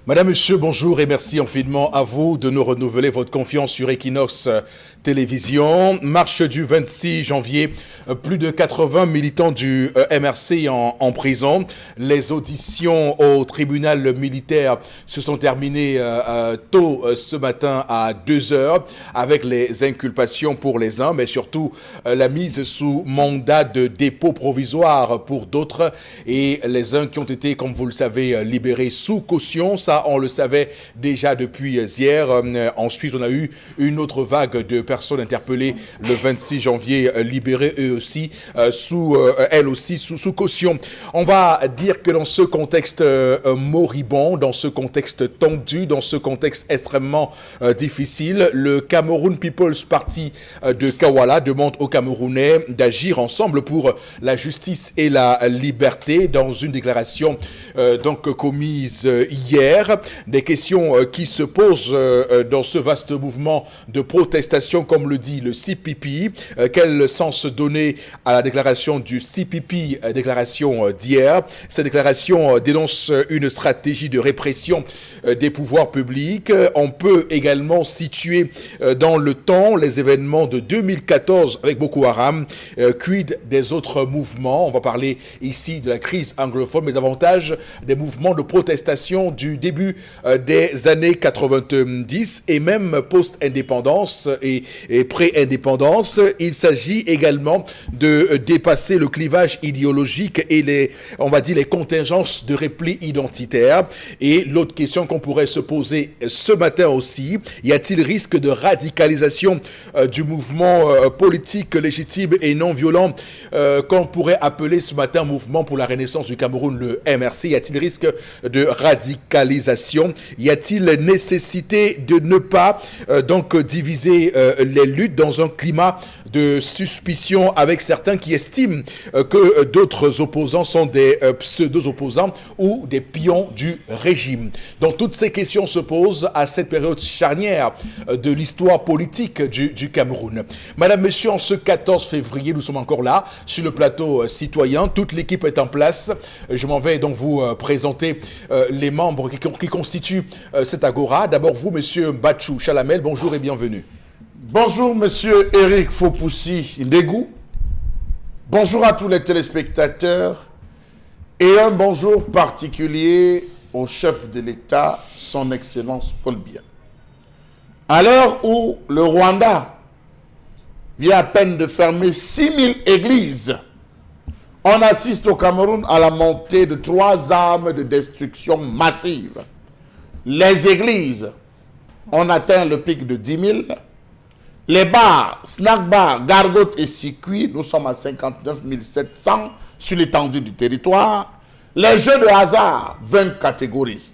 Madame, Monsieur, bonjour et merci infiniment à vous de nous renouveler votre confiance sur Equinox Télévision. Marche du 26 janvier, plus de 80 militants du MRC en prison. Les auditions au tribunal militaire se sont terminées tôt ce matin à 2 heures avec les inculpations pour les uns, mais surtout la mise sous mandat de dépôt provisoire pour d'autres et les uns qui ont été, comme vous le savez, libérés sous caution. Ça, on le savait déjà depuis hier. Ensuite, on a eu une autre vague de personnes interpellées le 26 janvier, libérées elles aussi sous caution. On va dire que dans ce contexte moribond, dans ce contexte tendu, dans ce contexte extrêmement difficile, le Cameroun People's Party de Kawala demande aux Camerounais d'agir ensemble pour la justice et la liberté dans une déclaration commise hier. Des questions qui se posent dans ce vaste mouvement de protestation, comme le dit le CPP. Quel sens donner à la déclaration du CPP, déclaration d'hier? Cette déclaration dénonce une stratégie de répression des pouvoirs publics. On peut également situer dans le temps les événements de 2014 avec Boko Haram. Quid des autres mouvements? On va parler ici de la crise anglophone, mais davantage des mouvements de protestation du début des années 90 et même post-indépendance et pré-indépendance. Il s'agit également de dépasser le clivage idéologique et les contingences de repli identitaire. Et l'autre question qu'on pourrait se poser ce matin aussi, y a-t-il risque de radicalisation du mouvement politique légitime et non violent qu'on pourrait appeler ce matin mouvement pour la renaissance du Cameroun, le MRC? Y a-t-il risque de radicalisation? Y a-t-il nécessité de ne pas diviser les luttes dans un climat de suspicion avec certains qui estiment que d'autres opposants sont des pseudo-opposants ou des pions du régime? Donc toutes ces questions se posent à cette période charnière de l'histoire politique du Cameroun. Madame, Monsieur, en ce 14 février, nous sommes encore là sur le plateau citoyen. Toute l'équipe est en place. Je m'en vais donc vous présenter les membres qui constituent cette agora. D'abord vous, Monsieur Batchou Chalamel, bonjour et bienvenue. Bonjour, Monsieur Eric Fopoussi Ndegou. Bonjour à tous les téléspectateurs et un bonjour particulier au chef de l'État, son Excellence Paul Biya. À l'heure où le Rwanda vient à peine de fermer 6000 églises, on assiste au Cameroun à la montée de 3 armes de destruction massive. Les églises, on atteint le pic de 10 000. Les bars, snack bars, gargotes et circuits, nous sommes à 59 700 sur l'étendue du territoire. Les jeux de hasard, 20 catégories.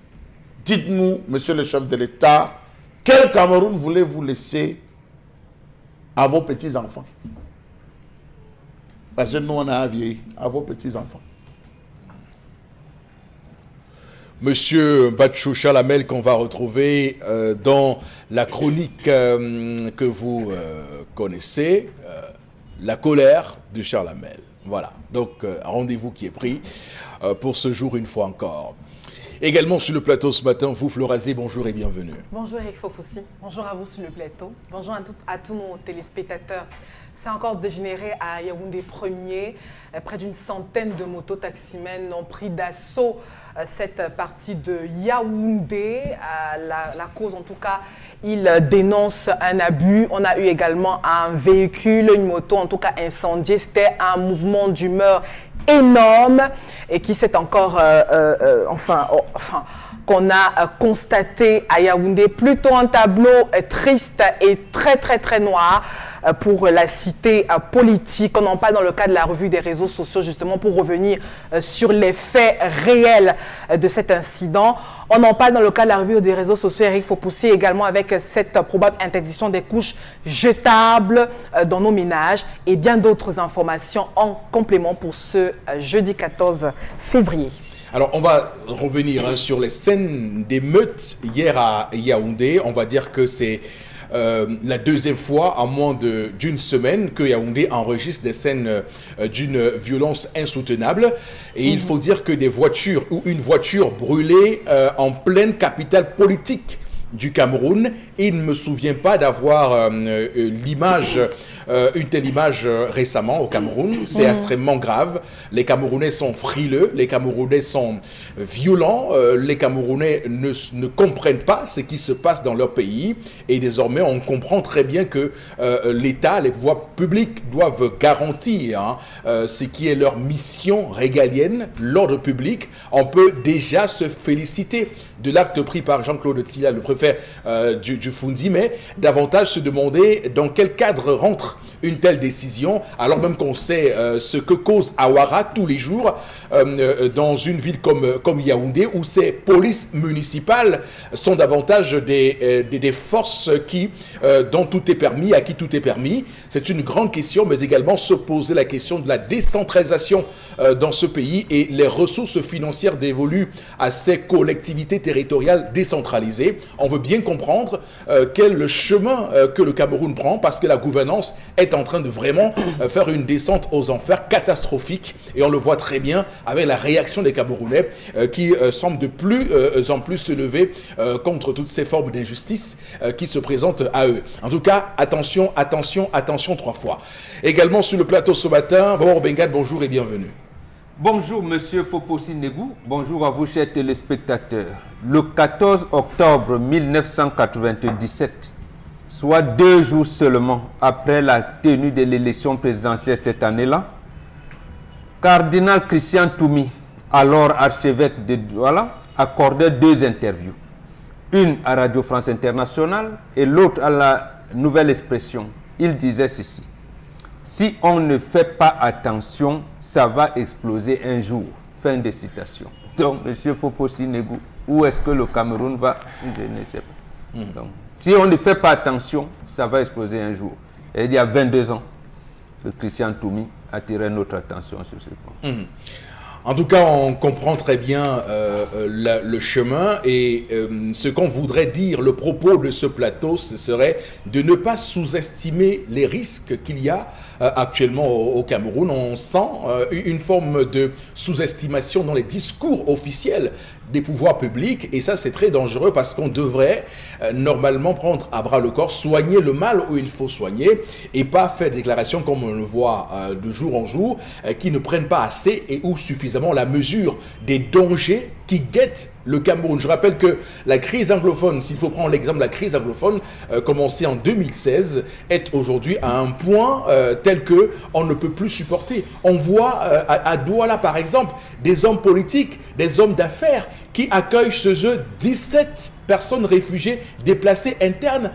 Dites-nous, Monsieur le chef de l'État, quel Cameroun voulez-vous laisser à vos petits-enfants? Parce que nous, on a vieilli, à vos petits-enfants. Monsieur Batchou Chalamel, qu'on va retrouver dans la chronique que vous connaissez, la colère de Chalamel. Voilà, donc rendez-vous qui est pris pour ce jour une fois encore. Également sur le plateau ce matin, vous Florazé, bonjour et bienvenue. Bonjour Eric Fopoussi, bonjour à vous sur le plateau, bonjour à tous nos téléspectateurs. C'est encore dégénéré à Yaoundé 1er. Près d'une centaine de mototaximens ont pris d'assaut cette partie de Yaoundé. La cause, en tout cas, ils dénoncent un abus. On a eu également un véhicule, une moto, en tout cas incendiée. C'était un mouvement d'humeur énorme et qui s'est encore, qu'on a constaté à Yaoundé, plutôt un tableau triste et très noir pour la cité politique. On en parle dans le cadre de la revue des réseaux sociaux, justement pour revenir sur les faits réels de cet incident. On en parle dans le cadre de la revue des réseaux sociaux, Eric Fopoussi, également avec cette probable interdiction des couches jetables dans nos ménages et bien d'autres informations en complément pour ce jeudi 14 février. Alors, on va revenir sur les scènes d'émeutes hier à Yaoundé. On va dire que c'est la deuxième fois en moins d'une semaine que Yaoundé enregistre des scènes d'une violence insoutenable. Et il faut dire que des voitures ou une voiture brûlée en pleine capitale politique du Cameroun. Et il ne me souvient pas d'avoir l'image, une telle image récemment au Cameroun. C'est extrêmement grave. Les Camerounais sont frileux, les Camerounais sont violents, les Camerounais ne comprennent pas ce qui se passe dans leur pays. Et désormais, on comprend très bien que l'État, les pouvoirs publics doivent garantir ce qui est leur mission régalienne, l'ordre public. On peut déjà se féliciter de l'acte pris par Jean-Claude Tilla, le préfet du Fundi, mais davantage se demander dans quel cadre rentre une telle décision, alors même qu'on sait ce que cause Awara tous les jours dans une ville comme Yaoundé, où ces polices municipales sont davantage des forces dont tout est permis, à qui tout est permis. C'est une grande question, mais également se poser la question de la décentralisation dans ce pays et les ressources financières dévolues à ces collectivités territoriales décentralisées. On veut bien comprendre quel est le chemin que le Cameroun prend, parce que la gouvernance est en train de vraiment faire une descente aux enfers catastrophique, et on le voit très bien avec la réaction des Camerounais qui semblent de plus en plus se lever contre toutes ces formes d'injustice qui se présentent à eux. En tout cas, attention, attention, attention 3 fois. Également sur le plateau ce matin, Bobo Bengad, bonjour et bienvenue. Bonjour Monsieur Fopossi Negou, bonjour à vous chers téléspectateurs. Le 14 octobre 1997, soit 2 jours seulement après la tenue de l'élection présidentielle cette année-là, Cardinal Christian Toumi, alors archevêque de Douala, accordait 2 interviews. Une à Radio France Internationale et l'autre à la Nouvelle Expression. Il disait ceci: si on ne fait pas attention, ça va exploser un jour. Fin de citation. Donc, M. Fopossi Negou, où est-ce que le Cameroun va? Je ne sais pas. Donc, si on ne fait pas attention, ça va exploser un jour. Et il y a 22 ans, le Christian Toumi attirait notre attention sur ce point. En tout cas, on comprend très bien le chemin, et ce qu'on voudrait dire, le propos de ce plateau, ce serait de ne pas sous-estimer les risques qu'il y a actuellement au Cameroun. On sent une forme de sous-estimation dans les discours officiels des pouvoirs publics, et ça c'est très dangereux, parce qu'on devrait normalement prendre à bras le corps, soigner le mal où il faut soigner, et pas faire des déclarations comme on le voit de jour en jour, qui ne prennent pas assez et ou suffisamment la mesure des dangers qui guettent le Cameroun. Je rappelle que la crise anglophone, s'il faut prendre l'exemple de la crise anglophone, commencée en 2016, est aujourd'hui à un point tel que on ne peut plus supporter. On voit à Douala par exemple des hommes politiques, des hommes d'affaires qui accueillent chez eux 17 personnes réfugiées déplacées internes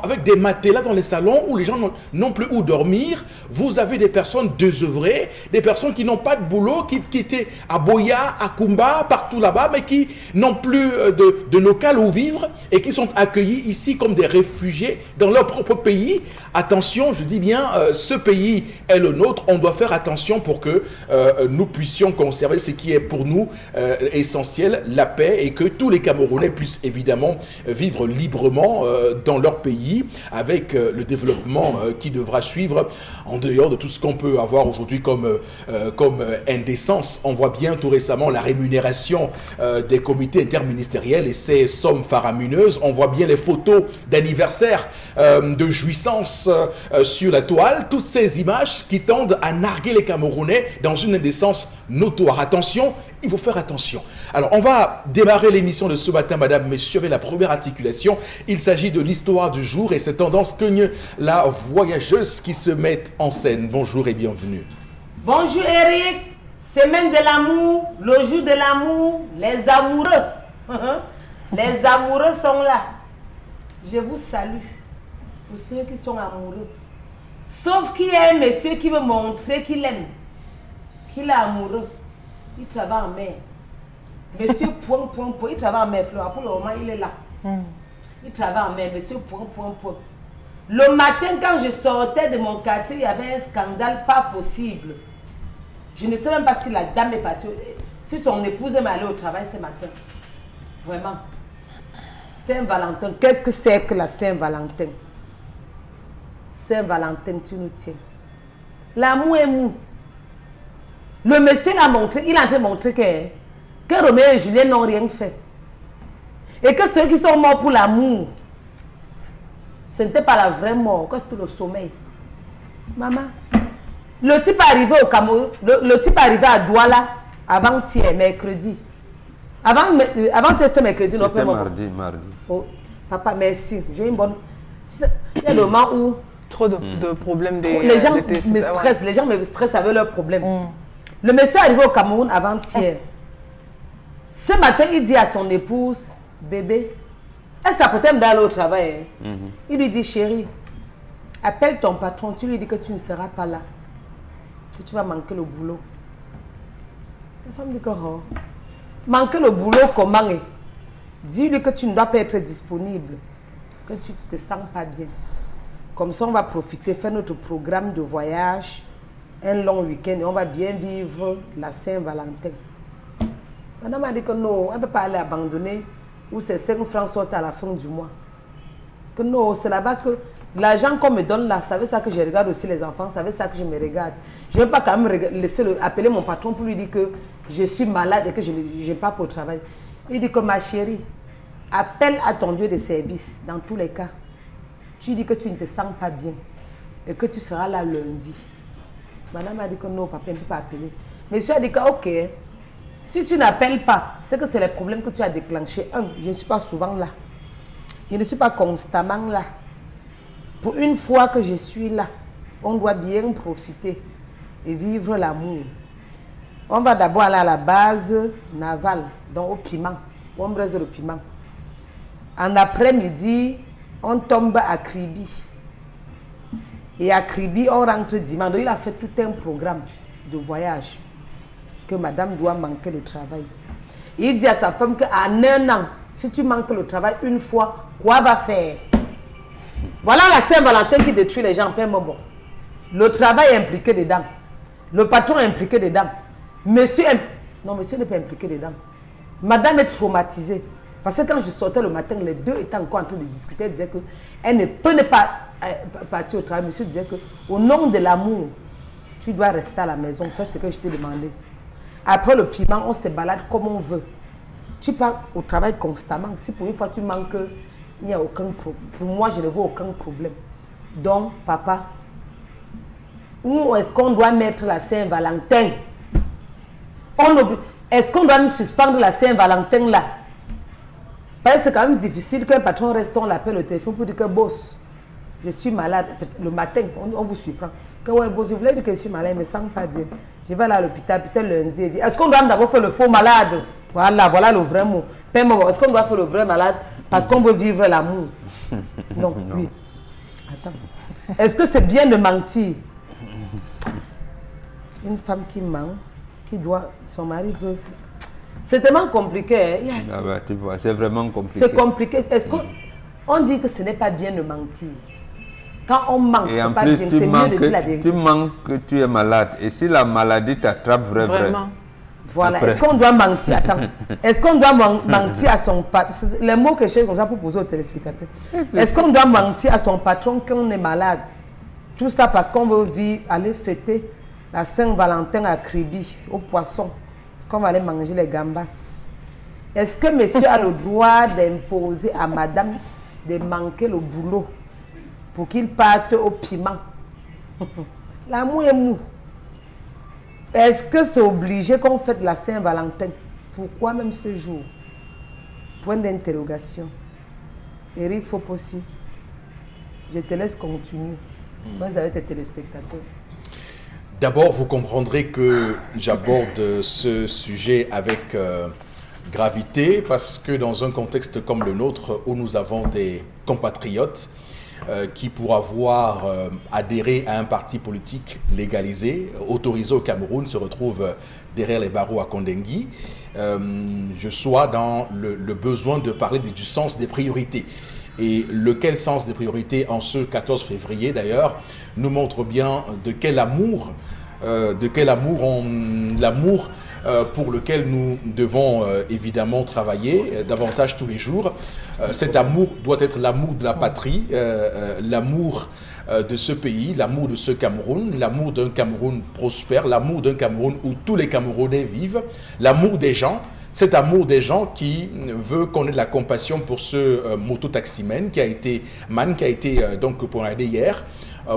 avec des matelas dans les salons où les gens n'ont plus où dormir. Vous avez des personnes désœuvrées, des personnes qui n'ont pas de boulot, qui étaient à Boya, à Kumba, partout là-bas, mais qui n'ont plus de local où vivre et qui sont accueillis ici comme des réfugiés dans leur propre pays. Attention, je dis bien, ce pays est le nôtre. On doit faire attention pour que nous puissions conserver ce qui est pour nous essentiel, la paix, et que tous les Camerounais puissent évidemment vivre librement dans leur pays, avec le développement qui devra suivre en dehors de tout ce qu'on peut avoir aujourd'hui comme indécence. On voit bien tout récemment la rémunération des comités interministériels et ces sommes faramineuses. On voit bien les photos d'anniversaire de jouissance sur la toile. Toutes ces images qui tendent à narguer les Camerounais dans une indécence notoire. Attention, il faut faire attention. Alors, on va démarrer l'émission de ce matin, madame, messieurs, avec la première articulation. Il s'agit de l'histoire du jour et cette tendance que la voyageuse qui se met en scène. Bonjour et bienvenue. Bonjour Eric, semaine de l'amour, le jour de l'amour, les amoureux. Les amoureux sont là. Je vous salue pour ceux qui sont amoureux. Sauf qu'il y a un monsieur qui veut montrer qu'il aime, qu'il est amoureux. Il travaille en mer. Monsieur point, il travaille en mer. Pour le moment, il est là. Il travaille en mer. Monsieur point. Le matin, quand je sortais de mon quartier, il y avait un scandale pas possible. Je ne sais même pas si la dame est partie, si son épouse est allée au travail ce matin. Vraiment. Saint-Valentin. Qu'est-ce que c'est que la Saint-Valentin? Saint-Valentin, tu nous tiens. L'amour est mou. Le monsieur l'a montré, il a en train de montrer que Roméo et Julien n'ont rien fait. Et que ceux qui sont morts pour l'amour, ce n'était pas la vraie mort, que c'était le sommeil. Maman, le type est arrivé au Cameroun, le type est arrivé à Douala avant-hier, mercredi. Avant-hier, c'était mercredi, non? C'était mardi. Oh, papa, merci. J'ai une bonne... Il y a le moment où... Trop de problèmes les gens me stressent, les gens me stressent avec leurs problèmes. Le monsieur est arrivé au Cameroun avant-hier. Ce matin, il dit à son épouse, bébé, est-ce que ça peut d'aller au travail? Il lui dit, chérie, appelle ton patron, tu lui dis que tu ne seras pas là, que tu vas manquer le boulot. La femme dit que, oh, manquer le boulot comment? Dis-lui que tu ne dois pas être disponible, que tu ne te sens pas bien. Comme ça, on va profiter, faire notre programme de voyage, un long week-end, et on va bien vivre la Saint-Valentin. Madame a dit que non, on ne peut pas aller abandonner où ces 5 francs sortent à la fin du mois. Que non, c'est là-bas que l'argent qu'on me donne là, ça veut ça que je regarde aussi les enfants, ça veut ça que je me regarde. Je ne vais pas quand même laisser appeler mon patron pour lui dire que je suis malade et que je n'ai pas pour travail. Il dit que ma chérie, appelle à ton lieu de service, dans tous les cas. Tu dis que tu ne te sens pas bien et que tu seras là lundi. Madame a dit que non, papa ne peut pas appeler. Monsieur a dit que ok, si tu n'appelles pas, c'est que c'est les problèmes que tu as déclenchés. Je ne suis pas souvent là. Je ne suis pas constamment là. Pour une fois que je suis là, on doit bien profiter et vivre l'amour. On va d'abord aller à la base navale, donc au piment. On braise le piment. En après-midi, on tombe à Kribi. Et à Kribi, on rentre dimanche. Donc, il a fait tout un programme de voyage que madame doit manquer le travail. Il dit à sa femme qu'en un an, si tu manques le travail une fois, quoi va faire? Voilà la Saint-Valentin qui détruit les gens. Bon. Le travail est impliqué dedans. Le patron est impliqué dedans. Monsieur n'est pas impliqué dedans. Madame est traumatisée. Parce que quand je sortais le matin, les deux étaient encore en train de discuter. Elle disait qu'elle ne peut pas partir au travail. Monsieur disait qu'au nom de l'amour, tu dois rester à la maison, faire ce que je t'ai demandé. Après le piment, on se balade comme on veut. Tu pars au travail constamment. Si pour une fois tu manques, il n'y a aucun problème. Pour moi, je ne vois aucun problème. Donc, papa, où est-ce qu'on doit mettre la Saint-Valentin? Est-ce qu'on doit nous suspendre la Saint-Valentin là? Parce que c'est quand même difficile qu'un patron reste, on l'appelle au téléphone pour dire que boss, je suis malade. Le matin, on vous surprend. Que ouais, boss, je voulais dire que je suis malade, je ne me sens pas bien. Je vais aller à l'hôpital, peut-être lundi. Est-ce qu'on doit d'abord faire le faux malade? Voilà le vrai mot. Est-ce qu'on doit faire le vrai malade parce qu'on veut vivre l'amour? Non, oui. Attends. Est-ce que c'est bien de mentir? Une femme qui ment, qui doit, son mari veut... C'est tellement compliqué. Hein? Yes. Ah bah, tu vois, c'est vraiment compliqué. C'est compliqué. Est-ce qu'on dit que ce n'est pas bien de mentir? Quand on ment, c'est pas bien. C'est mieux de dire la vérité. Tu mens que tu es malade. Et si la maladie t'attrape vraiment. Voilà. Est-ce qu'on doit mentir? Attends. Est-ce qu'on doit mentir à son patron? Les mots que j'ai comme ça pour poser aux téléspectateurs. Est-ce qu'on doit mentir à son patron quand on est malade? Tout ça parce qu'on veut aller fêter la Saint-Valentin à Kribi, au poisson. Est-ce qu'on va aller manger les gambas? Est-ce que monsieur a le droit d'imposer à madame de manquer le boulot pour qu'il parte au piment? L'amour est mou. Est-ce que c'est obligé qu'on fête la Saint-Valentin? Pourquoi même ce jour? Point d'interrogation. Eric Fopossi, je te laisse continuer. Vous avez tes téléspectateurs. D'abord, vous comprendrez que j'aborde ce sujet avec gravité parce que dans un contexte comme le nôtre où nous avons des compatriotes qui, pour avoir adhéré à un parti politique légalisé, autorisé au Cameroun, se retrouvent derrière les barreaux à Kondengui, je sois dans le besoin de parler du sens des priorités. Et lequel sens des priorités en ce 14 février d'ailleurs nous montre bien de quel amour pour lequel nous devons évidemment travailler davantage tous les jours. Cet amour doit être l'amour de la patrie, l'amour de ce pays, l'amour de ce Cameroun, l'amour d'un Cameroun prospère, l'amour d'un Cameroun où tous les Camerounais vivent, l'amour des gens. Cet amour des gens qui veut qu'on ait de la compassion pour ce mototaximène qui a été donc poignardé hier,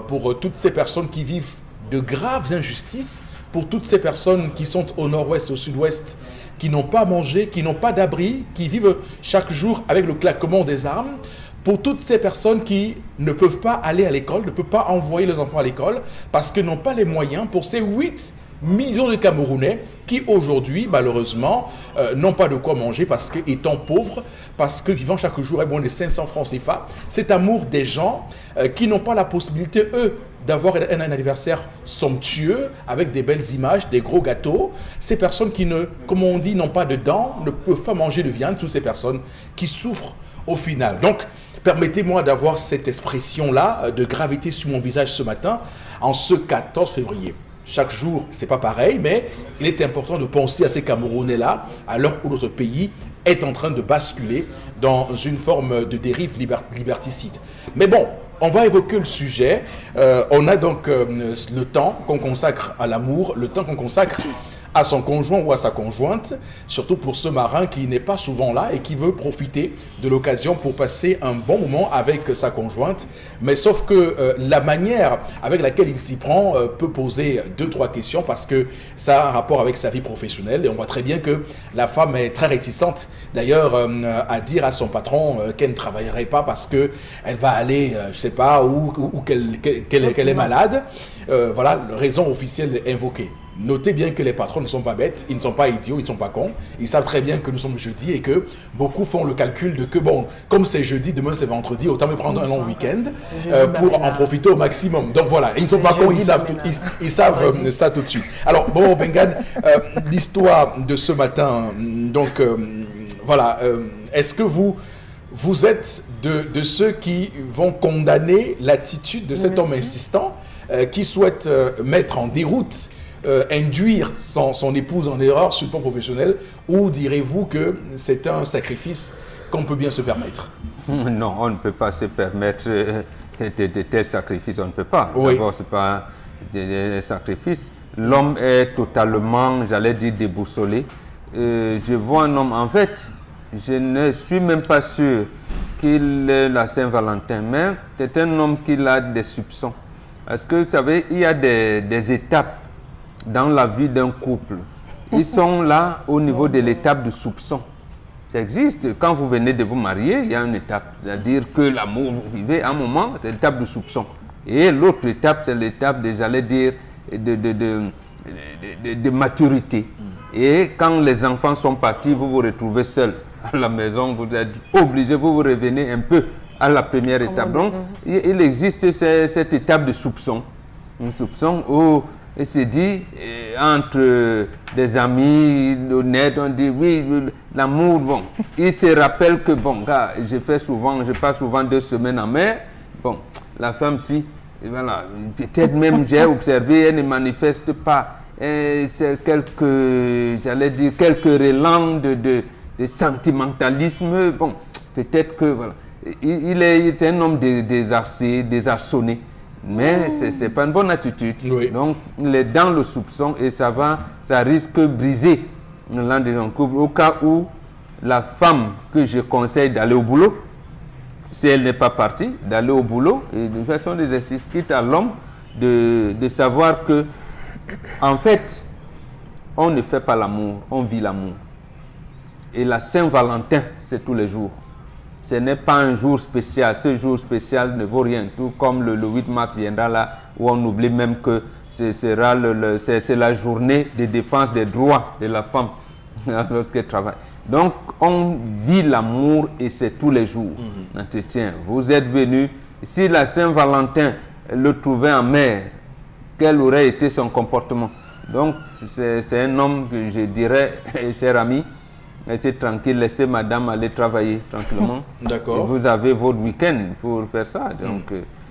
pour toutes ces personnes qui vivent de graves injustices, pour toutes ces personnes qui sont au nord-ouest, au sud-ouest, qui n'ont pas mangé, qui n'ont pas d'abri, qui vivent chaque jour avec le claquement des armes, pour toutes ces personnes qui ne peuvent pas aller à l'école, ne peuvent pas envoyer leurs enfants à l'école parce qu'ils n'ont pas les moyens, pour ces 8 millions de Camerounais qui aujourd'hui, malheureusement, n'ont pas de quoi manger parce que, étant pauvres, parce que vivant chaque jour avec moins de 500 francs CFA, cet amour des gens qui n'ont pas la possibilité, eux, d'avoir un anniversaire somptueux avec des belles images, des gros gâteaux. Ces personnes qui, comme on dit, n'ont pas de dents, ne peuvent pas manger de viande, toutes ces personnes qui souffrent au final. Donc, permettez-moi d'avoir cette expression-là de gravité sur mon visage ce matin, en ce 14 février. Chaque jour, c'est pas pareil, mais il est important de penser à ces Camerounais-là, à l'heure où notre pays est en train de basculer dans une forme de dérive liberticide. Mais bon, on va évoquer le sujet. On a donc le temps qu'on consacre à l'amour, le temps qu'on consacre à son conjoint ou à sa conjointe, surtout pour ce marin qui n'est pas souvent là et qui veut profiter de l'occasion pour passer un bon moment avec sa conjointe. Mais sauf que la manière avec laquelle il s'y prend peut poser 2-3 questions parce que ça a un rapport avec sa vie professionnelle et on voit très bien que la femme est très réticente d'ailleurs à dire à son patron qu'elle ne travaillerait pas parce qu'elle va aller, je sais pas, ou qu'elle est malade. Voilà, la raison officielle invoquée. Notez bien que les patrons ne sont pas bêtes, ils ne sont pas idiots, ils ne sont pas cons. Ils savent très bien que nous sommes jeudi et que beaucoup font le calcul de que bon, comme c'est jeudi, demain c'est vendredi, autant me prendre un long week-end pour en profiter au maximum. Donc voilà, ils ne sont pas cons, ils savent ça tout de suite. Alors bon, Bengan, l'histoire de ce matin, donc voilà, est-ce que vous êtes de ceux qui vont condamner l'attitude de cet homme insistant qui souhaite mettre en déroute, induire son épouse en erreur sur le plan professionnel, ou direz-vous que c'est un sacrifice qu'on peut bien se permettre? Non, on ne peut pas se permettre de tels sacrifices, on ne peut pas. Oui. D'abord, ce n'est pas des sacrifices. L'homme est totalement, j'allais dire, déboussolé. Je vois un homme, en fait, je ne suis même pas sûr qu'il est la Saint-Valentin, mais c'est un homme qui a des soupçons. Parce que, vous savez, il y a des étapes dans la vie d'un couple. Ils sont là au niveau de l'étape de soupçon. Ça existe. Quand vous venez de vous marier, il y a une étape. C'est-à-dire que l'amour, vous vivez à un moment, c'est l'étape de soupçon. Et l'autre étape, c'est l'étape de, j'allais dire, de maturité. Et quand les enfants sont partis, vous vous retrouvez seul à la maison, vous êtes obligé, vous revenez un peu à la première étape. Donc, il existe cette étape de soupçon. Un soupçon où il se dit, entre des amis honnêtes, on dit, oui, l'amour, bon. Il se rappelle que, bon, gars, je passe souvent 2 semaines en mer. Bon, la femme, si, voilà, peut-être même j'ai observé, elle ne manifeste pas. C'est j'allais dire, quelques relents de sentimentalisme. Bon, peut-être que, voilà. C'est un homme désarçonné. Mais ce n'est pas une bonne attitude. Oui. Donc, il est dans le soupçon et ça risque de briser l'un des couple. Au cas où la femme que je conseille d'aller au boulot, si elle n'est pas partie, d'aller au boulot, et de façon des exercices, quitte à l'homme de savoir que, en fait, on ne fait pas l'amour, on vit l'amour. Et la Saint-Valentin, c'est tous les jours. Ce n'est pas un jour spécial. Ce jour spécial ne vaut rien. Tout comme le 8 mars viendra là, où on oublie même que c'est la journée de défense des droits de la femme lorsqu'elle travaille. Donc, on vit l'amour et c'est tous les jours. Entretien. Vous êtes venus. Si la Saint-Valentin le trouvait en mer, quel aurait été son comportement? Donc, c'est un homme que je dirais, cher ami, restez tranquille, laissez madame aller travailler tranquillement. D'accord. Vous avez votre week-end pour faire ça. Donc,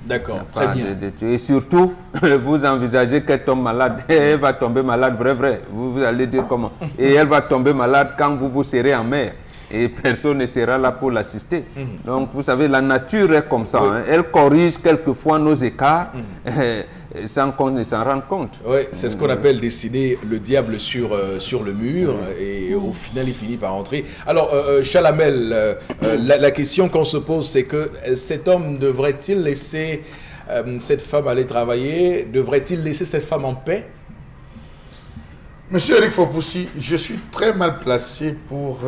D'accord, très bien. Et surtout, vous envisagez qu'elle tombe malade. Elle va tomber malade, vrai. Vous allez dire comment. Et elle va tomber malade quand vous serez en mer. Et personne ne sera là pour l'assister. Donc, vous savez, la nature est comme ça. Oui. Hein. Elle corrige quelquefois nos écarts sans qu'on ne s'en rende compte. Oui, c'est ce qu'on appelle dessiner le diable sur le mur. Et au final, il finit par entrer. Alors, Chalamel, la question qu'on se pose, c'est que cet homme devrait-il laisser cette femme aller travailler? Devrait-il laisser cette femme en paix? Monsieur Eric Fopoussi, je suis très mal placé pour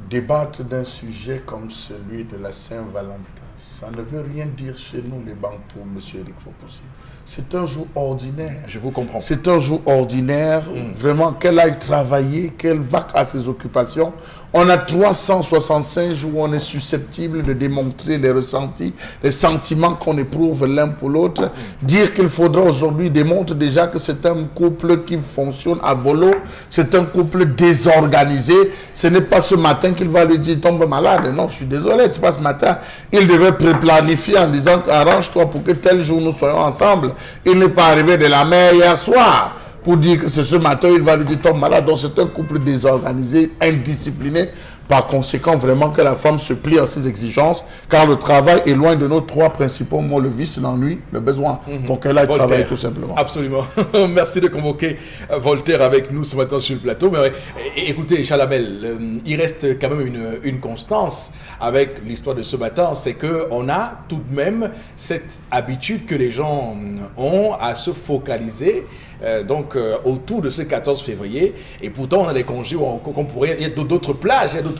débattre d'un sujet comme celui de la Saint-Valentin. Ça ne veut rien dire chez nous les Bantous, monsieur Eric Fopoussi. C'est un jour ordinaire. Je vous comprends. C'est un jour ordinaire, vraiment, qu'elle aille travailler, qu'elle va à ses occupations. On a 365 jours où on est susceptible de démontrer les ressentis, les sentiments qu'on éprouve l'un pour l'autre. Dire qu'il faudra aujourd'hui démontre déjà que c'est un couple qui fonctionne à volo, c'est un couple désorganisé. Ce n'est pas ce matin qu'il va lui dire tombe malade. Non, je suis désolé, c'est pas ce matin. Il devait planifier en disant arrange-toi pour que tel jour nous soyons ensemble. Il n'est pas arrivé de la mer hier soir pour dire que c'est ce matin, il va lui dire tombe malade. Donc c'est un couple désorganisé, indiscipliné. Par conséquent, vraiment que la femme se plie à ses exigences, car le travail est loin de nos trois principaux mots, le vice, l'ennui, le besoin. Donc elle a travaillé tout simplement. Absolument. Merci de convoquer Voltaire avec nous ce matin sur le plateau. Mais écoutez, Chalamel, il reste quand même une constance avec l'histoire de ce matin, c'est qu'on a tout de même cette habitude que les gens ont à se focaliser autour de ce 14 février. Et pourtant, on a des congés qu'on pourrait... Il y a d'autres plages, il y a d'autres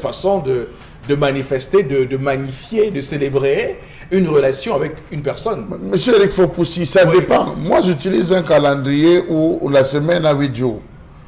façons de manifester, de magnifier, de célébrer une relation avec une personne. Monsieur Eric Fopoussi, ça dépend. Moi, j'utilise un calendrier où la semaine a 8 jours.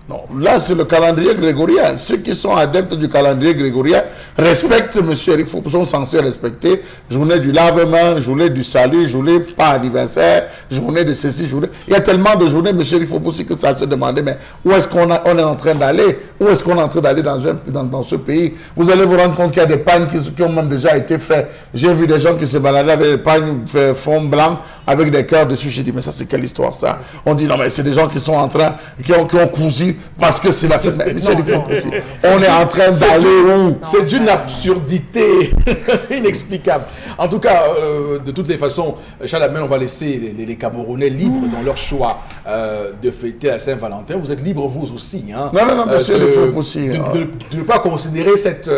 Non, là, c'est le calendrier grégorien. Ceux qui sont adeptes du calendrier grégorien respectent, monsieur Eric Fopoussi, sont censés respecter journée du lavement, journée du salut, journée pas anniversaire, journée de ceci, journée... Il y a tellement de journées, monsieur Eric Fopoussi, que ça se demandait, mais où est-ce qu'on est en train d'aller? Où est-ce qu'on est en train d'aller dans ce pays? Vous allez vous rendre compte qu'il y a des pagnes qui ont même déjà été faites. J'ai vu des gens qui se baladaient avec des pagnes fond blanc, avec des cœurs dessus. J'ai dit, mais ça, c'est quelle histoire, ça? On dit, non, mais c'est des gens qui sont en train, qui ont cousu parce que c'est la fête. Mais monsieur, on est en train d'aller où? C'est d'une absurdité inexplicable. En tout cas, de toutes les façons, Chalamel, on va laisser les Camerounais libres dans leur choix de fêter la Saint-Valentin. Vous êtes libres, vous aussi. Hein, non, monsieur le Fopoussi. De ne pas considérer cette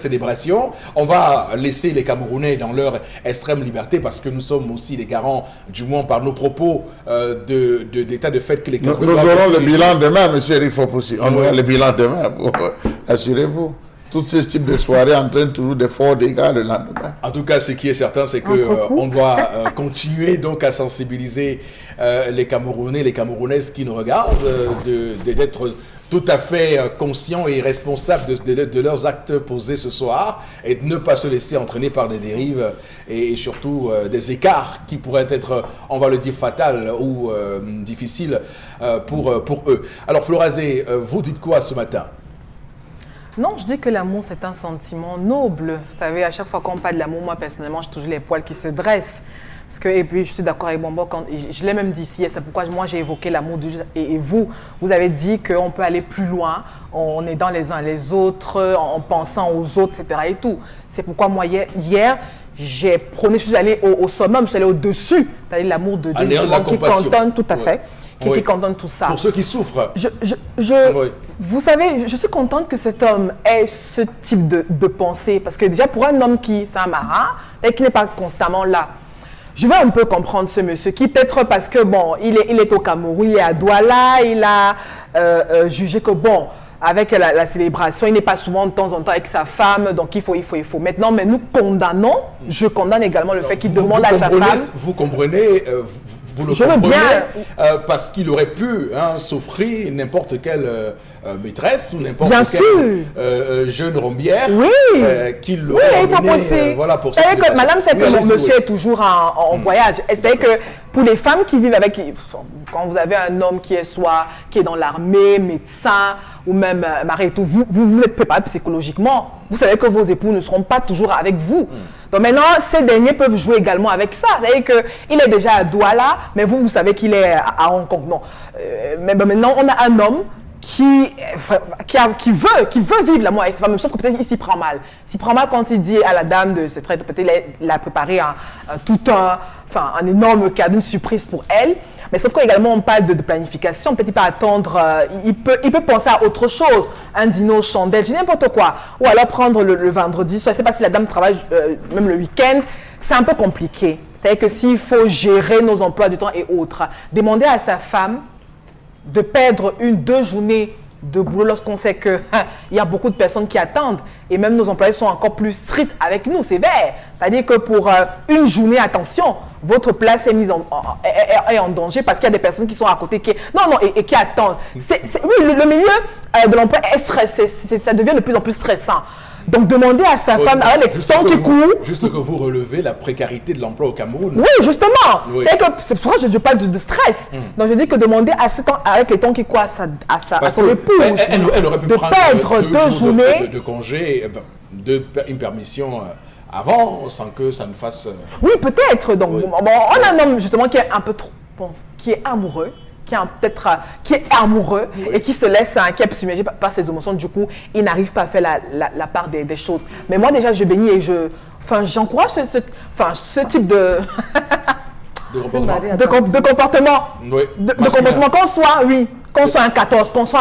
célébration. On va laisser les Camerounais dans leur extrême liberté parce que nous sommes aussi les garants, du moins par nos propos, de l'état de fait que les Camerounais... Nous aurons le bilan demain, monsieur Eric Fopoussi. On aura le bilan demain, assurez-vous. Tous ces types de soirées entraînent toujours des forts dégâts le lendemain. En tout cas, ce qui est certain, c'est qu'on doit continuer donc à sensibiliser les Camerounais, les Camerounaises qui nous regardent, d'être tout à fait conscients et responsables de leurs actes posés ce soir et de ne pas se laisser entraîner par des dérives et surtout des écarts qui pourraient être, on va le dire, fatals ou difficiles pour eux. Alors Florazé, vous dites quoi ce matin? Non, je dis que l'amour, c'est un sentiment noble. Vous savez, à chaque fois qu'on parle de l'amour, moi, personnellement, j'ai toujours les poils qui se dressent. Parce que, et puis, je suis d'accord avec Bombo, je l'ai même dit ici, et c'est pourquoi moi, j'ai évoqué l'amour du... Et vous avez dit qu'on peut aller plus loin, en aidant les uns les autres, en pensant aux autres, etc. et tout. C'est pourquoi, moi, hier j'ai prôné, je suis allée au summum, je suis allée au-dessus, c'est-à-dire l'amour de Dieu, qui cantonne tout à fait. Qui cantonne tout ça. Pour ceux qui souffrent. Vous savez, je suis contente que cet homme ait ce type de pensée. Parce que déjà, pour un homme qui, c'est un marin, et qui n'est pas constamment là, je veux un peu comprendre ce monsieur qui, peut-être parce que, bon, il est au Cameroun, il est à Douala, il a jugé que, bon, avec la célébration, il n'est pas souvent de temps en temps avec sa femme, donc il faut. Maintenant, mais nous condamnons, je condamne également le fait qu'il demande à sa femme... Vous comprenez... Vous le comprenez, parce qu'il aurait pu s'offrir n'importe quelle maîtresse ou n'importe quelle jeune rombière qui l'aurait amené pour ça. C'est-à-dire que madame sait que mon monsieur est toujours en voyage. C'est-à-dire que pour les femmes qui vivent avec... Quand vous avez un homme qui est dans l'armée, médecin ou même mari et tout, vous êtes préparé psychologiquement. Vous savez que vos époux ne seront pas toujours avec vous. Donc maintenant, ces derniers peuvent jouer également avec ça. C'est-à-dire qu'il est déjà à Douala, mais vous savez qu'il est à Hong Kong. Non. Mais maintenant, on a un homme qui veut vivre l'amour avec sa femme, sauf que peut-être il s'y prend mal. Il s'y prend mal quand il dit à la dame de se traiter, peut-être il a préparé un énorme cadeau, une surprise pour elle. Mais sauf qu'également on parle de planification, peut-être il peut attendre, il peut penser à autre chose, un dîner aux chandelles, je dis n'importe quoi. Ou alors prendre le vendredi, soit je ne sais pas si la dame travaille même le week-end, c'est un peu compliqué. C'est-à-dire que s'il faut gérer nos emplois du temps et autres, demander à sa femme de perdre 2 journées de boulot lorsqu'on sait qu'il y a beaucoup de personnes qui attendent et même nos employés sont encore plus stricts avec nous, sévères. C'est-à-dire que pour une journée, attention, votre place est mise est en danger parce qu'il y a des personnes qui sont à côté qui attendent. Oui, le milieu de l'emploi est stressé, ça devient de plus en plus stressant. Donc, demander à sa femme, les temps qui courent. Juste que vous relevez la précarité de l'emploi au Cameroun. Oui, justement. Oui. C'est pour ça que je parle de stress. Donc, je dis que demander à ce temps, avec les temps qui courent à son épouse, elle aurait pu de prendre perdre 2 journées de congé, une permission avant, sans que ça ne fasse. Oui, peut-être. Donc, on a un homme justement qui est un peu trop, qui est amoureux. Qui est amoureux et qui se laisse qui est submergé par ses émotions, du coup, il n'arrive pas à faire la part des choses. Mais moi, déjà, je bénis et j'encourage ce type de comportement. Oui. De comportement qu'on soit un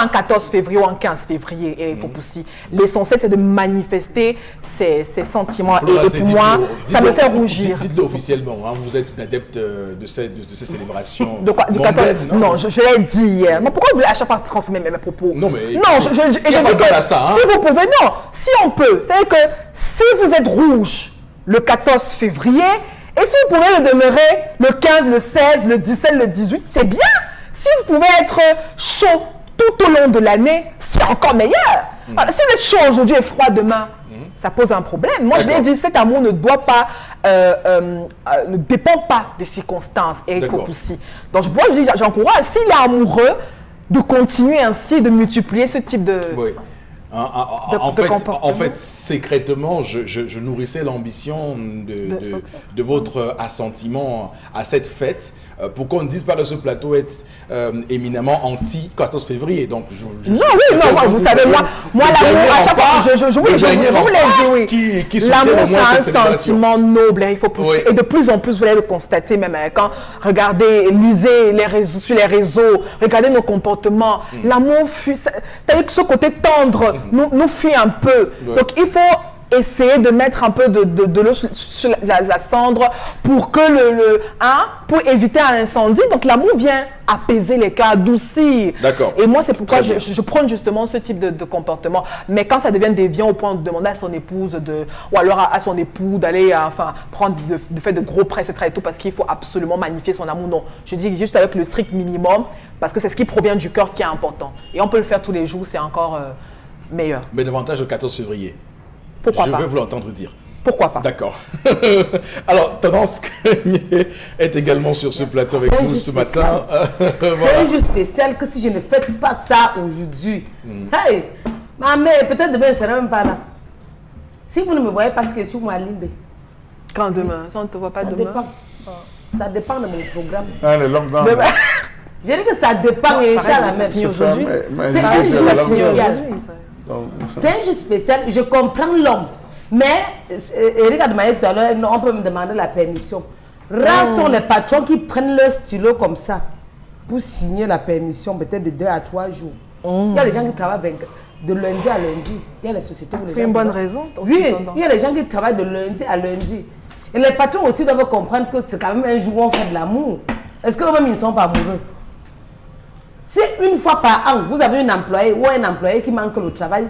14 février ou un 15 février, et il faut pousser. L'essentiel, c'est de manifester ses sentiments. Flora, et pour moi, ça me fait rougir. Dites-le officiellement, hein, vous êtes une adepte de ces célébrations. De quoi, mondaines, non, je l'ai dit hier. Mais pourquoi vous voulez à chaque fois transformer mes propos? Non, mais. Non, je dis que si vous pouvez, non, si on peut. C'est-à-dire que si vous êtes rouge le 14 février, et si vous pouvez le demeurer le 15, le 16, le 17, le 18, c'est bien. Si vous pouvez être chaud tout au long de l'année, c'est encore meilleur. Si vous êtes chaud aujourd'hui et froid demain, ça pose un problème. Moi, je l'ai dit, cet amour ne doit pas, ne dépend pas des circonstances et il faut pousser. Donc, j'encourage, s'il est amoureux, de continuer ainsi, de multiplier ce type de... Oui. En fait, secrètement, je nourrissais l'ambition de votre assentiment à cette fête pour qu'on ne dise pas que ce plateau est éminemment anti-14 février. Donc, non, vous savez, moi l'amour, à chaque fois, je vous l'ai dit, l'amour, c'est un sentiment noble, il faut pousser. Et de plus en plus, vous allez le constater même quand lisez sur les réseaux, regardez nos comportements, l'amour fuit, c'est-à-dire que ce côté tendre nous fuit un peu. Donc, il faut essayer de mettre un peu de l'eau sur la cendre pour que pour éviter un incendie. Donc, l'amour vient apaiser les cas, adoucir. D'accord. Et moi, c'est pourquoi je prône justement ce type de comportement. Mais quand ça devient déviant au point de demander à son épouse ou alors à son époux d'aller prendre de faire de gros prêts, etc. et tout, parce qu'il faut absolument magnifier son amour. Non, je dis juste avec le strict minimum, parce que c'est ce qui provient du cœur qui est important. Et on peut le faire tous les jours, c'est encore meilleur. Mais davantage le 14 février. Pourquoi pas? Je veux vous l'entendre dire. Pourquoi pas? D'accord. Alors, Tendance est également sur ce plateau avec nous ce matin. C'est un jour spécial que si je ne fais pas ça aujourd'hui, hey, ma mère, peut-être demain, elle ne sera même pas là. Si vous ne me voyez pas, c'est que je suis moi limbe. Quand demain? Ça, on ne te voit pas demain? Dépend. Ça dépend de mon programme. Le lockdown. J'ai dit que ça dépend, et Inch'Allah, même. C'est un jour spécial. C'est un jour spécial, je comprends l'homme. Mais, Eric a demandé tout à l'heure, on peut me demander la permission. Rares sont les patrons qui prennent leur stylo comme ça pour signer la permission, peut-être de 2 à 3 jours. Il y a les gens qui travaillent de lundi à lundi. Il y a les sociétés où les gens... C'est une bonne raison. Oui, il y a les gens qui travaillent de lundi à lundi. Et les patrons aussi doivent comprendre que c'est quand même un jour où on fait de l'amour. Est-ce que eux-mêmes, ils ne sont pas amoureux? Si une fois par an, vous avez une employée ou un employé qui manque le travail,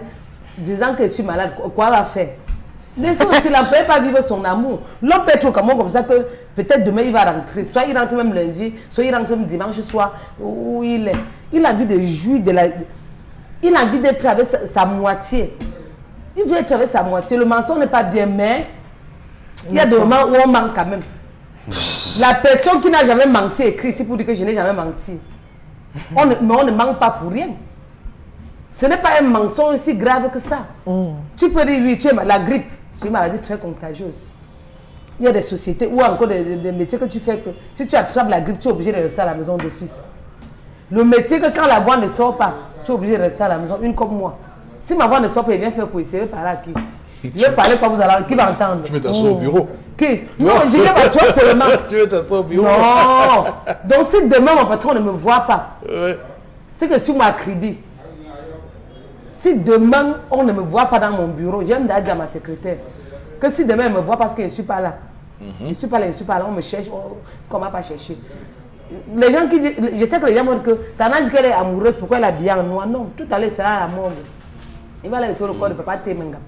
disant que je suis malade, quoi va faire? Laissez aussi l'employé pas vivre son amour. L'homme peut être comme ça que peut-être demain il va rentrer. Soit il rentre même lundi, soit il rentre même dimanche soir où il est. Il a envie de jouir il a envie d'être avec sa moitié. Il veut être avec sa moitié. Le mensonge n'est pas bien, mais il y a des moments où on manque quand même. La personne qui n'a jamais menti écrit ici pour dire que je n'ai jamais menti. Mais on ne manque pas pour rien. Ce n'est pas un mensonge aussi grave que ça. Tu peux dire, oui, tu es la grippe. C'est une maladie très contagieuse. Il y a des sociétés ou encore des métiers que tu fais que si tu attrapes la grippe, tu es obligé de rester à la maison d'office. Le métier que quand la voix ne sort pas, tu es obligé de rester à la maison, une comme moi. Si ma voix ne sort pas, il vient faire quoi? Il va parler à qui? Je vais parler, pas vous allez, qui va entendre? Tu veux t'asseoir au bureau? Qui? Non, je vais m'asseoir seulement. Tu veux t'asseoir au bureau? Non. Donc si demain mon patron ne me voit pas, Ouais. c'est que sur ma crédit, si demain on ne me voit pas dans mon bureau, j'aime dire à ma secrétaire que si demain elle me voit parce que je ne suis pas là, je ne suis pas là, on me cherche, qu'on ne m'a pas cherché. Les gens qui disent, je sais que les gens vont dire que Tana dit qu'elle est amoureuse, pourquoi elle est habillée en noir? Non, tout à l'heure sera à la morgue. Il va aller retirer le corps de papa Temenga.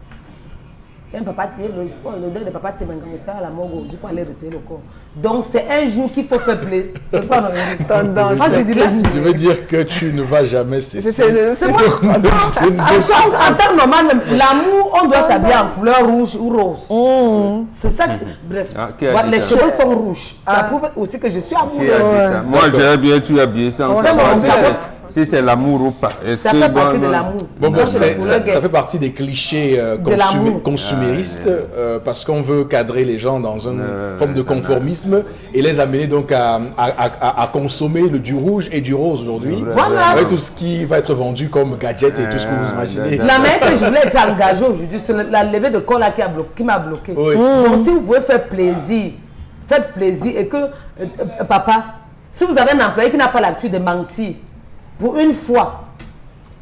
Le deuil de papa Temenga, il sera à la morgue aujourd'hui pour aller retirer le corps. Donc c'est un jour qu'il faut faire plaisir. C'est quoi tendance? Je veux dire que tu ne vas jamais cesser. C'est moi. En temps normal, l'amour, on doit s'habiller en couleur rouge ou rose. C'est ça. Bref, les cheveux sont rouges. Ça prouve aussi que je suis amoureuse. Moi, j'aurais bien tu habillé sans savoir si c'est l'amour ou pas. Ça fait partie de l'amour. Ça fait partie des clichés consuméristes parce qu'on veut cadrer les gens dans une forme de conformisme et les amener donc à consommer du rouge et du rose aujourd'hui. Voilà. Avec tout ce qui va être vendu comme gadget et tout ce que vous imaginez. La manière que je voulais être engagée aujourd'hui, c'est la levée de corps là qui m'a bloqué. Oui. Donc si vous pouvez faire plaisir, faites plaisir et que papa, si vous avez un employé qui n'a pas l'habitude de mentir, pour une fois,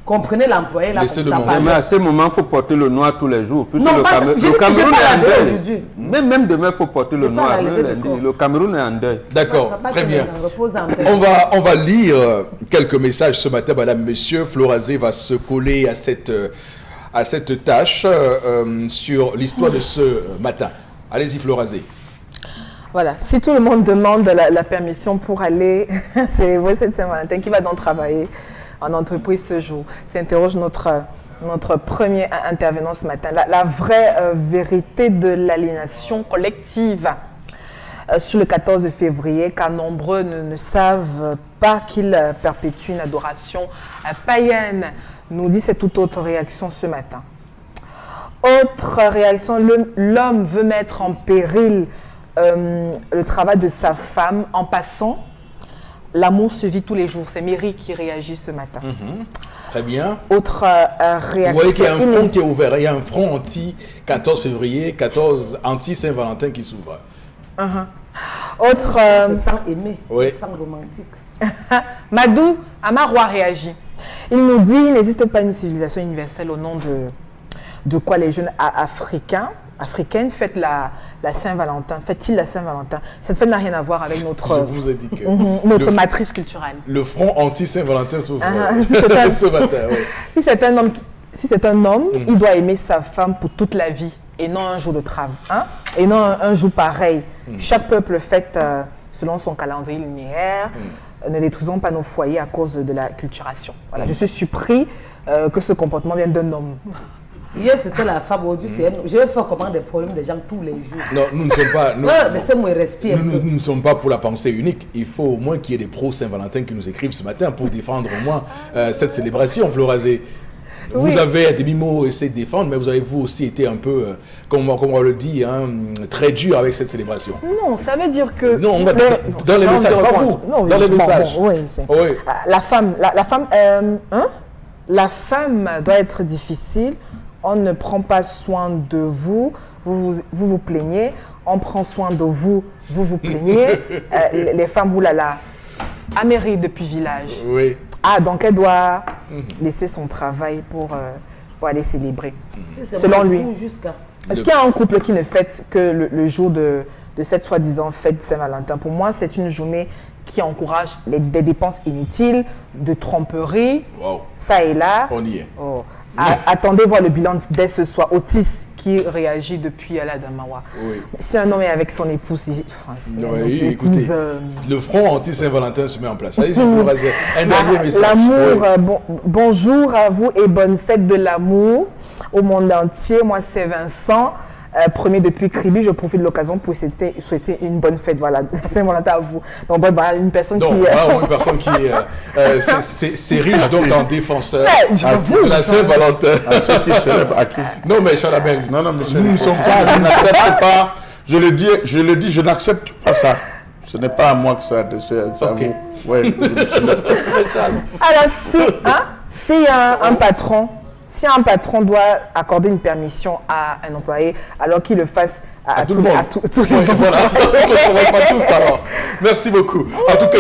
comprenez l'employé là. Laissez-le mentir. Mais à ce moment, il faut porter le noir tous les jours. Non, le Cameroun est en deuil. aujourd'hui. Même demain, il faut porter le noir. Le Cameroun est en deuil. D'accord, très bien. On va lire quelques messages ce matin, madame, monsieur. Florazé va se coller à cette tâche sur l'histoire de ce matin. Allez-y, Florazé. Voilà, si tout le monde demande la permission pour aller, c'est cette Saint-Valentin qui va donc travailler en entreprise ce jour. S'interroge notre premier intervenant ce matin. La vraie vérité de l'aliénation collective sur le 14 février, car nombreux ne savent pas qu'il perpétue une adoration païenne, nous dit cette toute autre réaction ce matin. Autre réaction, l'homme veut mettre en péril le travail de sa femme en passant. L'amour se vit tous les jours. C'est Mary qui réagit ce matin. Très bien. Autre réaction. Vous voyez qu'il y a un front qui est ouvert. Il y a un front anti-14 février, 14 anti-Saint-Valentin qui s'ouvre. Autre... Se sent aimé, oui. se sent romantique. Madou Amaroua réagit. Il nous dit il n'existe pas une civilisation universelle au nom de quoi les jeunes africaines fêtent la Saint-Valentin. Fêtent-ils la Saint-Valentin? Cette fête n'a rien à voir avec notre, je vous ai dit que notre matrice culturelle. Le front anti-Saint-Valentin s'ouvre ce matin. Oui. Si c'est un homme, il doit aimer sa femme pour toute la vie et non un jour de travail. Et non un jour pareil. Chaque peuple fête selon son calendrier linéaire. Ne détruisons pas nos foyers à cause de la culturation. Voilà. Je suis surpris que ce comportement vienne d'un homme. Hier, c'était la femme, aujourd'hui, c'est elle. Je vais faire comment des problèmes des gens tous les jours. Non, nous ne sommes pas... Laissez-moi respirer. Nous ne sommes pas pour la pensée unique. Il faut au moins qu'il y ait des pros Saint-Valentin qui nous écrivent ce matin pour défendre au moins cette célébration, Florazé. Vous avez à demi-mot essayé de défendre, mais vous avez vous aussi été un peu, comme on le dit, très dur avec cette célébration. Non, ça veut dire que... Non, on va dans les messages, pas vous. Non, dans les messages. Oui, la femme doit être difficile. On ne prend pas soin de vous, vous plaignez. On prend soin de vous, vous plaignez. Les femmes, oulala, Améry depuis village. Oui. Donc elle doit laisser son travail pour aller célébrer. Selon lui. Est-ce qu'il y a un couple qui ne fête que le jour de cette soi-disant fête Saint-Valentin? Pour moi, c'est une journée qui encourage des dépenses inutiles, de tromperie, ça et là. On y est. Attendez voir le bilan dès ce soir. Otis qui réagit depuis l'Adamawa. Oui. Si un homme est avec son épouse, écoutez, le front anti-Saint-Valentin se met en place. Allez, un dernier message. L'amour, bonjour à vous et bonne fête de l'amour au monde entier. Moi, c'est Vincent. Premier depuis Kribi, je profite de l'occasion pour souhaiter une bonne fête. Voilà, Saint-Valentin à vous. Donc, voilà, une personne qui c'est riche donc en défenseur de la Saint-Valentin. À ceux qui célèbrent à qui? Non, mais Chalabel, non, monsieur, nous ne sommes pas, Je le dis, je n'accepte pas ça. Ce n'est pas à moi que ça, c'est à vous. Ouais, Alors, si un patron doit accorder une permission à un employé, alors qu'il le fasse à tout le monde. Voilà, on ne pas tous alors. Merci beaucoup. En tout cas,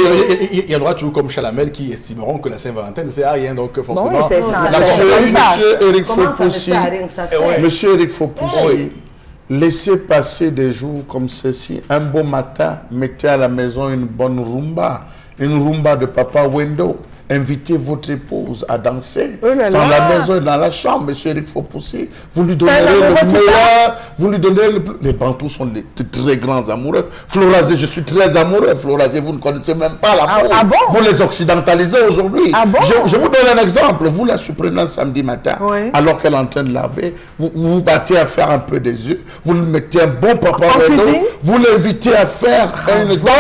il y en aura toujours comme Chalamel qui estimeront que la Saint-Valentin ne sert à rien. Donc forcément, Monsieur Eric Fopoussi, Monsieur Eric Fopoussi, laissez passer des jours comme ceci. Un beau matin, mettez à la maison une bonne rumba de Papa Wendo. Invitez votre épouse à danser dans la maison et dans la chambre, monsieur Eric Fopoussi. Vous lui donnerez le meilleur, vous lui donnerez le plus. Les Bantous sont de très grands amoureux. Florazé, je suis très amoureux. Florazé, vous ne connaissez même pas l'amour. Ah bon? Vous les occidentalisez aujourd'hui. Ah bon? Je vous donne un exemple. Vous la surprenez un samedi matin, alors qu'elle est en train de laver. Vous vous battez à faire un peu des yeux. Vous lui mettez un bon papa Renaud. Vous l'invitez à faire une danse,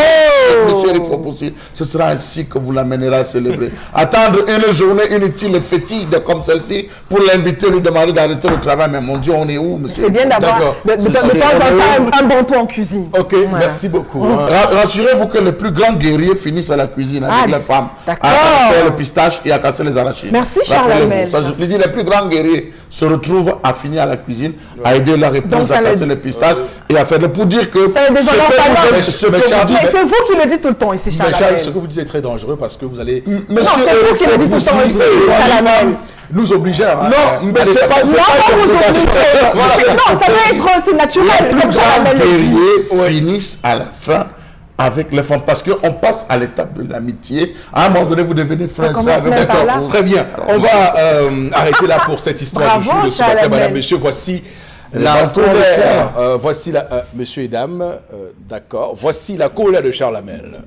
monsieur Eric Fopoussi. Ce sera ainsi que vous l'amènerez à célébrer. Attendre une journée inutile et fétide comme celle-ci pour l'inviter, lui demander d'arrêter le travail. Mais mon Dieu, on est où, monsieur? C'est bien d'avoir de temps en temps un bon tour en cuisine. Ok, merci beaucoup. Rassurez-vous que les plus grands guerriers finissent à la cuisine avec les femmes. À faire le pistache et à casser les arachides. Merci, Charles Hamel. Je dis, les plus grands guerriers se retrouvent à finir à la cuisine, à aider leur épouse à casser les pistaches et à faire pour dire que c'est vous qui le dites tout le temps ici, Charles Hamel. Ce que vous dites est très dangereux parce que vous allez... Monsieur c'est vous qui le dites tout le temps ici, Charles Hamel. Nous obliger à... Non, mais c'est pas Non, ça doit être, c'est naturel. Les grands guerriers finissent à la fin avec les femmes, parce qu'on passe à l'étape de l'amitié. À un moment donné, vous devenez frère. D'accord, très bien. On va arrêter là pour cette histoire du jour de ce matin, madame, monsieur. Voici la colère. Voici la... Monsieur et dames, d'accord. Voici la colère de Charles Hamel.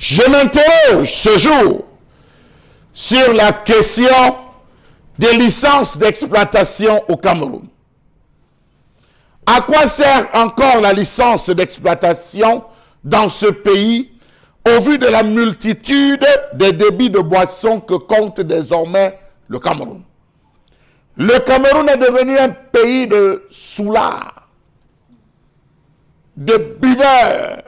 Je m'interroge ce jour sur la question des licences d'exploitation au Cameroun. À quoi sert encore la licence d'exploitation dans ce pays au vu de la multitude des débits de boissons que compte désormais le Cameroun? Le Cameroun est devenu un pays de soulards, de buveurs,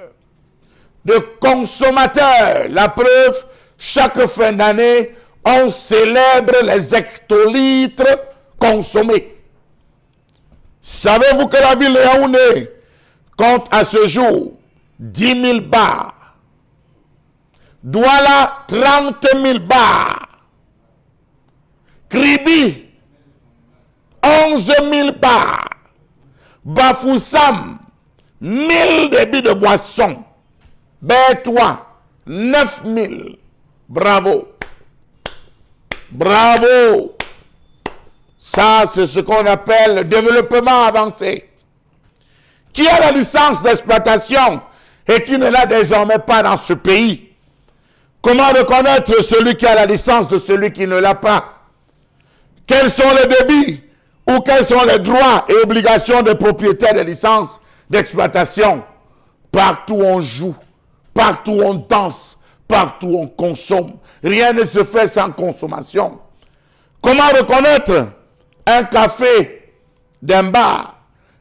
de consommateurs. La preuve, chaque fin d'année, on célèbre les hectolitres consommés. Savez-vous que la ville de Yaoundé compte à ce jour 10 000 bars, Douala 30 000 bars, Kribi 11 000 bars, Bafoussam 1000 débits de boissons, Bétois 9 000. Bravo. Bravo. Ça, c'est ce qu'on appelle le développement avancé. Qui a la licence d'exploitation et qui ne l'a désormais pas dans ce pays? Comment reconnaître celui qui a la licence de celui qui ne l'a pas? Quels sont les débits ou quels sont les droits et obligations des propriétaires des licences d'exploitation? Partout on joue, partout on danse, partout on consomme. Rien ne se fait sans consommation. Comment reconnaître un café d'un bar,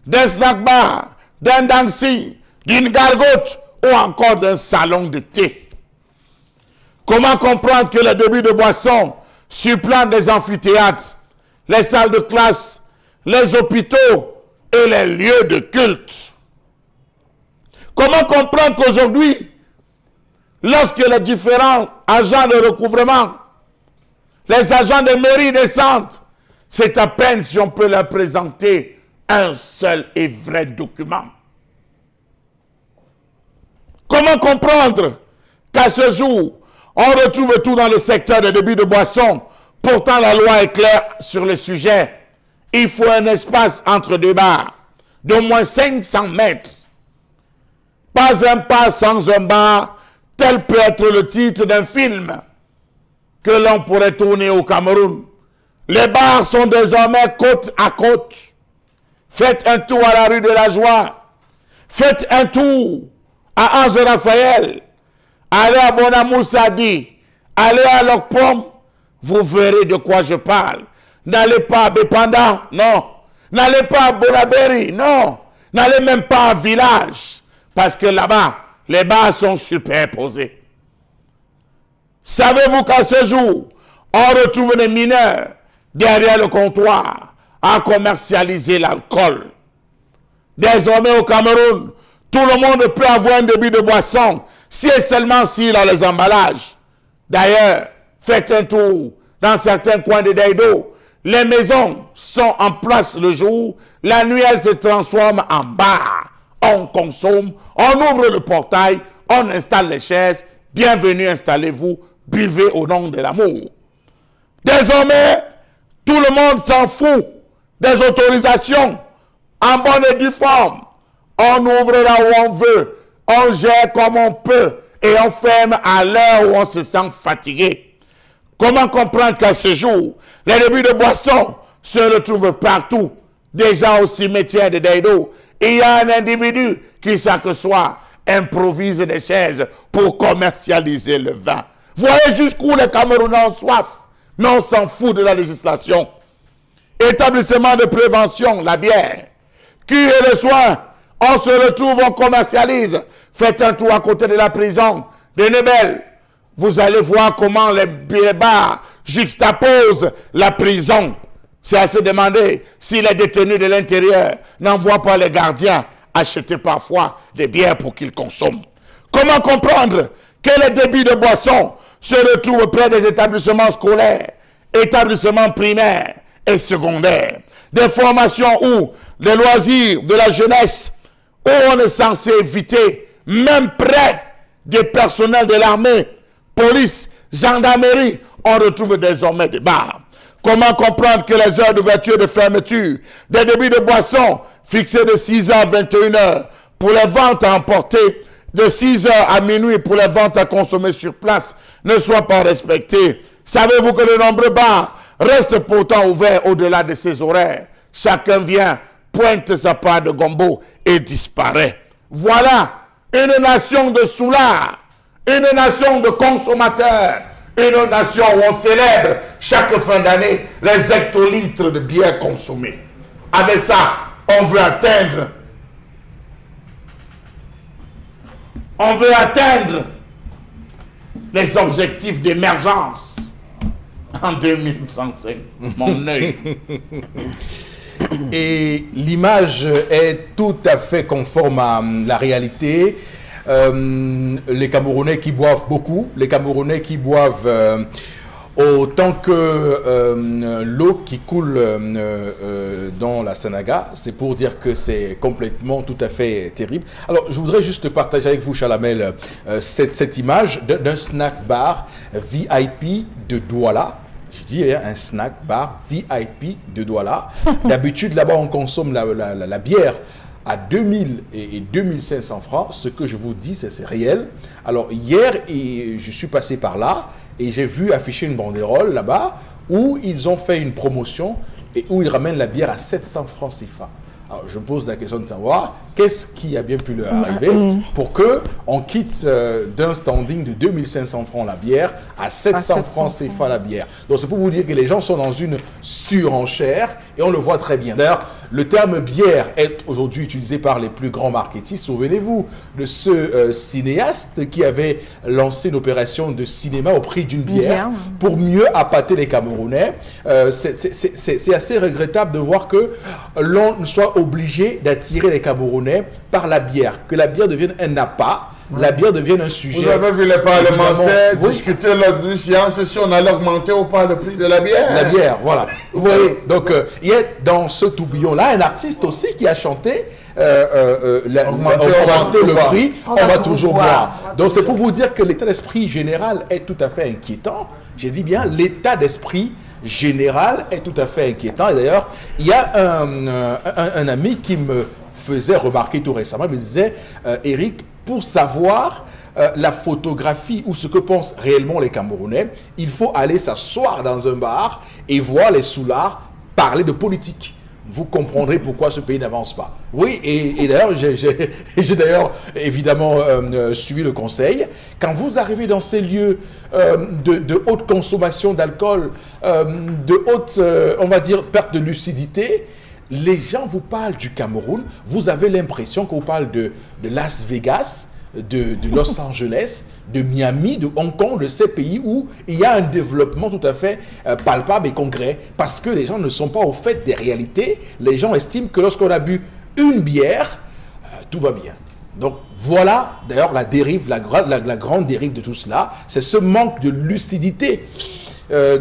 d'un snack bar, d'un dancy, d'une gargote ou encore d'un salon de thé? Comment comprendre que les débits de boissons supplantent les amphithéâtres, les salles de classe, les hôpitaux et les lieux de culte? Comment comprendre qu'aujourd'hui, lorsque les différents agents de recouvrement, les agents de mairie descendent, c'est à peine si on peut leur présenter un seul et vrai document? Comment comprendre qu'à ce jour, on retrouve tout dans le secteur des débits de boissons? Pourtant, la loi est claire sur le sujet. Il faut un espace entre deux bars d'au moins 500 mètres. Pas un pas sans un bar, tel peut être le titre d'un film que l'on pourrait tourner au Cameroun. Les bars sont désormais côte à côte. Faites un tour à la rue de la Joie. Faites un tour à Ange Raphaël. Allez à Bonamou Sadi. Allez à Lokpom. Vous verrez de quoi je parle. N'allez pas à Bepanda, non. N'allez pas à Bonaberi, non. N'allez même pas à Village. Parce que là-bas, les bars sont superposés. Savez-vous qu'à ce jour, on retrouve des mineurs derrière le comptoir à commercialiser l'alcool? Désormais au Cameroun, tout le monde peut avoir un débit de boisson si et seulement s'il a les emballages. D'ailleurs, faites un tour dans certains coins de Daido. Les maisons sont en place le jour, la nuit elles se transforment en bar. On consomme, on ouvre le portail, on installe les chaises. Bienvenue, installez-vous, buvez au nom de l'amour. Désormais, tout le monde s'en fout des autorisations en bonne et due forme. On ouvre là où on veut, on gère comme on peut et on ferme à l'heure où on se sent fatigué. Comment comprendre qu'à ce jour, les débits de boissons se retrouvent partout? Déjà au cimetière de Daido, il y a un individu qui chaque soir improvise des chaises pour commercialiser le vin. Voyez jusqu'où les Camerounais ont soif, mais on s'en fout de la législation. Établissement de prévention, la bière. Cure et le soin, on se retrouve, on commercialise. Faites un tour à côté de la prison de Nebel. Vous allez voir comment les bars juxtaposent la prison. C'est à se demander si les détenus de l'intérieur n'envoient pas les gardiens acheter parfois des bières pour qu'ils consomment. Comment comprendre que les débits de boissons se retrouvent près des établissements scolaires, établissements primaires et secondaires, des formations où les loisirs de la jeunesse, où on est censé éviter, même près des personnels de l'armée, police, gendarmerie, on retrouve désormais des bars. Comment comprendre que les heures d'ouverture et de fermeture des débits de boissons fixés de 6h à 21h pour les ventes à emporter, de 6h à minuit pour les ventes à consommer sur place, ne soient pas respectés? Savez-vous que de nombreux bars restent pourtant ouverts au-delà de ces horaires? Chacun vient, pointe sa part de gombo et disparaît. Voilà une nation de soulards, une nation de consommateurs, une nation où on célèbre chaque fin d'année les hectolitres de bière consommés. Avec ça, on veut atteindre les objectifs d'émergence en 2035. Mon œil. Et l'image est tout à fait conforme à la réalité. Les Camerounais qui boivent beaucoup, les Camerounais qui boivent autant que l'eau qui coule dans la Sanaga. C'est pour dire que c'est complètement tout à fait terrible. Alors, je voudrais juste partager avec vous, Chalamel, cette image d'un snack bar VIP de Douala. Je dis un snack bar VIP de Douala. D'habitude, là-bas, on consomme la bière à 2000 et 2500 francs. Ce que je vous dis, c'est réel. Alors, hier, je suis passé par là et j'ai vu afficher une banderole là-bas où ils ont fait une promotion et où ils ramènent la bière à 700 francs CFA. Alors, je me pose la question de savoir qu'est-ce qui a bien pu leur arriver pour qu'on quitte d'un standing de 2500 francs la bière à 700 francs CFA la bière. Donc, c'est pour vous dire que les gens sont dans une surenchère et on le voit très bien. D'ailleurs, le terme bière est aujourd'hui utilisé par les plus grands marketistes. Souvenez-vous de ce cinéaste qui avait lancé une opération de cinéma au prix d'une bière pour mieux appâter les Camerounais. C'est assez regrettable de voir que l'on soit obligé d'attirer les Camerounais par la bière, que la bière devienne un appât, la bière devienne un sujet. Vous avez vu les parlementaires discuter lors d'une séance si on allait augmenter ou pas le prix de la bière. La bière, voilà. Vous voyez, donc il y a dans ce tourbillon-là un artiste aussi qui a chanté augmenter le prix, on va toujours boire. Donc c'est pour vous dire que l'état d'esprit général est tout à fait inquiétant. J'ai dit bien, l'état d'esprit général est tout à fait inquiétant. Et d'ailleurs, il y a un ami qui me faisait remarquer tout récemment, il me disait, Eric, pour savoir la photographie ou ce que pensent réellement les Camerounais, il faut aller s'asseoir dans un bar et voir les soulards parler de politique. vous comprendrez pourquoi ce pays n'avance pas. Oui, et d'ailleurs, j'ai d'ailleurs évidemment suivi le conseil. Quand vous arrivez dans ces lieux de haute consommation d'alcool, de haute, on va dire, perte de lucidité, les gens vous parlent du Cameroun, vous avez l'impression qu'on parle de Las Vegas, de Los Angeles, de Miami, de Hong Kong, de ces pays où il y a un développement tout à fait palpable et concret, parce que les gens ne sont pas au fait des réalités. Les gens estiment que lorsqu'on a bu une bière, tout va bien. Donc voilà d'ailleurs la dérive, la grande dérive de tout cela, c'est ce manque de lucidité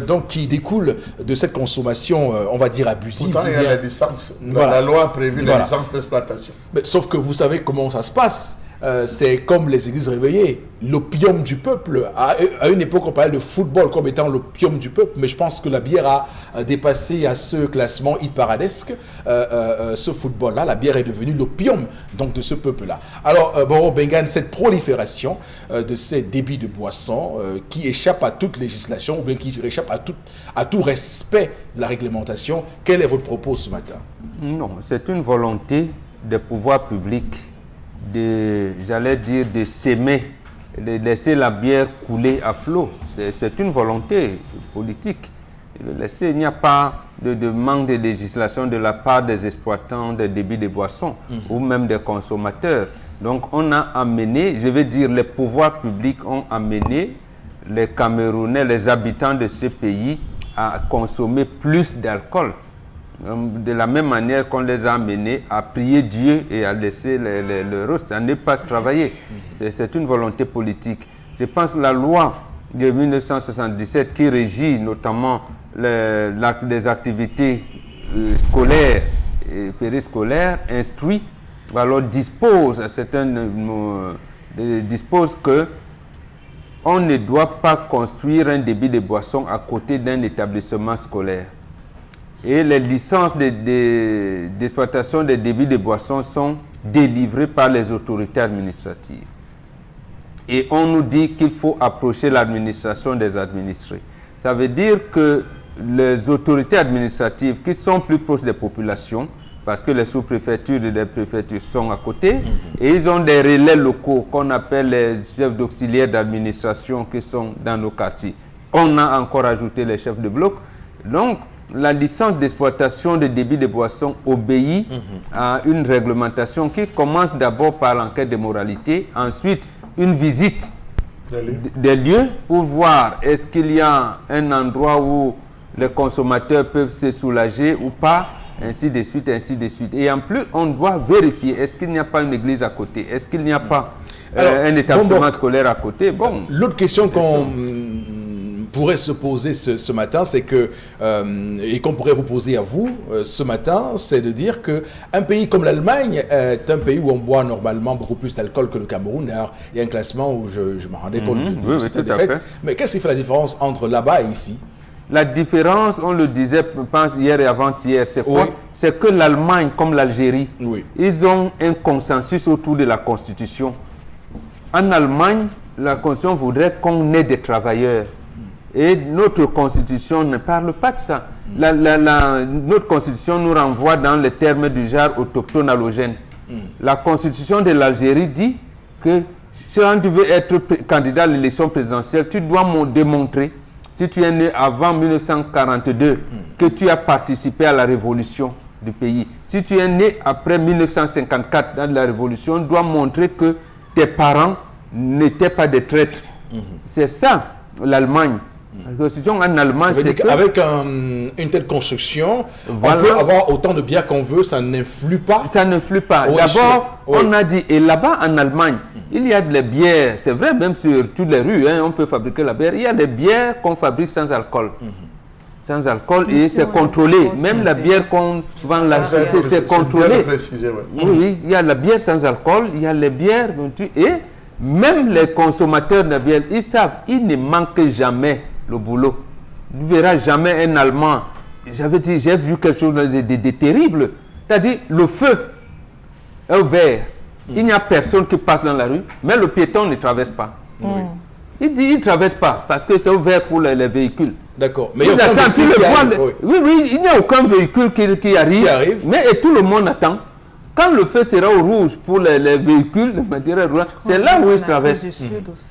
donc qui découle de cette consommation, on va dire, abusive. Pourtant, il y a la licence. Voilà. La loi a prévu la Voilà. licence d'exploitation. Sauf que vous savez comment ça se passe. C'est comme les églises réveillées, l'opium du peuple. À une époque, on parlait de football comme étant l'opium du peuple, mais je pense que la bière a dépassé à ce classement hit-paradesque ce football-là. La bière est devenue l'opium donc de ce peuple-là. Alors, Boro Bengan, cette prolifération de ces débits de boissons qui échappent à toute législation ou bien qui échappent à tout respect de la réglementation, quel est votre propos ce matin? Non, c'est une volonté des pouvoirs publics j'allais dire, de s'aimer, de laisser la bière couler à flot. C'est une volonté politique. Il n'y a pas de manque de législation de la part des exploitants des débits de boissons ou même des consommateurs. Donc on a amené, je veux dire, les pouvoirs publics ont amené les Camerounais, les habitants de ce pays à consommer plus d'alcool. De la même manière qu'on les a amenés à prier Dieu et à laisser le reste, à ne pas travailler. C'est une volonté politique. Je pense que la loi de 1977 qui régit notamment les activités scolaires et périscolaires instruit, alors dispose que on ne doit pas construire un débit de boisson à côté d'un établissement scolaire. Et les licences d'exploitation des débits de boissons sont délivrées par les autorités administratives. Et on nous dit qu'il faut approcher l'administration des administrés. Ça veut dire que les autorités administratives qui sont plus proches des populations, parce que les sous-préfectures et les préfectures sont à côté, et ils ont des relais locaux qu'on appelle les chefs d'auxiliaire d'administration qui sont dans nos quartiers. On a encore ajouté les chefs de bloc. Donc, la licence d'exploitation de débits de boissons obéit à une réglementation qui commence d'abord par l'enquête de moralité, ensuite une visite des lieux pour voir est-ce qu'il y a un endroit où les consommateurs peuvent se soulager ou pas, ainsi de suite, ainsi de suite. Et en plus, on doit vérifier est-ce qu'il n'y a pas une église à côté, est-ce qu'il n'y a pas un établissement scolaire à côté. Bon, l'autre question qu'on pourrait se poser ce matin, c'est que, et qu'on pourrait vous poser à vous ce matin, c'est de dire qu'un pays comme l'Allemagne est un pays où on boit normalement beaucoup plus d'alcool que le Cameroun. D'ailleurs, il y a un classement où je me rendais compte de cette défaite. Mais qu'est-ce qui fait la différence entre là-bas et ici? La différence, on le disait, je pense, hier et avant-hier, c'est quoi? C'est que l'Allemagne, comme l'Algérie, ils ont un consensus autour de la Constitution. En Allemagne, la Constitution voudrait qu'on ait des travailleurs. Et notre Constitution ne parle pas de ça. Notre Constitution nous renvoie dans les termes du genre autochtone allogène. La Constitution de l'Algérie dit que si tu veux être candidat à l'élection présidentielle, tu dois démontrer, si tu es né avant 1942, que tu as participé à la révolution du pays. Si tu es né après 1954 dans la révolution, tu dois montrer que tes parents n'étaient pas des traîtres. C'est ça l'Allemagne. La constitution en Allemagne, c'est que... Avec une telle construction, voilà, on peut avoir autant de bières qu'on veut, ça n'influe pas. Ça n'influe pas. D'abord, on a dit, et là-bas en Allemagne, il y a des bières, c'est vrai, même sur toutes les rues, on peut fabriquer la bière. Il y a des bières qu'on fabrique sans alcool. Sans alcool, et c'est contrôlé. Même la bière qu'on vend là, c'est contrôlé. Oui, il y a la bière sans alcool, il y a les bières, et même les consommateurs de bière, ils savent, ils ne manquent jamais le boulot. Tu ne verras jamais un Allemand. J'avais dit, j'ai vu quelque chose de terrible. C'est-à-dire, le feu est ouvert. Il n'y a personne qui passe dans la rue, mais le piéton ne traverse pas. Il dit, il ne traverse pas parce que c'est ouvert pour les véhicules. D'accord. Mais il n'y a aucun Attends, véhicule qui arrive, oui. Oui, il n'y a aucun véhicule qui arrive. Mais et tout le monde attend. Quand le feu sera au rouge pour les véhicules, c'est là où ils traversent.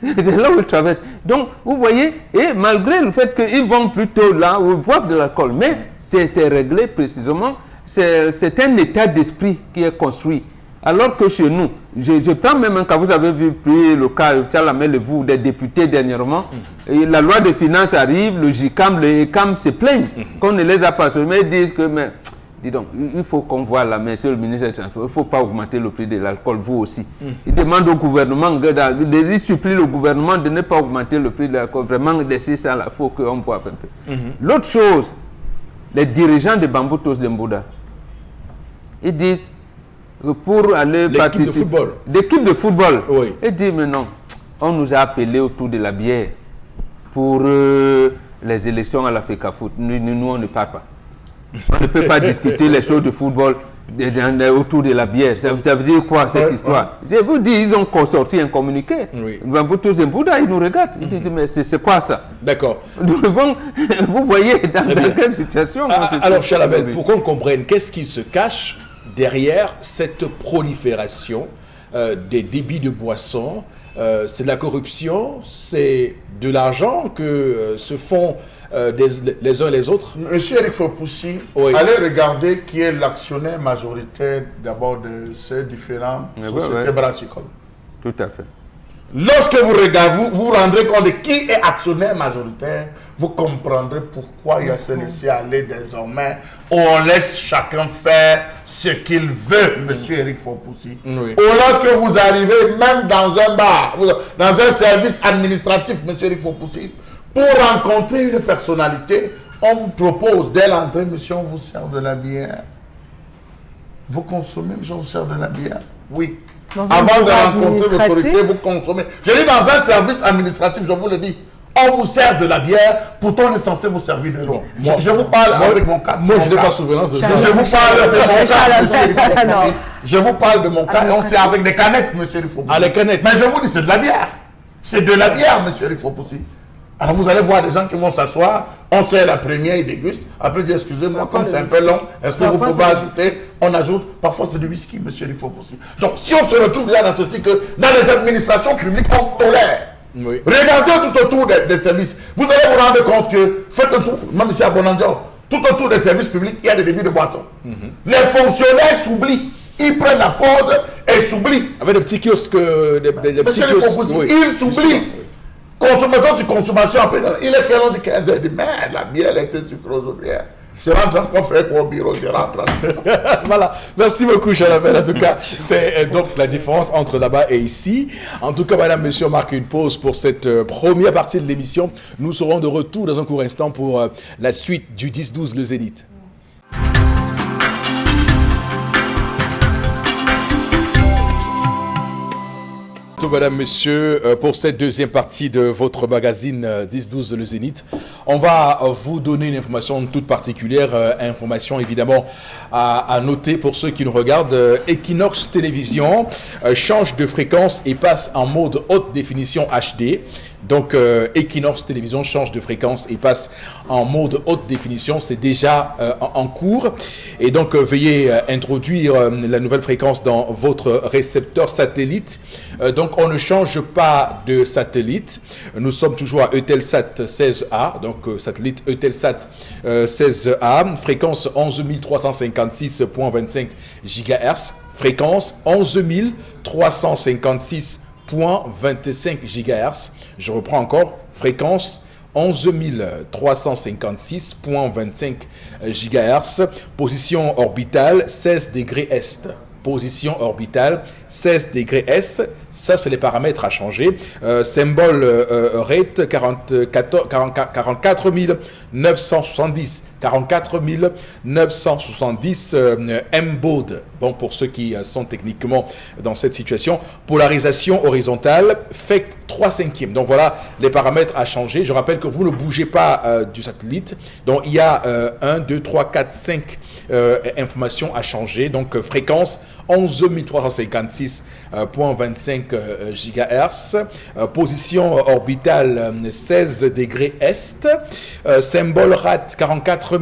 C'est là où ils traversent. Donc, vous voyez, et malgré le fait qu'ils vont plutôt là où ils boivent de l'alcool, mais c'est réglé précisément, c'est un état d'esprit qui est construit. Alors que chez nous, je prends même un cas, vous avez vu le cas, vous, des députés dernièrement, et la loi de finances arrive, le JICAM, le ECAM se plaignent qu'on ne les a pas mais ils disent que, mais, dis donc, il faut qu'on voit là, monsieur le ministre des Transports, il ne faut pas augmenter le prix de l'alcool, vous aussi. Ils demandent au gouvernement, ils supplient le gouvernement de ne pas augmenter le prix de l'alcool, vraiment, d'ici ça, il faut qu'on boive un peu. L'autre chose, les dirigeants de Bamboo Toast de Mbouda, ils disent, pour aller participer. L'équipe de football. Oui. Et dit, mais non, on nous a appelés autour de la bière pour les élections à la FECAFOOT. Nous, on ne part pas. On ne peut pas discuter les choses de football autour de la bière. Ça veut dire quoi cette histoire? Je vous dis, ils ont sorti un communiqué. Oui. Ils nous regardent. Ils disent, mais c'est quoi ça? D'accord. Vous voyez dans quelle situation. Alors, Chalabel, pour qu'on comprenne, qu'est-ce qui se cache derrière cette prolifération des débits de boissons? C'est de la corruption, c'est de l'argent que se font les uns les autres. Monsieur Eric Fopoussi, allez regarder qui est l'actionnaire majoritaire d'abord de ces différentes sociétés brassicoles. Tout à fait. Lorsque vous regardez, vous vous rendrez compte de qui est actionnaire majoritaire, vous comprendrez pourquoi il y a ce laisser-aller désormais. On laisse chacun faire ce qu'il veut, monsieur Eric Fopoussi. Oui. Ou lorsque vous arrivez même dans un bar, dans un service administratif, monsieur Eric Fopoussi, pour rencontrer une personnalité, on vous propose dès l'entrée, monsieur, on vous sert de la bière. Vous consommez, monsieur, on vous sert de la bière. Oui. Avant de rencontrer l'autorité, vous consommez. Je dis dans un service administratif, je vous le dis, on vous sert de la bière, pourtant on est censé vous servir de l'eau. Je vous parle avec mon cas. Moi, je n'ai pas souvenance de ça. Je vous parle de mon cas, monsieur. Je vous parle de mon cas, et on sert avec des canettes, monsieur Fopoussi. Ah, les canettes. Mais je vous dis, c'est de la bière. C'est de la bière, monsieur Fopoussi. Alors vous allez voir des gens qui vont s'asseoir, on sert la première, ils dégustent. Après, dire excusez-moi, comme c'est un peu long, est-ce que vous pouvez ajouter? On ajoute, parfois c'est du whisky, monsieur Fopoussi. Donc si on se retrouve là dans ceci, que dans les administrations publiques, on tolère. Oui. Regardez tout autour des services. Vous allez vous rendre compte que, faites un tour, même ici à Bonandio, tout autour des services publics, il y a des débits de boissons. Les fonctionnaires s'oublient. Ils prennent la pause et s'oublient. Avec des petits kiosques. Monsieur Fopoussi, ils s'oublient. Consommation sur consommation, après, il est quelle heure de 15 heures, il dit, merde, la bière, elle était sucrose au bière. Je rentre en coffre au bureau, je rentre. Voilà, merci beaucoup, Chalabel. En tout cas, c'est donc la différence entre là-bas et ici. En tout cas, madame, monsieur, on marque une pause pour cette première partie de l'émission. Nous serons de retour dans un court instant pour la suite du 10-12, le Zénith. Madame, monsieur, pour cette deuxième partie de votre magazine 10-12 le Zénith, on va vous donner une information toute particulière, information évidemment à noter pour ceux qui nous regardent. Equinox Télévision change de fréquence et passe en mode haute définition HD. Donc Equinox Télévision change de fréquence et passe en mode haute définition. C'est déjà en cours. Et donc veuillez introduire la nouvelle fréquence dans votre récepteur satellite. Donc on ne change pas de satellite. Nous sommes toujours à Eutelsat 16A. Donc satellite Eutelsat 16A. Fréquence 11 356.25 GHz. Fréquence 11 356.25 GHz. Je reprends encore, fréquence 11 356.25 GHz. Position orbitale 16 degrés Est. Position orbitale 16 degrés Est. Ça, c'est les paramètres à changer. Symbole rate 44 970. 44 970 M-Baud. Bon, pour ceux qui sont techniquement dans cette situation. Polarisation horizontale, FEC 3/5. Donc voilà les paramètres à changer. Je rappelle que vous ne bougez pas du satellite. Donc il y a 1, 2, 3, 4, 5 informations à changer. Donc fréquence 11 356.25 GHz. Position orbitale 16 degrés Est. Symbole RAT 44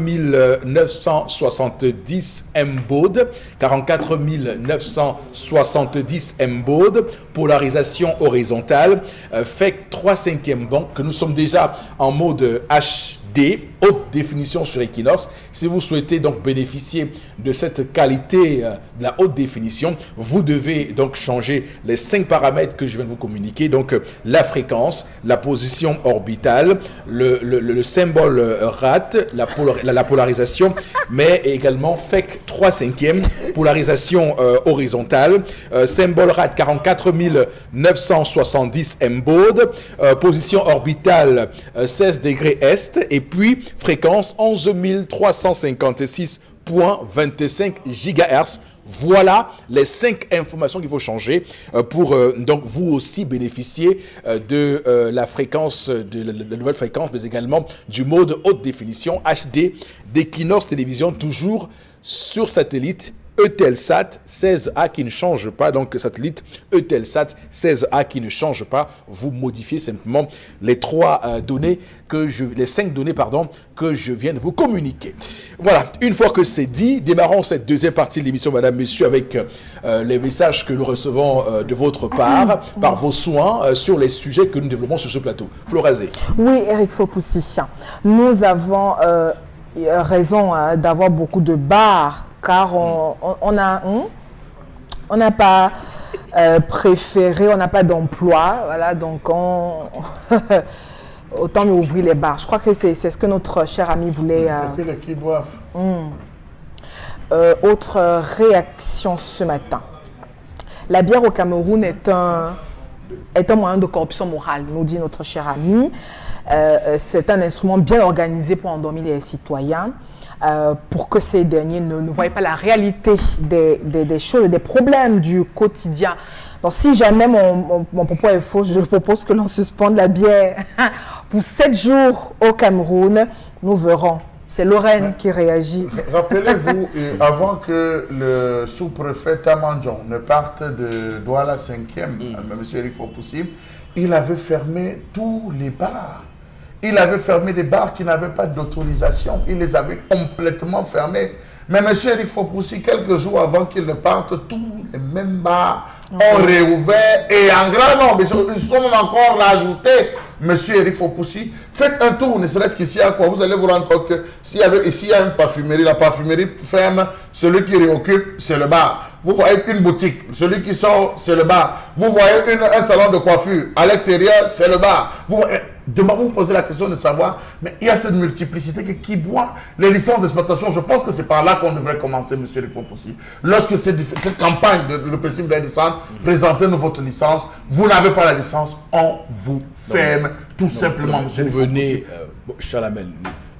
970 M-Baud. 44 970 M-Baud. Polarisation horizontale. FEC 3/5. Donc nous sommes déjà en mode HD, haute définition sur Equinox. Si vous souhaitez donc bénéficier de cette qualité de la haute définition, vous devez donc changer les 5 paramètres que je viens de vous communiquer. Donc la fréquence, la position orbitale, le symbole RAT, la polarisation, mais également FEC 3/5, polarisation horizontale, symbole RAT 44 970 M-Baud, position orbitale 16 degrés Est, et puis fréquence 11 356.25 GHz. Voilà les 5 informations qu'il faut changer pour donc vous aussi bénéficier de la fréquence, de la nouvelle fréquence, mais également du mode haute définition HD d'Equinox Télévision, toujours sur satellite Eutelsat 16A qui ne change pas, donc satellite Eutelsat 16A qui ne change pas. Vous modifiez simplement les 5 données que je viens de vous communiquer. Voilà, une fois que c'est dit, démarrons cette deuxième partie de l'émission, Madame, Monsieur, avec les messages que nous recevons de votre part, par vos soins, sur les sujets que nous développons sur ce plateau. Florazé. Oui, Eric Fopoussi, nous avons raison d'avoir beaucoup de bars, car on n'a pas préféré, on n'a pas d'emploi, voilà, donc autant nous ouvrir les bars. Je crois que c'est ce que notre cher ami voulait. Pour que les qui boivent. Autre réaction ce matin. La bière au Cameroun est un moyen de corruption morale, nous dit notre cher ami. C'est un instrument bien organisé pour endormir les citoyens. Pour que ces derniers ne voient pas la réalité des choses et des problèmes du quotidien. Donc, si jamais mon propos est faux, je propose que l'on suspende la bière pour 7 jours au Cameroun. Nous verrons. C'est Lorraine qui réagit. Rappelez-vous, avant que le sous-préfet Tamandjon ne parte de Douala 5e, M. Eric Fopoussi, il avait fermé tous les bars. Il avait fermé des bars qui n'avaient pas d'autorisation. Il les avait complètement fermés. Mais M. Eric Fopoussi, quelques jours avant qu'il ne parte, tous les mêmes bars ont réouvert et en grand nombre. Ils sont même encore rajoutés. M. Eric Fopoussi, faites un tour, ne serait-ce qu'ici à quoi vous allez vous rendre compte que s'il y a une parfumerie, la parfumerie ferme, celui qui réoccupe, c'est le bar. Vous voyez une boutique, celui qui sort, c'est le bar. Vous voyez un salon de coiffure, à l'extérieur, c'est le bar. Demain, vous posez la question de savoir, mais il y a cette multiplicité qui boit les licences d'exploitation. Je pense que c'est par là qu'on devrait commencer, M. Eric Fopoussi. Lorsque cette campagne de principe de descendre, présentez-nous votre licence. Vous n'avez pas la licence, on vous ferme tout simplement, M. Vous venez, Chalamel,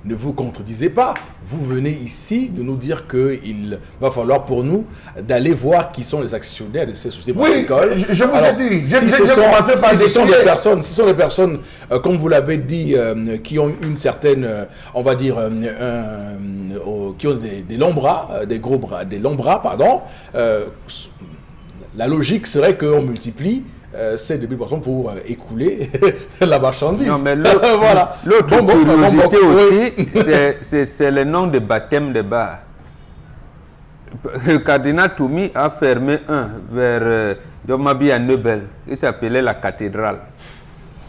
ne vous contredisez pas. Vous venez ici de nous dire qu'il va falloir pour nous d'aller voir qui sont les actionnaires de ces sociétés brassicoles. Oui, je vous ai dit. Si ce sont des personnes, comme vous l'avez dit, qui ont une certaine, on va dire, qui ont des longs bras, des gros bras, des longs bras, pardon, la logique serait qu'on multiplie ces débits de boissons pour écouler la marchandise. Non, mais l'autre voilà. curiosité aussi, c'est le nom de baptême de bars. Le cardinal Toumi a fermé un vers Domabi à Neubel, qui s'appelait la cathédrale.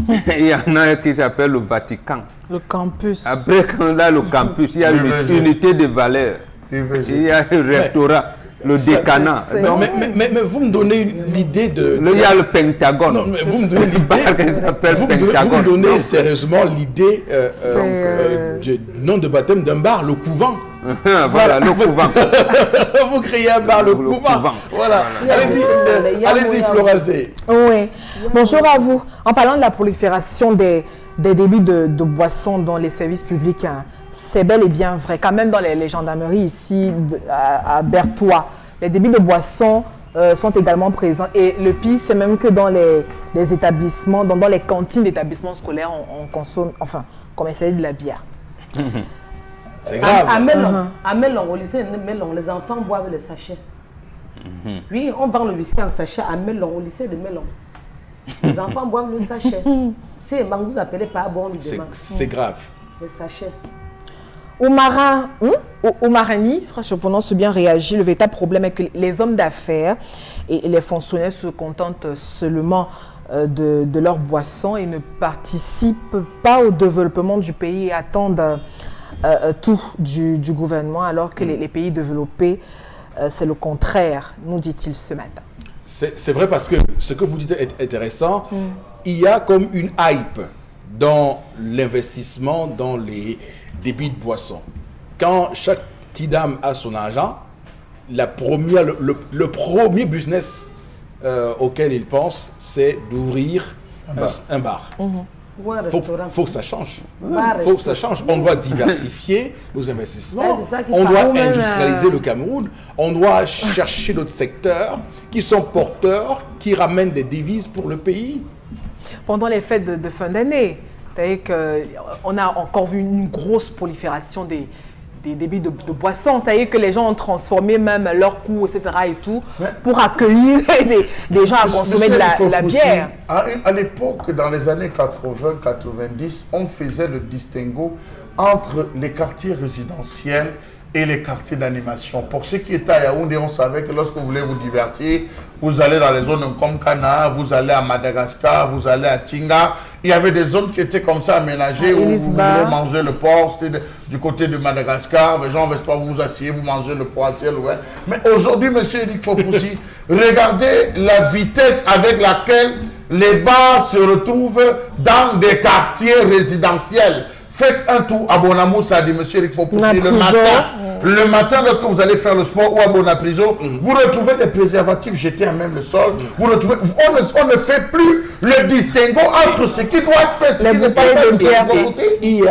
Il y en a un qui s'appelle le Vatican. Le campus. Après, quand on a le campus, il y a une unité de valeur. Il y a un restaurant. Le décanat. Mais vous me donnez l'idée de... Il y a le Pentagone. Non, mais vous me donnez l'idée... vous me donnez sérieusement l'idée du nom de baptême d'un bar, le couvent. Voilà, le couvent. Vous créez un bar, le couvent. Voilà. Allez-y, Florazé. Oui. Bonjour à vous. En parlant de la prolifération des débits de boissons dans les services publics, c'est bel et bien vrai. Quand même dans les gendarmeries ici, à Berthois, les débits de boissons sont également présents. Et le pire, c'est même que dans les établissements, dans les cantines d'établissements scolaires, on consomme, enfin, comme essayer de la bière. C'est grave. À Melon, au lycée de Melon, les enfants boivent le sachet. Oui, on vend le whisky en sachet à Melon, au lycée de Melon. Les enfants boivent le sachet. Si vous appelez pas bon, on lui demande. C'est grave. Le sachet. Oumarani, je prononce bien, réagit. Le véritable problème est que les hommes d'affaires et les fonctionnaires se contentent seulement de leur boisson et ne participent pas au développement du pays et attendent tout du gouvernement, alors que les pays développés, c'est le contraire, nous dit-il ce matin. C'est vrai parce que ce que vous dites est intéressant. Il y a comme une hype dans l'investissement dans les débits de boissons. Quand chaque kidam a son argent, le premier business auquel il pense, c'est d'ouvrir un bar. Faut que ça change. Faut que ça change. On doit diversifier nos investissements. On doit industrialiser le Cameroun. On doit chercher d'autres secteurs qui sont porteurs, qui ramènent des devises pour le pays. Pendant les fêtes de fin d'année, on a encore vu une grosse prolifération des débits de boissons. C'est-à-dire que les gens ont transformé même leurs coûts, etc. et tout, pour accueillir des gens à consommer de la bière. À l'époque, dans les années 80-90, on faisait le distinguo entre les quartiers résidentiels et les quartiers d'animation. Pour ceux qui étaient à Yaoundé, on savait que lorsque vous voulez vous divertir, vous allez dans les zones comme Kana, vous allez à Madagascar, vous allez à Tinga. Il y avait des zones qui étaient comme ça aménagées où vous voulez manger le porc, c'était du côté de Madagascar. Les gens ne veulent pas vous asseyez, vous mangez le porc à ciel ouvert. Mais aujourd'hui, monsieur Eric Fopoussi, regardez la vitesse avec laquelle les bars se retrouvent dans des quartiers résidentiels. Faites un tour à Bonamoussa, dit monsieur Eric Fopoussi, le matin, lorsque vous allez faire le sport ou à Bonapriso, vous retrouvez des préservatifs jetés à même le sol. Vous retrouvez, on ne fait plus le distinguo entre ce qui doit être fait, ce qui n'est pas fait. Il y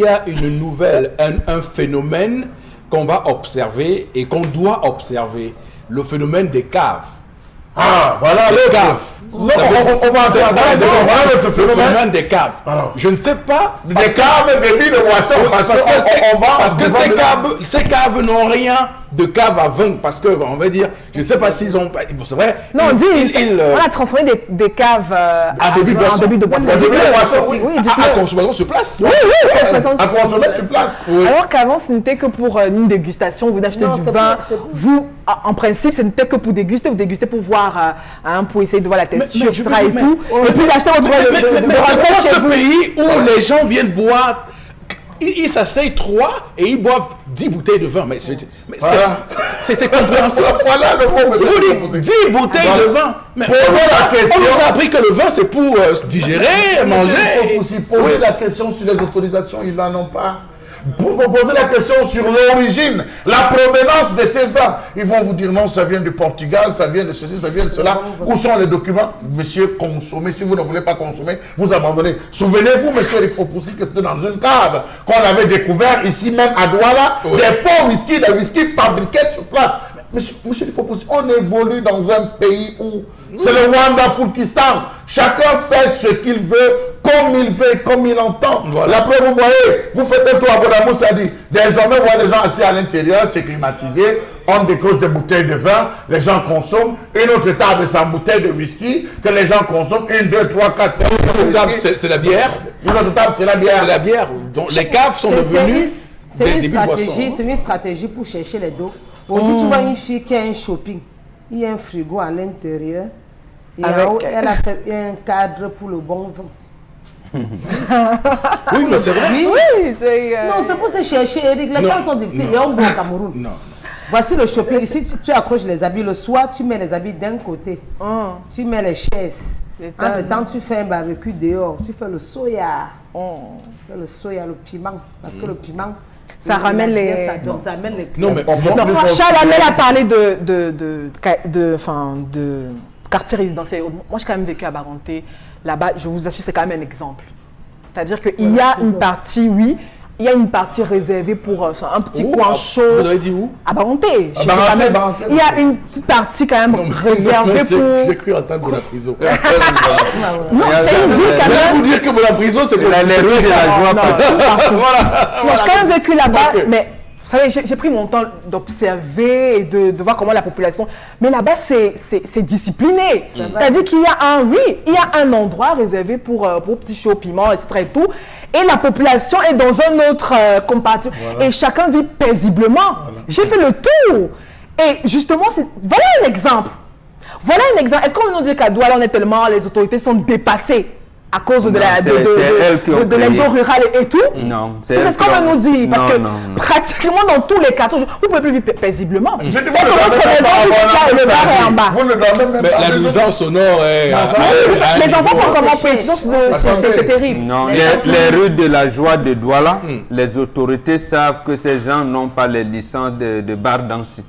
a une nouvelle, un phénomène qu'on va observer et qu'on doit observer, le phénomène des caves. Ah, voilà les caves. On va voir le phénomène des caves. Alors, je ne sais pas. Des caves, des billes de boissons. Parce que ces caves n'ont rien de cave à vin. Parce que, on va dire, je ne sais pas s'ils ont. C'est vrai. Non, on a transformé des caves en début de boisson. Oui, à consommation sur place. Oui, à consommation sur place. Alors qu'avant, ce n'était que pour une dégustation. Vous achetez du vin. Vous, en principe, ce n'était que pour déguster. Vous dégustez pour voir, pour essayer de voir la texture, etc. et tout. Et puis acheter votre vin. Mais c'est pas ce pays où les gens viennent boire. Ils s'asseyent 3 et ils boivent 10 bouteilles de vin. Mais c'est compréhensible. Voilà le mot. Vous dites 10 bouteilles de vin. Mais on nous a appris que le vin, c'est pour digérer, manger. Poser la question sur les autorisations, ils n'en ont pas. Pour poser la question sur l'origine, la provenance de ces vins, ils vont vous dire non, ça vient du Portugal, ça vient de ceci, ça vient de cela. Où sont les documents? Monsieur, consommez. Si vous ne voulez pas consommer, vous abandonnez. Souvenez-vous, monsieur Eric Fopoussi, que c'était dans une cave qu'on avait découvert ici même à Douala, des faux whisky, des whisky fabriqués sur place. Monsieur Eric Fopoussi, on évolue dans un pays où c'est le Wonderfulkistan. Chacun fait ce qu'il veut, comme il entend. Voilà. La preuve, vous voyez, vous faites un tour à Bonamoussa, dit, désormais, vous voyez des gens assis à l'intérieur, c'est climatisé, on décroche des bouteilles de vin, les gens consomment, une autre table, c'est une bouteille de whisky, que les gens consomment, 1, 2, 3, 4, 5, une table, c'est la bière. Une autre table, c'est la bière. C'est la bière. Donc, les caves sont devenues des débits de boissons. C'est une stratégie pour chercher les dos. Aujourd'hui, tu vois une fille qui a un shopping, il y a un frigo à l'intérieur, et elle a fait un cadre pour le bon vin. Oui, mais c'est vrai. Oui, non, c'est pour se chercher, Eric. Les temps sont difficiles. Il y a un bon au Cameroun. Non. Voici le shopping. Ici, tu accroches les habits. Le soir, tu mets les habits d'un côté. Tu mets les chaises. En même temps, tu fais un barbecue dehors. Tu fais le soya. Tu fais le soya, le piment. Parce que le piment, ça ramène les... Ça amène les... Non, mais... Charles Amel a parlé de quartier résidentiel. Moi, j'ai quand même vécu à Barenté. Là-bas, je vous assure, c'est quand même un exemple. C'est-à-dire qu'il y a une partie, oui, il y a une partie réservée pour un petit coin chaud. Vous avez dit où? À Baranté. Baranté. Il y a une petite partie quand même réservée pour... J'ai cru entendre Bonapriso. Non, c'est une ville quand Je vais même... vous dire que Bonapriso, c'est comme Les rues de la joie. Non, j'ai quand même vécu là-bas, mais vous savez, j'ai pris mon temps d'observer et de voir comment la population... Mais là-bas, c'est discipliné. C'est-à-dire qu'il y a un endroit réservé pour petits choux, piments, etc. et tout. Et la population est dans un autre compartiment. Voilà. Et chacun vit paisiblement. Voilà. J'ai fait le tour. Et justement, voilà un exemple. Voilà un exemple. Est-ce qu'on veut nous dire qu'à Douala, on est tellement... Les autorités sont dépassées à cause de l'exode rural et tout? Non. C'est ce qu'on veut nous dire. Parce que pratiquement dans tous les quartiers, vous ne pouvez plus vivre paisiblement. Je dis, le bar est en bas. Vous ne dormez même pas. La nuisance sonore est... Les enfants font comment c'est terrible. Non, les rues de la joie de Douala, les autorités savent que ces gens n'ont pas les licences de bar dancing.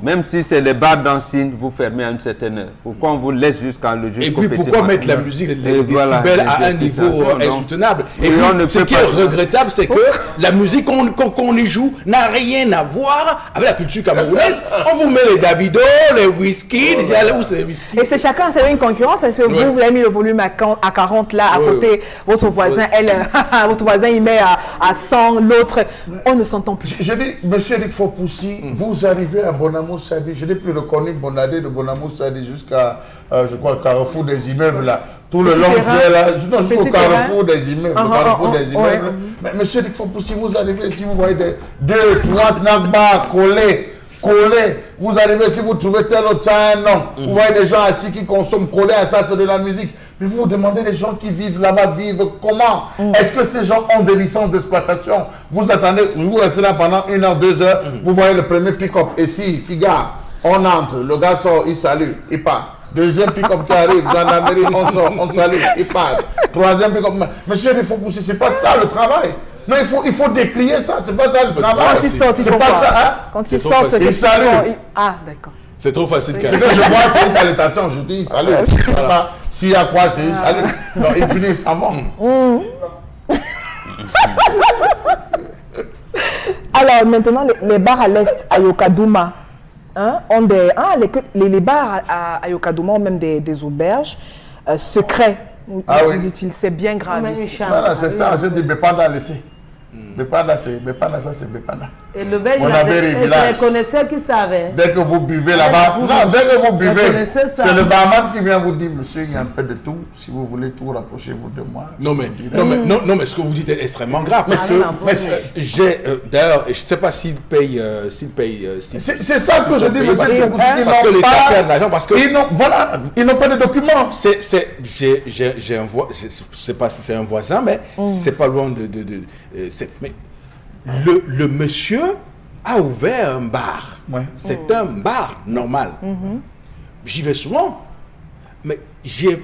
Même si c'est les bars dancing, vous fermez à une certaine heure. Pourquoi on vous laisse jusqu'à le jour? Et puis pourquoi mettre la musique, les décibels à un niveau insoutenable? Et puis, ce qui est regrettable, c'est que la musique qu'on y joue n'a rien à voir avec la culture camerounaise. On vous met les Davido, les whisky, où c'est les whisky? Et c'est chacun, c'est une concurrence. Est-ce que vous avez mis le volume à 40 là, à côté, votre voisin, votre voisin, il met à 100, l'autre, on ne s'entend plus. Je dis, monsieur Eric Fopoussi, vous arrivez à Bonamou Sadi, je n'ai plus reconnu Bonadé de Bonamou Sadi jusqu'à, je crois, le carrefour des immeubles là. Tout le long qui est là, jusqu'au carrefour des immeubles. Mais monsieur Eric Fopoussi, vous arrivez ici, vous voyez deux, trois snack bars collés. Vous arrivez ici, vous trouvez tel autre nom. Vous voyez des gens assis qui consomment collés à ça, c'est de la musique. Mais vous vous demandez les gens qui vivent là-bas vivent comment? Est-ce que ces gens ont des licences d'exploitation? Vous attendez, vous restez là pendant 1 heure, 2 heures, vous voyez le premier pick-up ici, qui gare, on entre, le gars sort, il salue, il part. Deuxième pick-up qui arrive, gendarmerie, on sort, on salue, il part. Troisième pick-up. Monsieur, il faut pousser, c'est pas ça le travail. Non, il faut décrier ça, c'est pas ça le travail. Quand ils sortent, c'est pas ça, hein? Quand ils sortent, ils saluent. Ah, d'accord. C'est trop facile. Ce que je vois, c'est une salutation. Je dis salut. Voilà. S'il y a quoi, c'est une salut. Non, ils finissent en bon. Alors maintenant, les bars à l'est, à Yokadouma, ont des... les bars à Yokadouma ont même des auberges secrets. Ah oui. C'est bien grave. Voilà, c'est ça. Je dis Bepanda laissé. Bepanda, ça c'est Bepanda. Et le Belge, c'est les connaisseurs qui savaient. Dès que vous buvez là-bas, dès que vous buvez, c'est le barman qui vient vous dire, monsieur, il y a un peu de tout. Si vous voulez tout, rapprochez-vous de moi. Non, mais ce que vous dites est extrêmement grave. D'ailleurs, je ne sais pas s'il paye. C'est ça que je dis, monsieur. Parce que l'État perd l'argent. Parce que ils n'ont pas de documents. J'ai un voisin, je ne sais pas si c'est un voisin, mais c'est pas loin mais le monsieur a ouvert un bar. Ouais. C'est un bar normal. J'y vais souvent. Mais j'ai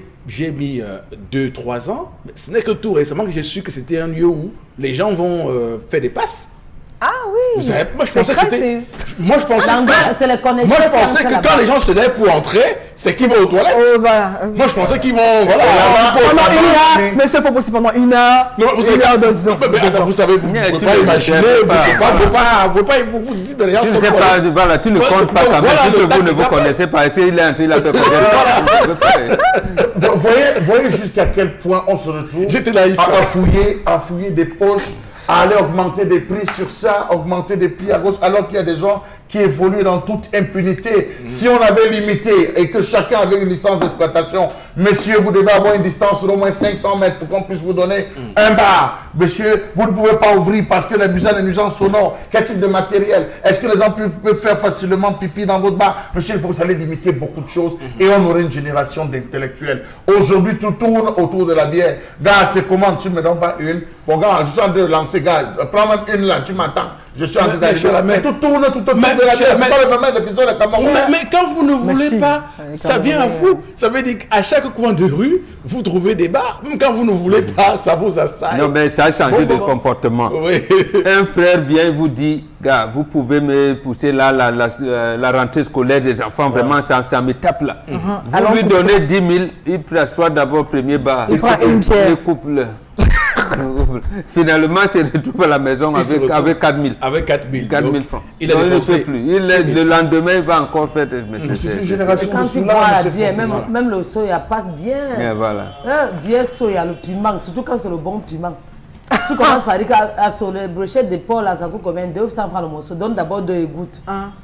mis 2-3 ans. Mais ce n'est que tout récemment que j'ai su que c'était un lieu où les gens vont faire des passes. Ah oui. Vous savez, moi je pensais que c'était. Moi je pensais que quand les gens se lèvent pour entrer, c'est qu'ils vont aux toilettes. Moi je pensais qu'ils vont. Voilà. Pendant 1 heure. Monsieur Fopoussi, pendant 1 heure. Non, vous savez, vous ne pouvez pas imaginer. Vous ne pouvez pas dites d'ailleurs. Voilà, tu ne comptes pas quand même. Vous ne vous connaissez pas. Est-ce qu'il est entré là? Voyez jusqu'à quel point on se retrouve à fouiller des poches, à aller augmenter des prix sur ça, augmenter des prix à gauche, alors qu'il y a des gens qui évoluent dans toute impunité. Si on avait limité et que chacun avait une licence d'exploitation, monsieur, vous devez avoir une distance d'au moins 500 mètres pour qu'on puisse vous donner un bar. Monsieur, vous ne pouvez pas ouvrir parce que les nuisances sonores, quel type de matériel? Est-ce que les gens peuvent faire facilement pipi dans votre bar? Monsieur, il faut que vous allez limiter beaucoup de choses et on aurait une génération d'intellectuels. Aujourd'hui, tout tourne autour de la bière. Gars, c'est comment? Tu ne me donnes pas une? Bon, gars, je suis en train de lancer, gars. Prends même une là, tu m'attends. Je suis en train d'aller. Tout tourne tout autour de la bière. C'est pas le domaine de Fizo, les Camerounais. Mais quand vous ne voulez pas, ça vient à vous. Ça veut dire qu'à chaque coin de rue, vous trouvez des bars. Même quand vous ne voulez pas, ça vous assaille. Non, mais ça a changé de comportement. Oui. Un frère vient et vous dit, gars, vous pouvez me pousser là, la rentrée scolaire des enfants, vraiment, ça me tape là. Vous lui donnez 10 000, il s'assoit d'abord au premier bar. Il prend une pierre. Il coupe le... double. Finalement, il se retrouve à la maison avec 4 000. Avec 4 000. 4 000 francs. Il a dépensé. Le lendemain, il va encore faire des... C'est une génération Quand de tu soulard, bois la monsieur bière, Fopussi. même le soya passe bien. Et voilà. Bien soya, le piment, surtout quand c'est le bon piment. Tu commences par dire qu'à sur les brochettes de porc, là, ça coûte combien? 200 francs le morceau. Donne d'abord 2 gouttes.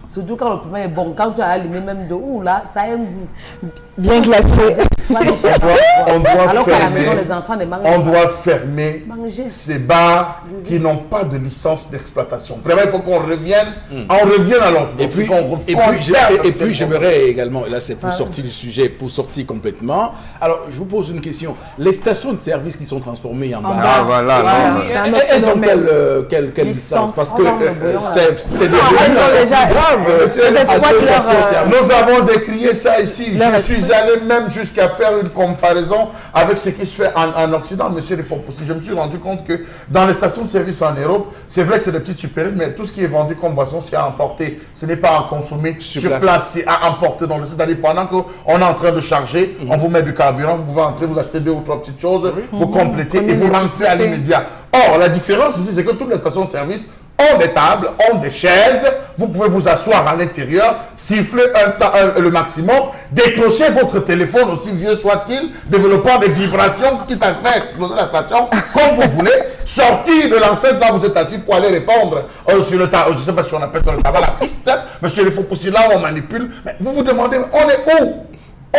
Surtout quand le piment est bon. Quand tu as allumé même 2, là, ça a un goût. Bien glacé. Alors qu'à la maison, les enfants ne mangent on doit fermer Manger. ces bars qui n'ont pas de licence d'exploitation. Vraiment, il faut qu'on revienne, on revienne à l'orthodoxie. Et puis j'aimerais également, et là c'est pour sortir du sujet, pour sortir complètement. Alors, je vous pose une question. Les stations de service qui sont transformées en bars, voilà. C'est un autre elles ont phénomène. quelle licence? Parce que Elles c'est devenu déjà grave. Nous avons décrié ça ici. Je suis allé même jusqu'à faire une comparaison avec ce qui se fait en Occident, monsieur le Fopussi. Je me suis rendu compte que dans les stations-service en Europe, c'est vrai que c'est des petites supérieures, mais tout ce qui est vendu comme boisson, c'est à emporter. Ce n'est pas à consommer sur place, c'est à emporter. Donc, c'est-à-dire pendant qu'on est en train de charger, on vous met du carburant, vous pouvez entrer, vous achetez 2 ou 3 petites choses, vous complétez et vous lancez à l'immédiat. Or, la différence ici, c'est que toutes les stations-service ont des tables, ont des chaises, vous pouvez vous asseoir à l'intérieur, siffler le maximum, décrocher votre téléphone, aussi vieux soit-il, développant des vibrations qui t'a fait exploser la station, comme vous voulez, sortir de l'enceinte là où vous êtes assis pour aller répondre sur le je ne sais pas si on appelle ça le tabac, la piste, monsieur le Fopussi, là on manipule, mais vous vous demandez, on est où?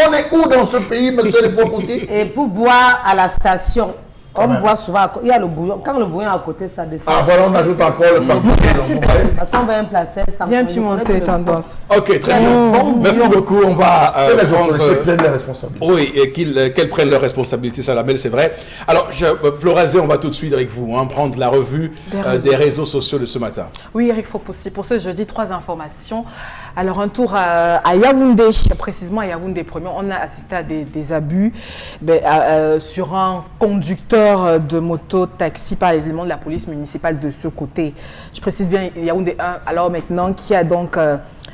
On est où dans ce pays, monsieur le Fopussi? Et pour boire à la station, on boit souvent, il y a le bouillon. Quand le bouillon est à côté, ça descend. Ah voilà, on ajoute encore le facteur. Parce qu'on va un placer sans Bien pimenté, tendance. Ok, très bien. Merci beaucoup. On va les autorités prendre... prennent les responsabilités. Oui, et qu'elles prennent leurs responsabilités, Salamel, c'est vrai. Alors, Florazé, on va tout de suite avec vous prendre la revue des réseaux sociaux de ce matin. Oui, Eric Fopussi, pour ce jeudi, 3 informations. Alors, un tour à Yaoundé, précisément à Yaoundé. Premier, on a assisté à des abus sur un conducteur de moto-taxi par les éléments de la police municipale de ce côté. Je précise bien Yaoundé 1, alors maintenant, qui a donc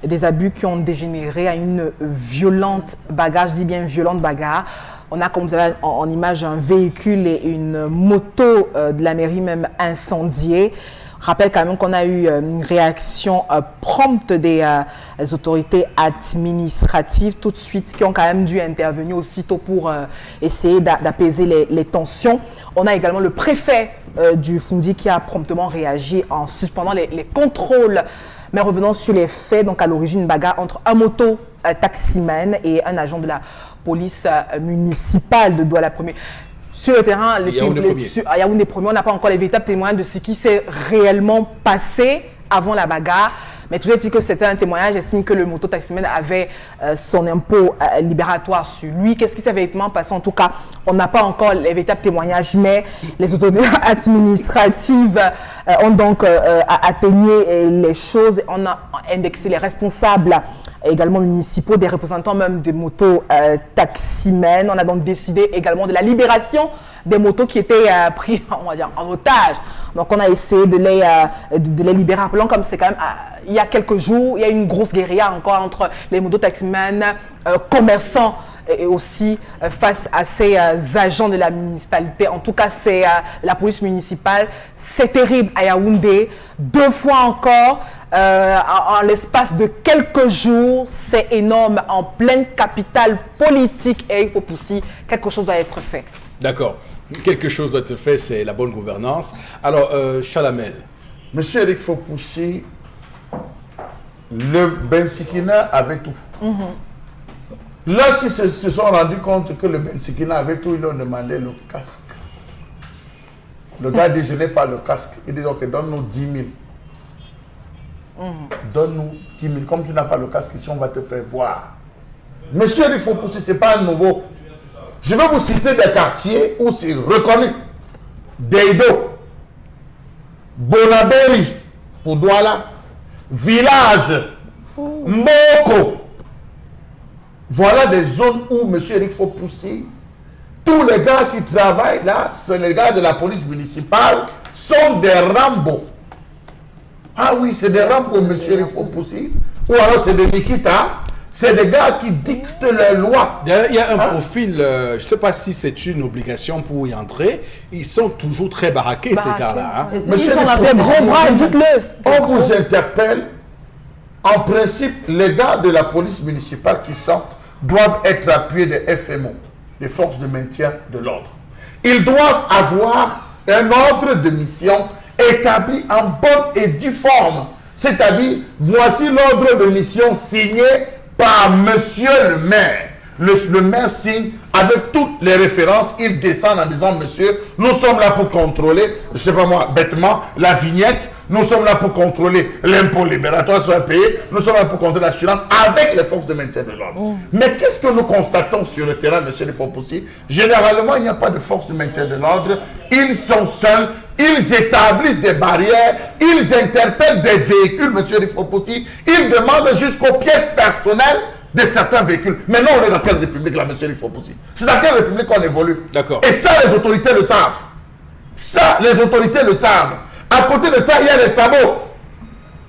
des abus qui ont dégénéré à une violente bagarre, je dis bien violente bagarre. On a, comme vous avez en image, un véhicule et une moto de la mairie même incendiée. Rappelle quand même qu'on a eu une réaction prompte des autorités administratives tout de suite qui ont quand même dû intervenir aussitôt pour essayer d'apaiser les tensions. On a également le préfet du Fundi qui a promptement réagi en suspendant les contrôles. Mais revenons sur les faits, donc à l'origine une bagarre entre un moto-taximan et un agent de la police municipale de Douala-Premier. Sur le terrain, à Yaoundé Premier, on n'a pas encore les véritables témoignages de ce qui s'est réellement passé avant la bagarre. Mais toujours dit que c'était un témoignage. J'estime que le moto-taximan avait son impôt libératoire sur lui. Qu'est-ce qui s'est véritablement passé? En tout cas, on n'a pas encore les véritables témoignages, mais les autorités administratives ont donc atténué les choses. On a indexé les responsables également municipaux, des représentants même des motos taximens. On a donc décidé également de la libération des motos qui étaient pris, on va dire, en otage. Donc on a essayé de les libérer. Rappelons comme c'est quand même, il y a quelques jours, il y a une grosse guérilla encore entre les motos taximens, commerçants, et aussi face à ces agents de la municipalité. En tout cas, c'est la police municipale. C'est terrible à Yaoundé. 2 fois encore, en l'espace de quelques jours, c'est énorme. En pleine capitale politique, et il faut pousser, quelque chose doit être fait. D'accord. Quelque chose doit être fait, c'est la bonne gouvernance. Alors, Chalamel. Monsieur Eric Fopussi, le Bensikina avait tout. Lorsqu'ils se sont rendus compte que le Bensikina avait tout, ils lui ont demandé le casque. Le gars dit, je n'ai pas le casque. Il dit, ok, donne-nous 10 000. Donne-nous 10 000. Comme tu n'as pas le casque ici, on va te faire voir. Monsieur Eric Fopussi, ce n'est pas un nouveau. Je vais vous citer des quartiers où c'est reconnu. Deido, Bonaberi, pour Douala, Village, Mboko. Voilà des zones où M. Eric Fopussi, tous les gars qui travaillent là, c'est les gars de la police municipale, sont des Rambo. Ah oui, c'est des Rambo, M. Eric Fopussi. Ou alors c'est des Nikita. C'est des gars qui dictent les lois. D'ailleurs, il y a un profil, je ne sais pas si c'est une obligation pour y entrer, ils sont toujours très baraqués, ces gars-là. Hein. Ils sont avec gros bras, dites-le. On vous interpelle. En principe, les gars de la police municipale qui sortent doivent être appuyés des FMO, des forces de maintien de l'ordre. Ils doivent avoir un ordre de mission établi en bonne et due forme. C'est-à-dire, voici l'ordre de mission signé par monsieur le maire. Le maire signe avec toutes les références, il descend en disant, monsieur, nous sommes là pour contrôler, je ne sais pas moi, bêtement, la vignette, nous sommes là pour contrôler l'impôt libératoire soit payé, nous sommes là pour contrôler l'assurance avec les forces de maintien de l'ordre. Mais qu'est-ce que nous constatons sur le terrain, monsieur Fopoussi? Généralement, il n'y a pas de forces de maintien de l'ordre, ils sont seuls, ils établissent des barrières, ils interpellent des véhicules, monsieur Fopoussi, ils demandent jusqu'aux pièces personnelles de certains véhicules. Maintenant, on est dans quelle république là, monsieur Fopoussi? C'est dans quelle république on évolue? D'accord. Et ça, les autorités le savent. Ça, les autorités le savent. À côté de ça, il y a les sabots.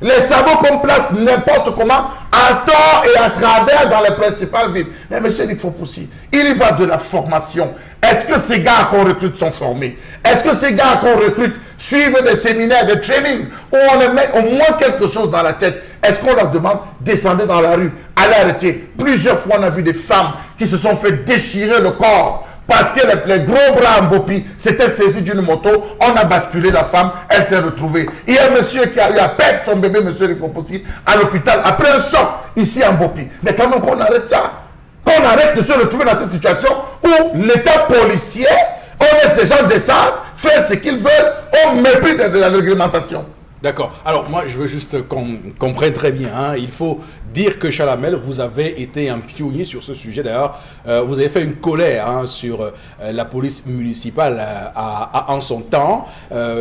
Les sabots qu'on place n'importe comment, à tort et à travers dans les principales villes. Mais monsieur Fopoussi, il y va de la formation. Est-ce que ces gars qu'on recrute sont formés? Est-ce que ces gars qu'on recrute suivent des séminaires, des trainings, où on leur met au moins quelque chose dans la tête? Est-ce qu'on leur demande descendez dans la rue, allez arrêter? Plusieurs fois, on a vu des femmes qui se sont fait déchirer le corps parce que les gros bras en Bopi s'étaient saisis d'une moto. On a basculé la femme, elle s'est retrouvée. Il y a un monsieur qui a eu à perdre son bébé, monsieur Fopoussi, à l'hôpital après un choc ici en Bopi. Mais quand même qu'on arrête ça. Qu'on arrête de se retrouver dans cette situation où l'État policier, on laisse des gens descendre, faire ce qu'ils veulent au mépris de la réglementation. D'accord. Alors, moi, je veux juste qu'on comprenne très bien. Hein. Il faut dire que Chalamel, vous avez été un pionnier sur ce sujet. D'ailleurs, vous avez fait une colère sur la police municipale en son temps.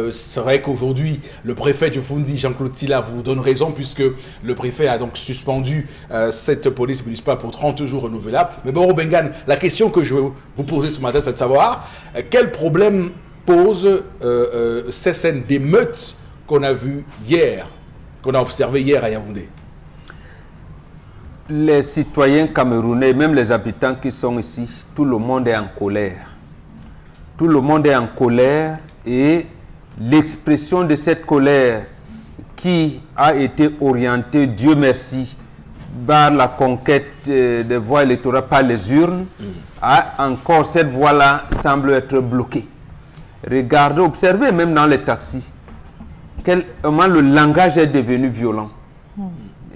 C'est vrai qu'aujourd'hui, le préfet de Fundi, Jean-Claude Tilla, vous donne raison puisque le préfet a donc suspendu cette police municipale pour 30 jours renouvelables. Mais bon, Bengan, la question que je veux vous poser ce matin, c'est de savoir quel problème pose ces scènes d'émeutes qu'on a vu hier, qu'on a observé hier à Yaoundé. Les citoyens camerounais, même les habitants qui sont ici, tout le monde est en colère. Tout le monde est en colère et l'expression de cette colère qui a été orientée, Dieu merci, par la conquête des voix électorales par les urnes, encore cette voie-là semble être bloquée. Regardez, observez même dans les taxis. Comment le langage est devenu violent.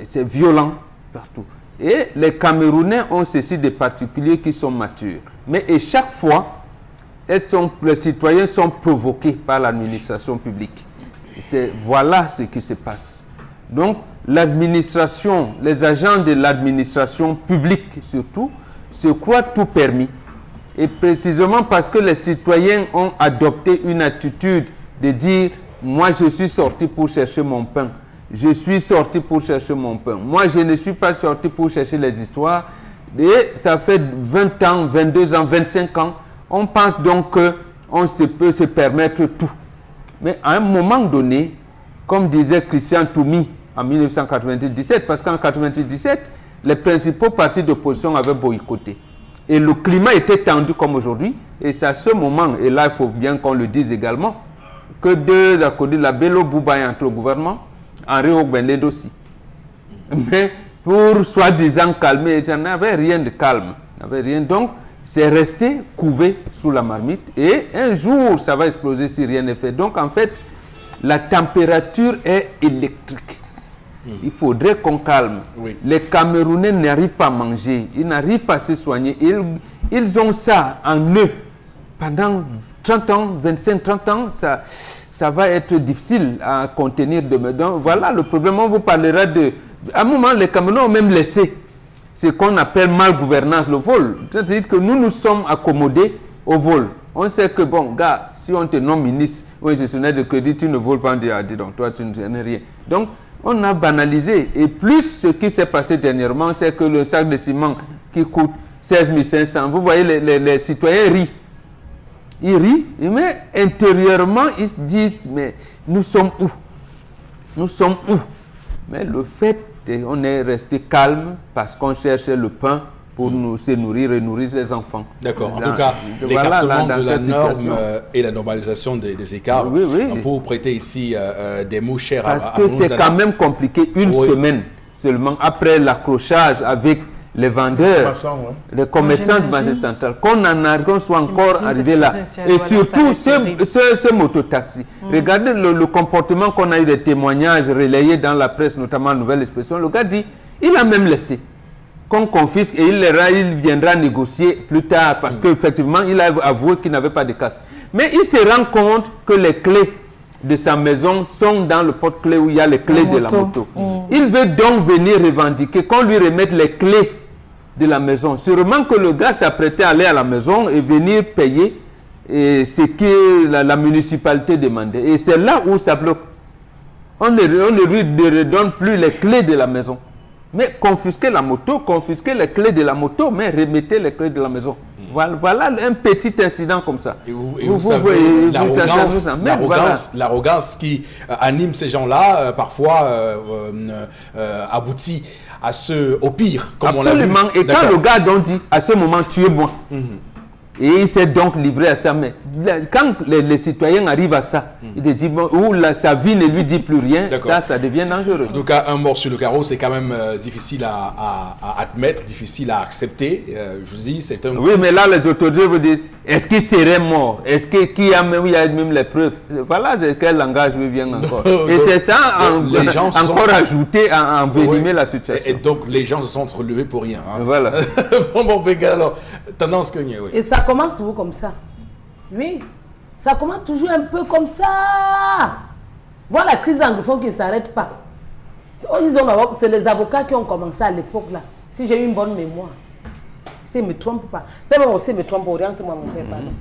C'est violent partout. Et les Camerounais ont ceci de particulier qui sont matures. Mais et chaque fois, les citoyens sont provoqués par l'administration publique. Voilà ce qui se passe. Donc, l'administration, les agents de l'administration publique surtout, se croient tout permis. Et précisément parce que les citoyens ont adopté une attitude de dire moi, je suis sorti pour chercher mon pain. Je suis sorti pour chercher mon pain. Moi, je ne suis pas sorti pour chercher les histoires. Et ça fait 20 ans, 22 ans, 25 ans. On pense donc qu'on peut se permettre tout. Mais à un moment donné, comme disait Christian Toumi en 1997, parce qu'en 1997, les principaux partis d'opposition avaient boycotté. Et le climat était tendu comme aujourd'hui. Et c'est à ce moment, et là, il faut bien qu'on le dise également, que deux à côté de la Bello Bouba est entre au gouvernement, Henri Ogbenled aussi. Mais pour soi-disant calmer, il n'y avait rien de calme. Il n'y avait rien. Donc, c'est resté couvé sous la marmite. Et un jour, ça va exploser si rien n'est fait. Donc, en fait, la température est électrique. Il faudrait qu'on calme. Oui. Les Camerounais n'arrivent pas à manger. Ils n'arrivent pas à se soigner. Ils ont ça en eux pendant 30 ans, 25, 30 ans, ça va être difficile à contenir demain. Donc voilà le problème. On vous parlera de... À un moment, les Camerounais ont même laissé ce qu'on appelle malgouvernance, le vol. C'est-à-dire que nous nous sommes accommodés au vol. On sait que, bon, gars, si on te nomme ministre ou gestionnaire de crédit, tu ne voles pas, on dit, ah, dis donc, toi, tu ne sais rien. Donc, on a banalisé. Et plus ce qui s'est passé dernièrement, c'est que le sac de ciment qui coûte 16 500, vous voyez, les citoyens rient. Ils rient, mais intérieurement, ils se disent, mais nous sommes où? Nous sommes où? Mais le fait inquiété. On est resté calme parce qu'on cherchait le pain pour nous se nourrir et nourrir les enfants. D'accord. En tout cas, l'écartement de la norme et la normalisation des écarts, on peut vous prêter ici des mots chers à Parce que c'est quand même compliqué une semaine seulement après l'accrochage avec les vendeurs, les commerçants du marché central, qu'on soit encore arrivé là. Et surtout, ce mototaxi. Regardez le comportement qu'on a eu, des témoignages relayés dans la presse, notamment Nouvelle Expression. Le gars dit, il a même laissé qu'on confisque et il viendra négocier plus tard parce qu'effectivement, il a avoué qu'il n'avait pas de casse. Mais il se rend compte que les clés de sa maison sont dans le porte-clés où il y a les clés de la moto. Il veut donc venir revendiquer qu'on lui remette les clés de la maison. Sûrement que le gars s'apprêtait à aller à la maison et venir payer ce que la municipalité demandait. Et c'est là où ça bloque. On ne lui redonne plus les clés de la maison. Mais confisquer la moto, confisquer les clés de la moto, mais remettez les clés de la maison. Voilà un petit incident comme ça. Et vous savez, l'arrogance qui anime ces gens-là, parfois aboutit au pire, comme on l'a vu. Absolument. Et quand le gars donc dit, à ce moment, tu es bon. Et il s'est donc livré à ça. Mais quand les citoyens arrivent à ça, il dit, où sa vie ne lui dit plus rien, ça devient dangereux. En tout cas, un mort sur le carreau, c'est quand même difficile à admettre, difficile à accepter. Je vous dis, c'est un... Oui, mais là, les autorités vous disent, est-ce qu'il serait mort? Est-ce qu'il y a même les preuves? Voilà de quel langage vient encore. Et c'est ça, encore ajouté à envenimer la situation. Et donc, les gens se sont relevés pour rien. Hein. Voilà. Bon, alors, tendance que... Oui. Et ça commence toujours comme ça. Oui, ça commence toujours un peu comme ça. Voilà la crise anglophone qui ne s'arrête pas. C'est les avocats qui ont commencé à l'époque là. Si j'ai eu une bonne mémoire. Si je ne me trompe pas. Même aussi, je me trompe, rien que moi, mon père, pardon.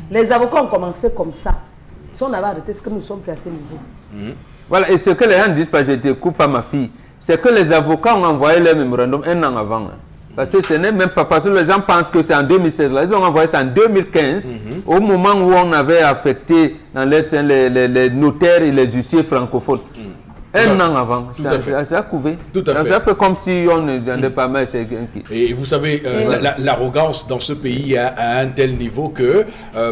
Les avocats ont commencé comme ça. Si on avait arrêté, ce que nous sommes plus à ce niveau. Voilà, et ce que les gens disent, parce que je te coupe à ma fille, c'est que les avocats ont envoyé leur mémorandum un an avant. Parce que ce n'est même pas parce que les gens pensent que c'est en 2016. Là. Ils ont envoyé ça en 2015, au moment où on avait affecté dans les notaires et les huissiers francophones. Un an avant, ça a couvé. Tout à fait. C'est un peu comme si on n'était pas mal. Et vous savez, l'arrogance dans ce pays à un tel niveau que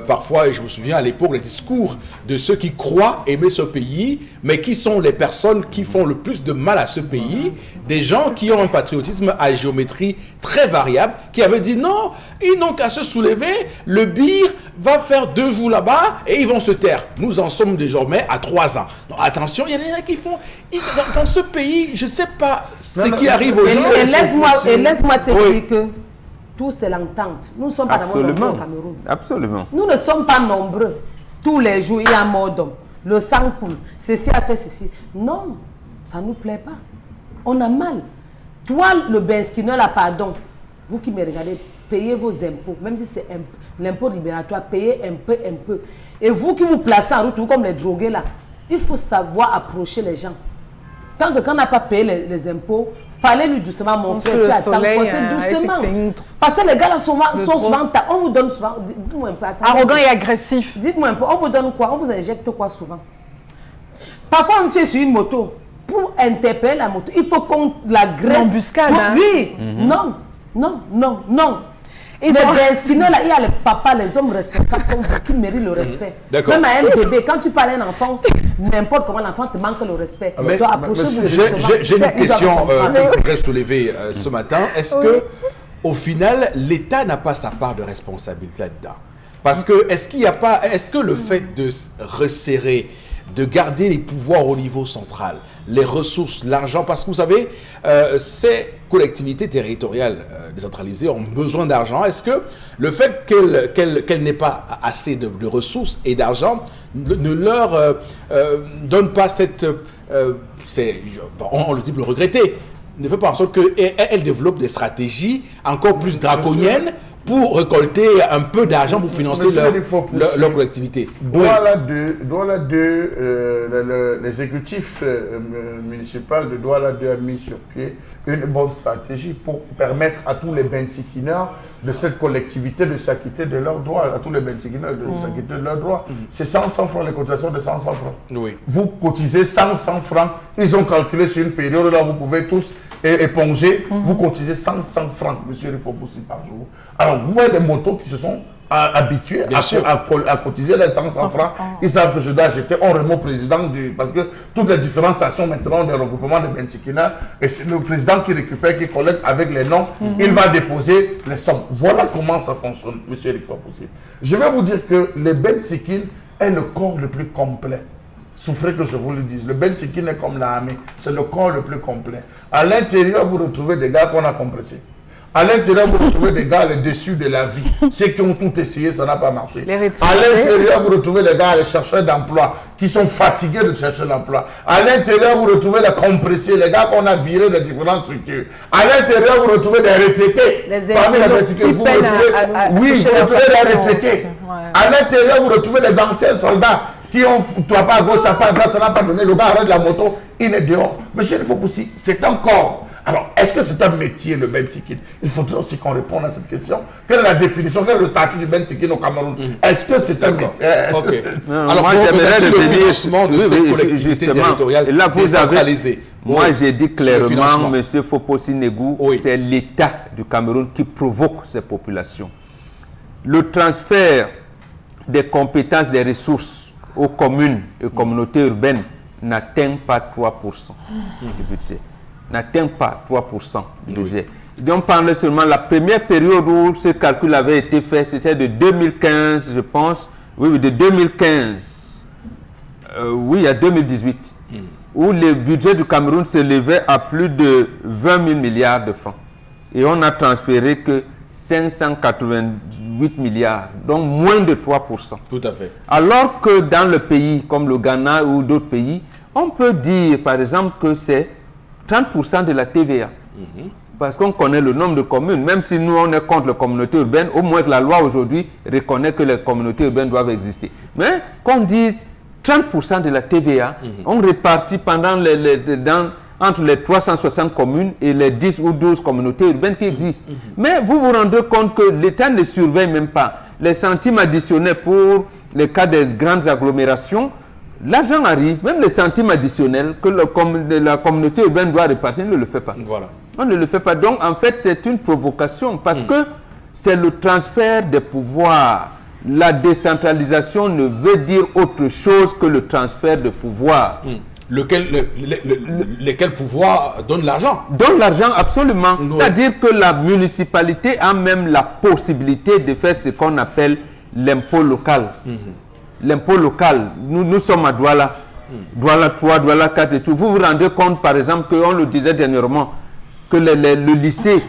parfois, et je me souviens à l'époque, les discours de ceux qui croient aimer ce pays, mais qui sont les personnes qui font le plus de mal à ce pays, des gens qui ont un patriotisme à géométrie très variable, qui avaient dit non, ils n'ont qu'à se soulever, le BIR va faire 2 jours là-bas et ils vont se taire. Nous en sommes désormais à 3 ans. Donc, attention, il y en a qui font... Dans ce pays, je ne sais pas ce qui arrive aujourd'hui. Et laisse-moi te dire que tout c'est l'entente. Nous ne sommes pas nombreux au Cameroun. Absolument. Nous ne sommes pas nombreux. Tous les jours, il y a mort d'homme. Le sang coule. Ceci a fait ceci. Non, ça ne nous plaît pas. On a mal. Toi, le Benskiner, là, pardon. Vous qui me regardez, payez vos impôts. Même si c'est l'impôt libératoire, payez un peu. Et vous qui vous placez en route, vous comme les drogués là, il faut savoir approcher les gens. Tant que quand on n'a pas payé les impôts, parlez-lui doucement, mon frère, tu attends, doucement. Parce que les gars là sont souvent, on vous donne souvent, dites-moi un peu. Arrogant et agressif. Dites-moi un peu, on vous donne quoi? On vous injecte quoi souvent? Parfois on tue sur une moto. Pour interpeller la moto, il faut qu'on la graisse. Embuscade, hein? Oui, non. Et là, il y a les papas, les hommes responsables comme vous qui méritent le respect. Même à un bébé, quand tu parles à un enfant, n'importe comment l'enfant te manque le respect. J'ai une question que je voudrais soulever ce matin. Est-ce que, au final, l'État n'a pas sa part de responsabilité là-dedans? Parce que est-ce que le fait de resserrer, de garder les pouvoirs au niveau central, les ressources, l'argent, parce que vous savez, ces collectivités territoriales décentralisées ont besoin d'argent. Est-ce que le fait qu'elles n'aient pas assez de ressources et d'argent ne leur donne pas cette... on le dit pour le regretter, ne fait pas en sorte qu'elles développent des stratégies encore plus draconiennes pour récolter un peu d'argent pour financer leur collectivité. L'exécutif municipal de Douala 2 a mis sur pied une bonne stratégie pour permettre à tous les Bensikineurs de cette collectivité de s'acquitter de leurs droits, à tous les Bensikineurs de s'acquitter de leurs droits. C'est 100 francs, les cotisations de 100 francs. Oui. Vous cotisez 100 francs, ils ont calculé sur une période là, vous pouvez tous épongé, vous cotisez 100 francs, monsieur Fopoussi, par jour. Alors, vous voyez des motos qui se sont habitués à cotiser les 100 francs. Ils savent que je dois acheter. On remet au président parce que toutes les différentes stations maintenant des regroupements de Bensikina, et c'est le président qui récupère, qui collecte avec les noms, il va déposer les sommes. Voilà comment ça fonctionne, monsieur Eric Fopoussi. Je vais vous dire que le Bensikin est le corps le plus complet. Souffrez que je vous le dise. Le Bensikin est comme l'armée. C'est le corps le plus complet. À l'intérieur, vous retrouvez des gars qu'on a compressés. À l'intérieur, vous retrouvez des gars les déçus de la vie. Ceux qui ont tout essayé, ça n'a pas marché. À l'intérieur, vous retrouvez les gars, les chercheurs d'emploi, qui sont fatigués de chercher l'emploi. À l'intérieur, vous retrouvez les compressés, les gars qu'on a virés de différentes structures. À l'intérieur, vous retrouvez des retraités. Parmi les Bensikins, vous retrouvez les retraités. À l'intérieur, vous retrouvez les anciens soldats qui ont, toi pas à gauche, toi pas à droite, ça n'a pas donné. Le gars arrête la moto, il est dehors. Monsieur Fopoussi, c'est un corps. Alors, est-ce que c'est un métier, le Bensikin? Il faudrait aussi qu'on réponde à cette question. Quelle est la définition, quel est le statut du Bensikin au Cameroun? Est-ce que c'est un métier? Alors, moi, j'aimerais le financement de ces collectivités territoriales décentralisées. Moi, j'ai dit clairement, M. Fopoussi Negou, c'est l'État du Cameroun qui provoque ces populations. Le transfert des compétences, des ressources aux communes et communautés urbaines n'atteint pas 3% du budget. N'atteint pas 3% du budget. On parlait seulement la première période où ce calcul avait été fait, c'était de 2015, je pense. Oui, de 2015. Oui, à 2018. Où le budget du Cameroun s'élevait à plus de 20 000 milliards de francs. Et on n'a transféré que 588 milliards, donc moins de 3%. Tout à fait. Alors que dans le pays, comme le Ghana ou d'autres pays, on peut dire, par exemple, que c'est 30% de la TVA. Parce qu'on connaît le nombre de communes. Même si nous, on est contre les communautés urbaines, au moins la loi aujourd'hui reconnaît que les communautés urbaines doivent exister. Mais qu'on dise 30% de la TVA, on répartit entre les 360 communes et les 10 ou 12 communautés urbaines qui existent. Mais vous vous rendez compte que l'État ne surveille même pas les centimes additionnels pour les cas des grandes agglomérations. L'argent arrive, même les centimes additionnels que la communauté urbaine doit répartir, ne le fait pas. Voilà. On ne le fait pas. Donc, en fait, c'est une provocation parce que c'est le transfert des pouvoirs. La décentralisation ne veut dire autre chose que le transfert de pouvoir. Lesquels pouvoirs donnent l'argent? Donne l'argent, absolument. C'est-à-dire que la municipalité a même la possibilité de faire ce qu'on appelle l'impôt local. L'impôt local, nous sommes à Douala. Douala 3, Douala 4 et tout. Vous vous rendez compte, par exemple, qu'on le disait dernièrement, que le lycée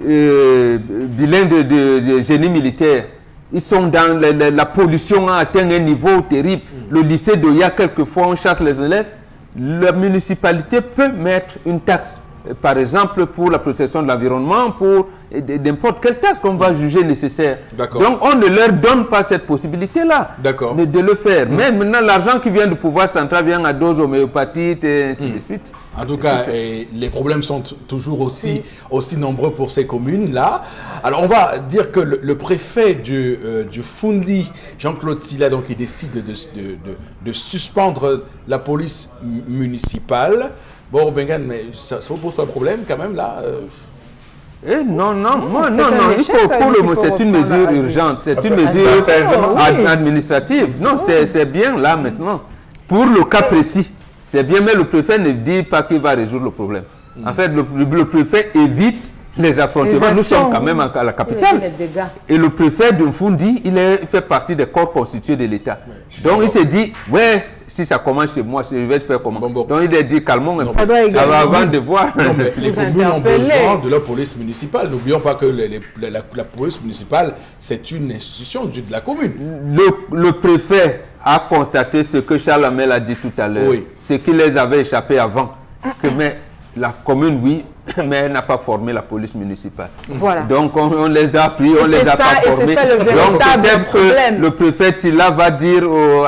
bilingue de génie militaire, ils sont dans la pollution a atteint un niveau terrible. Le lycée d'Oya, quelquefois, on chasse les élèves. La municipalité peut mettre une taxe, par exemple, pour la protection de l'environnement, pour n'importe quelle taxe qu'on va juger nécessaire. Donc, on ne leur donne pas cette possibilité-là de le faire. Mais maintenant, l'argent qui vient du pouvoir central vient à dose homéopathique et ainsi de suite. En tout cas, les problèmes sont toujours aussi nombreux pour ces communes-là. Alors, on va dire que le préfet du Fundi, Jean-Claude Silla, donc, il décide de suspendre la police municipale. Bon, Bengan, mais ça vous pose pas de problème quand même, là non, c'est une mesure urgente, c'est une mesure administrative. Non, c'est bien là maintenant. Pour le cas précis, c'est bien, mais le préfet ne dit pas qu'il va résoudre le problème. En fait, le préfet évite les affrontements. Nous sommes quand même à la capitale. Et le préfet de Fundi, il fait partie des corps constitués de l'État. Donc il s'est dit, si ça commence chez moi, je vais faire comment? Donc il a dit, calmons, ça va avant de voir. Non, mais les communes ont besoin de leur police municipale. N'oublions pas que la police municipale, c'est une institution de la commune. Le préfet a constaté ce que Charles Amel a dit tout à l'heure. Ce qui les avait échappé avant. Mais la commune, oui, mais elle n'a pas formé la police municipale. Voilà. Donc on les a pris, on les a pas formés. C'est ça le véritable problème. Le préfet Tila va dire aux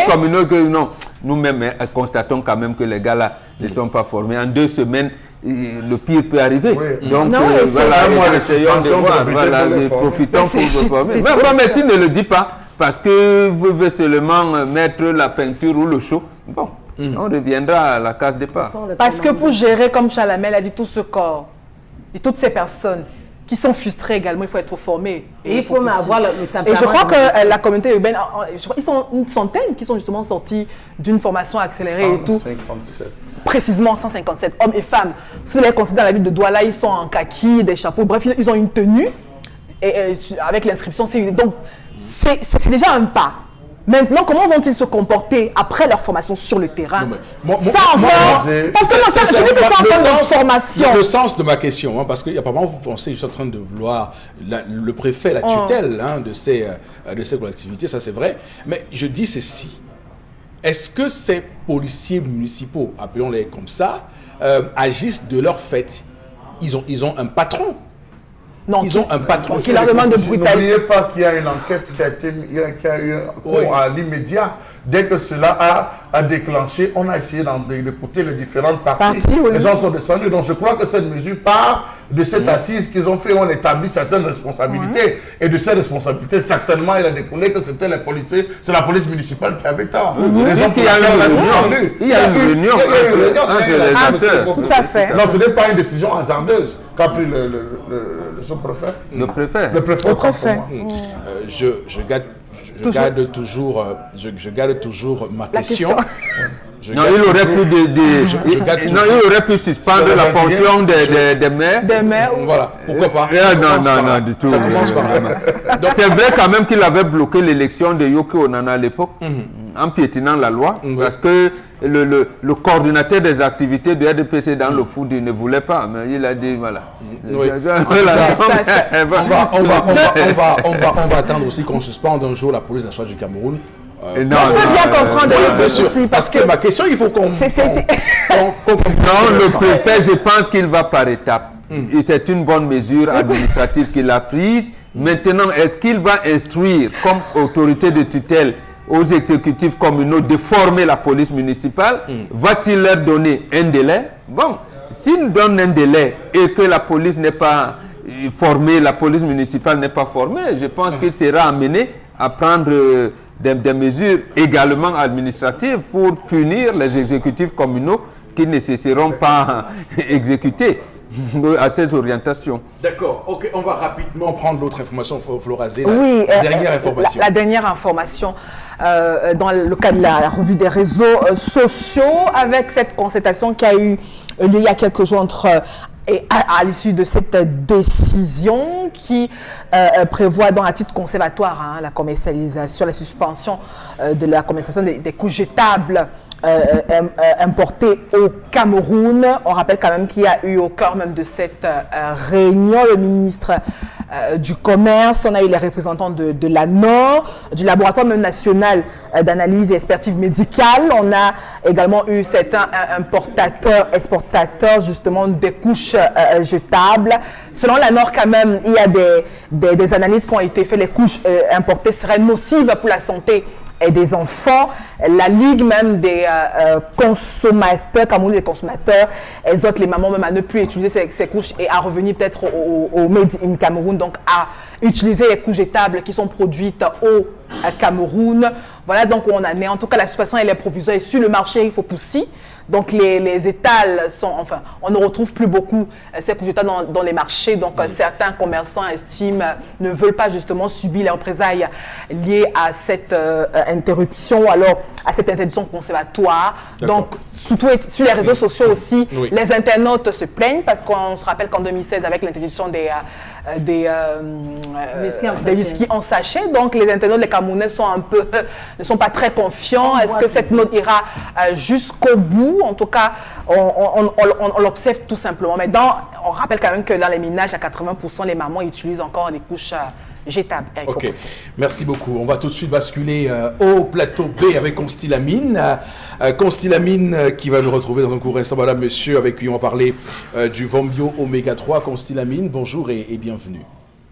communaux que non, nous-mêmes nous quand même que les gars là ne sont pas formés. En 2 semaines, le pire peut arriver. Donc voilà, moi essayons de voir, profitons pour vous former. Mais s'il ne le dit pas, parce que vous voulez seulement mettre la peinture ou le chaud, bon. On reviendra à la case départ. Parce que pour gérer, comme Chalamel a dit, tout ce corps et toutes ces personnes qui sont frustrées également, il faut être formé. Et il faut même avoir le tempérament. Et je crois de que la communauté urbaine, ils sont une centaine qui sont justement sortis d'une formation accélérée et tout. 157. Précisément 157 hommes et femmes. Si vous les considérez dans la ville de Douala, ils sont en kaki, des chapeaux, bref, ils ont une tenue et avec l'inscription. Donc, c'est déjà un pas. Maintenant, comment vont-ils se comporter après leur formation sur le terrain? Le sens de ma question, hein, parce qu'apparemment vous pensez, je suis en train de vouloir le préfet, la tutelle de ces collectivités, ça c'est vrai, mais je dis ceci. Est-ce que ces policiers municipaux, appelons-les comme ça, agissent de leur fait? Ils ont un patron. Non, ils ont un patron qui leur demande de brutalité. N'oubliez pas qu'il y a une enquête qui a eu cours à l'immédiat. Dès que cela a déclenché, on a essayé d'écouter les différentes parties. Les gens sont descendus. Donc je crois que cette mesure part de cette assise qu'ils ont fait, on établit certaines responsabilités. Et de ces responsabilités, certainement, il a découlé que c'était les policiers, c'est la police municipale qui avait tort. Les hommes il y a une réunion entre les acteurs. Tout à fait. Non, ce n'est pas une décision hasardeuse qu'a pris le sous-préfet. Le préfet. Le préfet. Je garde toujours ma question. Non, il aurait pu suspendre la fonction des maires. Des maires. Voilà, pourquoi pas? Non, du tout. Ça commence par là. Donc c'est vrai quand même qu'il avait bloqué l'élection de Yoko Onana à l'époque, en piétinant la loi, parce que le coordinateur des activités de RDPC dans le food ne voulait pas, mais il a dit voilà. Oui. On va attendre aussi qu'on suspende un jour la police nationale du Cameroun. Je peux bien comprendre aussi, parce que ma question, il faut qu'on... Non, le préfet, je pense qu'il va par étapes. Et c'est une bonne mesure administrative qu'il a prise. Maintenant, est-ce qu'il va instruire comme autorité de tutelle aux exécutifs communaux de former la police municipale? Va-t-il leur donner un délai? Bon, s'il donne un délai et que la police n'est pas formée, la police municipale n'est pas formée, je pense qu'il sera amené à prendre des mesures également administratives pour punir les exécutifs communaux qui ne cesseront pas exécuter à ces orientations. D'accord, ok, on va rapidement prendre l'autre information, Florazé, la dernière information. La dernière information, dans le cadre de la revue des réseaux sociaux, avec cette concertation qui a eu lieu il y a quelques jours à l'issue de cette décision qui prévoit dans à titre conservatoire la commercialisation, la suspension de la commercialisation des couches jetables importées au Cameroun. On rappelle quand même qu'il y a eu au cœur même de cette réunion le ministre du Commerce, on a eu les représentants de l'ANOR, du laboratoire même national d'analyse et expertise médicale. On a également eu certains importateurs, exportateurs justement des couches jetables. Selon l'ANOR quand même, il y a des analyses qui ont été faites. Les couches importées seraient nocives pour la santé et des enfants. La Ligue même des consommateurs, Cameroun des consommateurs, exhorte les mamans même à ne plus utiliser ces couches et à revenir peut-être au Made in Cameroun, donc à utiliser les couches jetables qui sont produites au Cameroun. Voilà donc où on en est. En tout cas, la situation elle est provisoire et sur le marché, il faut pousser. Donc les étals sont, enfin, on ne retrouve plus beaucoup ces couches jetables dans les marchés. Donc certains commerçants estiment, ne veulent pas justement subir les représailles liées à cette interruption ou alors à cette interdiction conservatoire. Donc surtout sur les réseaux sociaux aussi, les internautes se plaignent parce qu'on se rappelle qu'en 2016, avec l'interdiction des whisky en sachet, donc les internautes, les Camerounais sont ne sont pas très confiants. Est-ce que cette note ira jusqu'au bout? En tout cas, on l'observe tout simplement. Mais on rappelle quand même que dans les ménages, à 80%, les mamans utilisent encore les couches jetables. Ok, merci beaucoup. On va tout de suite basculer au plateau B avec Constylamine. Constylamine qui va nous retrouver dans un court instant. Madame, monsieur, avec qui on va parler du Vombio Oméga 3. Constylamine, bonjour et bienvenue.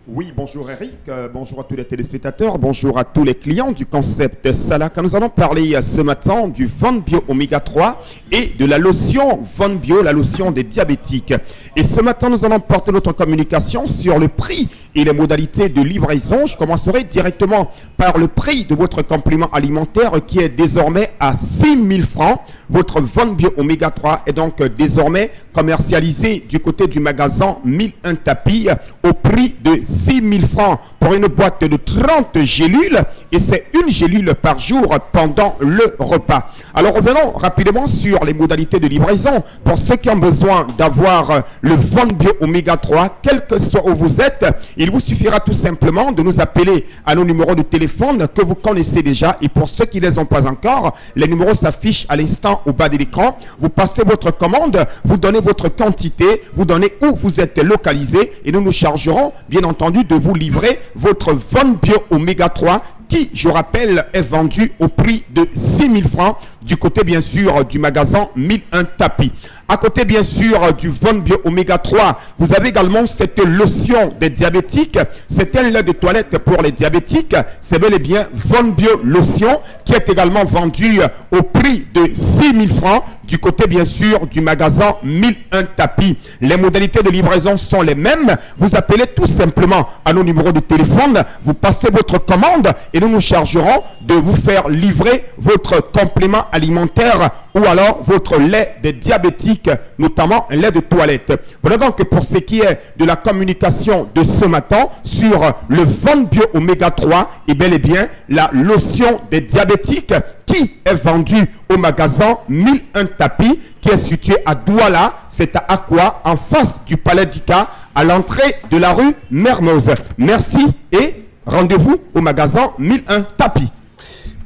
Oui, bonjour Eric, bonjour à tous les téléspectateurs, bonjour à tous les clients du concept Salaka. Nous allons parler ce matin du Vombio Oméga 3 et de la lotion Vombio, la lotion des diabétiques. Et ce matin, nous allons porter notre communication sur le prix et les modalités de livraison. Je commencerai directement par le prix de votre complément alimentaire qui est désormais à 6 000 francs. Votre Von Bio Oméga 3 est donc désormais commercialisé du côté du magasin 1001 tapis au prix de 6 000 francs pour une boîte de 30 gélules, et c'est une gélule par jour pendant le repas. Alors revenons rapidement sur les modalités de livraison. Pour ceux qui ont besoin d'avoir le Von Bio Oméga 3, quel que soit où vous êtes, il vous suffira tout simplement de nous appeler à nos numéros de téléphone que vous connaissez déjà, et pour ceux qui ne les ont pas encore, les numéros s'affichent à l'instant au bas de l'écran. Vous passez votre commande, vous donnez votre quantité, vous donnez où vous êtes localisé, et nous nous chargerons bien entendu de vous livrer votre Von Bio Oméga 3 qui, je rappelle, est vendu au prix de 6 000 francs du côté bien sûr du magasin 1001 tapis. À côté bien sûr du Von Bio Oméga 3, vous avez également cette lotion des diabétiques. C'est un lait de toilette pour les diabétiques. C'est bel et bien Von Bio Lotion qui est également vendu au prix de 6 000 francs du côté bien sûr du magasin 1001 tapis. Les modalités de livraison sont les mêmes. Vous appelez tout simplement à nos numéros de téléphone, vous passez votre commande et nous nous chargerons de vous faire livrer votre complément alimentaire ou alors votre lait des diabétiques, notamment un lait de toilette. Voilà donc pour ce qui est de la communication de ce matin sur le Von Bio Oméga 3 et bel et bien la lotion des diabétiques qui est vendue au magasin 1001 tapis qui est situé à Douala, c'est à Aqua, en face du Palais d'Ika, à l'entrée de la rue Mermoz. Merci et rendez-vous au magasin 1001 tapis.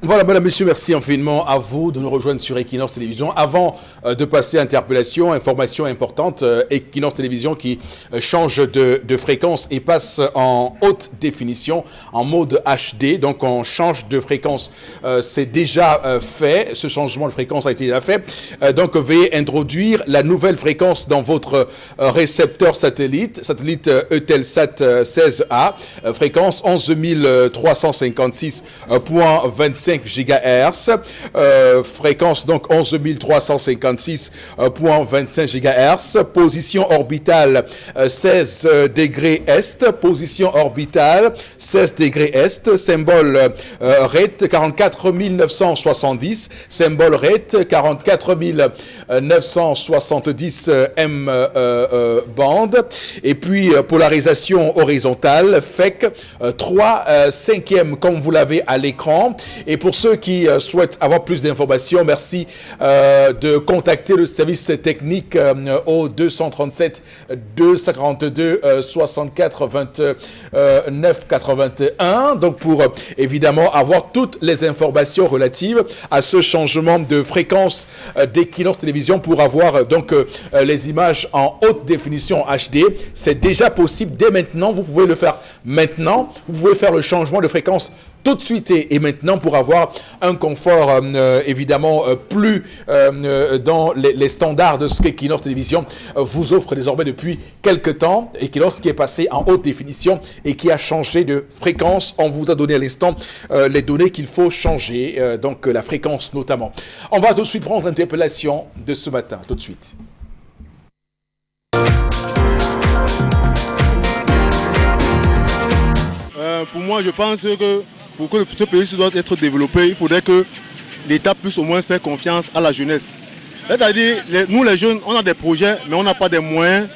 Voilà, mesdames, messieurs, merci infiniment à vous de nous rejoindre sur Equinox Télévision. Avant de passer à interpellation, information importante, Equinox Télévision qui change de fréquence et passe en haute définition, en mode HD. Donc, on change de fréquence. C'est déjà fait. Ce changement de fréquence a été déjà fait. Donc, veuillez introduire la nouvelle fréquence dans votre récepteur satellite Eutelsat 16A, fréquence 11356.25 GHz, fréquence donc 11356.25 GHz, position orbitale 16 degrés Est, position orbitale 16 degrés Est, symbole rate 44970, symbole rate 44970 M bande, et puis polarisation horizontale FEC 3/5e comme vous l'avez à l'écran. Et pour ceux qui souhaitent avoir plus d'informations, merci de contacter le service technique au 237 242 64 29 81. Donc pour évidemment avoir toutes les informations relatives à ce changement de fréquence d'Equinox Télévision pour avoir donc les images en haute définition HD. C'est déjà possible dès maintenant. Vous pouvez le faire maintenant. Vous pouvez faire le changement de fréquence tout de suite et maintenant pour avoir un confort évidemment plus dans les standards de ce qu'Equinox Télévision vous offre désormais depuis quelques temps. Equinox qui est passé en haute définition et qui a changé de fréquence. On vous a donné à l'instant les données qu'il faut changer, donc la fréquence notamment. On va tout de suite prendre l'interpellation de ce matin, tout de suite. Pour moi, je pense que pour que ce pays doit être développé, il faudrait que l'État puisse au moins faire confiance à la jeunesse. C'est-à-dire, nous les jeunes, on a des projets, mais on n'a pas des moyens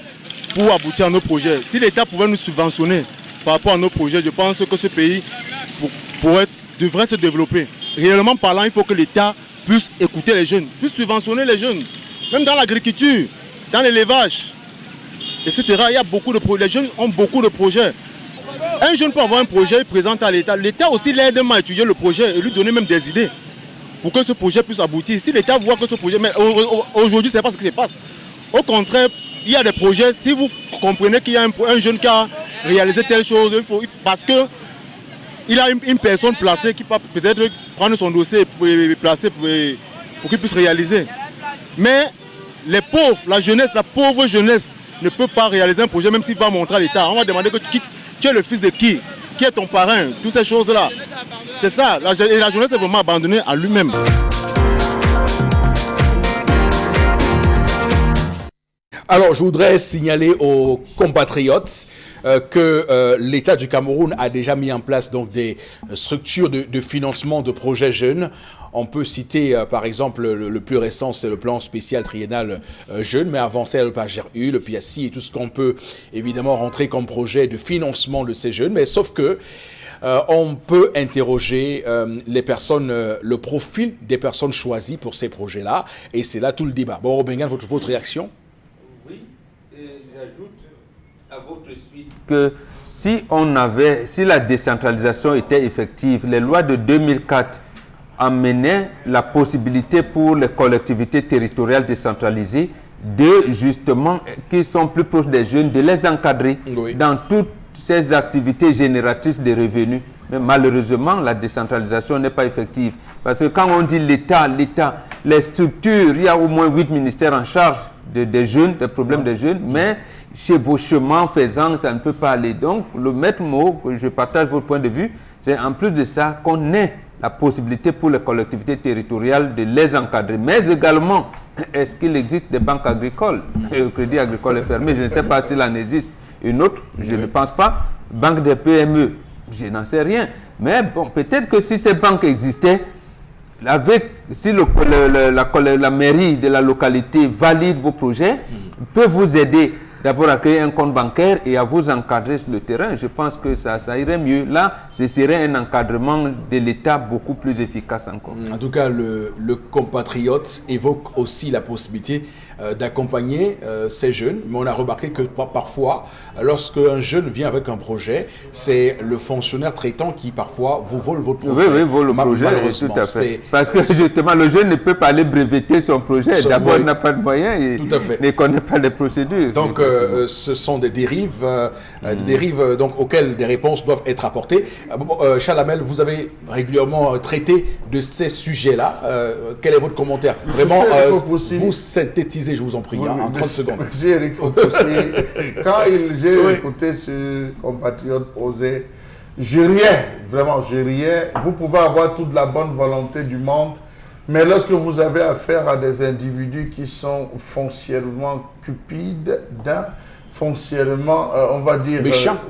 pour aboutir à nos projets. Si l'État pouvait nous subventionner par rapport à nos projets, je pense que ce pays devrait se développer. Réellement parlant, il faut que l'État puisse écouter les jeunes, puisse subventionner les jeunes, même dans l'agriculture, dans l'élevage, etc. Il y a beaucoup de projets. Les jeunes ont beaucoup de projets. Un jeune peut avoir un projet, il présente à l'État. L'État aussi l'aide à étudier le projet et lui donner même des idées pour que ce projet puisse aboutir. Si l'État voit que ce projet... Mais aujourd'hui, ce n'est pas ce qui se passe. Au contraire, il y a des projets. Si vous comprenez qu'il y a un jeune qui a réalisé telle chose, parce qu'il a une personne placée qui peut peut-être prendre son dossier et placer pour qu'il puisse réaliser. Mais les pauvres, la jeunesse, la pauvre jeunesse ne peut pas réaliser un projet même s'il va montrer à l'État. On va demander que tu es le fils de qui est ton parrain? Toutes ces choses-là. C'est ça. La jeunesse est vraiment abandonnée à lui-même. Alors, je voudrais signaler aux compatriotes que l'État du Cameroun a déjà mis en place donc des structures de financement de projets jeunes. On peut citer par exemple le plus récent, c'est le plan spécial triennal jeune, mais avant ça, le PAGERU, le PIACI et tout ce qu'on peut évidemment rentrer comme projet de financement de ces jeunes. Mais sauf que on peut interroger les personnes, le profil des personnes choisies pour ces projets-là, et c'est là tout le débat. Bon, Robingan, votre réaction? Oui, et j'ajoute à votre suite que si la décentralisation était effective, les lois de 2004 amenaient la possibilité pour les collectivités territoriales décentralisées qui sont plus proches des jeunes, de les encadrer dans toutes ces activités génératrices de revenus. Mais malheureusement, la décentralisation n'est pas effective. Parce que quand on dit l'État, les structures, il y a au moins 8 ministères en charge des jeunes, des problèmes des jeunes, mais chevauchement faisant, ça ne peut pas aller. Donc, le maître mot, je partage votre point de vue, c'est en plus de ça qu'on ait la possibilité pour les collectivités territoriales de les encadrer. Mais également, est-ce qu'il existe des banques agricoles? Le crédit agricole est fermé, je ne sais pas s'il en existe une autre, je ne pense pas. Banque des PME, je n'en sais rien. Mais bon, peut-être que si ces banques existaient, si la mairie de la localité valide vos projets, peut vous aider d'abord à créer un compte bancaire et à vous encadrer sur le terrain. Je pense que ça irait mieux. Là, ce serait un encadrement de l'État beaucoup plus efficace encore. En tout cas, le compatriote évoque aussi la possibilité d'accompagner ces jeunes. Mais on a remarqué que parfois, lorsqu'un jeune vient avec un projet, c'est le fonctionnaire traitant qui parfois vous vole votre projet. Oui, vole le projet, malheureusement. Tout à fait. Parce que justement, le jeune ne peut pas aller breveter son projet. D'abord, il n'a pas de moyens et ne connaît pas les procédures. Donc, ce sont des dérives, donc, auxquelles des réponses doivent être apportées. Chalamel, vous avez régulièrement traité de ces sujets-là. Quel est votre commentaire? Vraiment, vous synthétisez, je vous en prie, en 30 secondes. Monsieur Eric Fopossi, quand j'ai écouté ce compatriote poser, je riais, vraiment, je riais. Vous pouvez avoir toute la bonne volonté du monde, mais lorsque vous avez affaire à des individus qui sont foncièrement cupides, foncièrement, on va dire,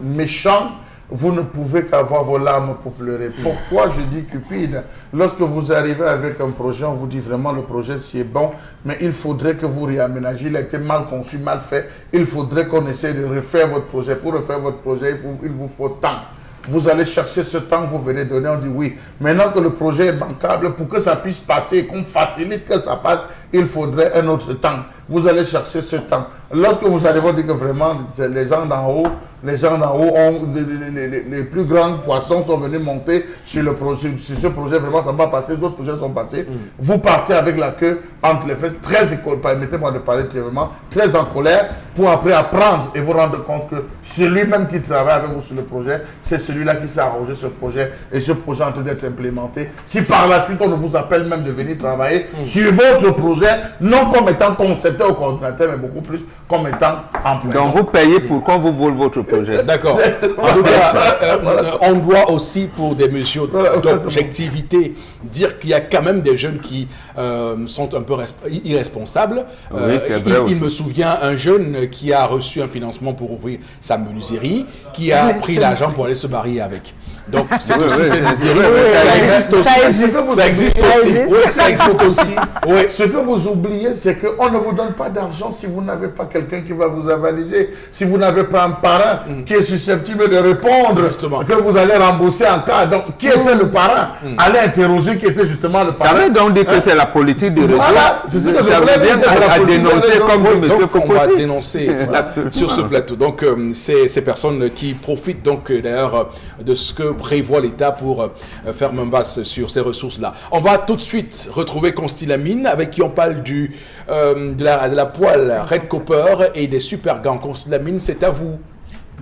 méchants, vous ne pouvez qu'avoir vos larmes pour pleurer. Pourquoi je dis cupide? Lorsque vous arrivez avec un projet, on vous dit vraiment le projet si est bon, mais il faudrait que vous réaménagiez, il a été mal conçu, mal fait. Il faudrait qu'on essaie de refaire votre projet. Pour refaire votre projet, il vous faut temps. Vous allez chercher ce temps que vous venez donner, on dit oui. Maintenant que le projet est bancable, pour que ça puisse passer, qu'on facilite que ça passe, il faudrait un autre temps. Vous allez chercher ce temps. Lorsque vous allez voir que vraiment, les gens d'en haut, les plus grands poissons sont venus monter sur le projet, sur ce projet, vraiment ça va passer, d'autres projets sont passés. Vous partez avec la queue entre les fesses, permettez-moi de parler clairement, très en colère, pour après apprendre et vous rendre compte que celui-même qui travaille avec vous sur le projet, c'est celui-là qui s'est arrangé ce projet et ce projet est en train d'être implémenté. Si par la suite on ne vous appelle même de venir travailler sur votre projet, non comme étant concepteur ou coordinateur, mais beaucoup plus comme étant employé. Donc vous payez pour qu'on vous vole votre projet. D'accord. En tout cas, on doit aussi, pour des mesures d'objectivité, dire qu'il y a quand même des jeunes qui sont un peu irresponsables. Oui, il me souvient un jeune qui a reçu un financement pour ouvrir sa menuiserie, qui a pris l'argent pour aller se marier avec. Donc, c'est aussi cette dérive. Ça existe aussi. Ça existe aussi. Oui, ça existe aussi. Oui. Ce que vous oubliez, c'est qu'on ne vous donne pas d'argent si vous n'avez pas quelqu'un qui va vous avaliser. Si vous n'avez pas un parrain qui est susceptible de répondre, justement, que vous allez rembourser en cas. Donc, qui était le parrain? Allez interroger qui était justement le parrain. Ça veut donc dire que c'est la politique de réseau. Voilà, c'est ce que je voulais dire. À dénoncer comme vous, monsieur Donc, on va dénoncer ça sur ce plateau. Donc, ces personnes qui profitent donc d'ailleurs de ce que prévoit l'État pour faire main basse sur ces ressources-là. On va tout de suite retrouver Constilamine, avec qui on parle de la poêle Red Copper et des super gants. Constilamine, c'est à vous.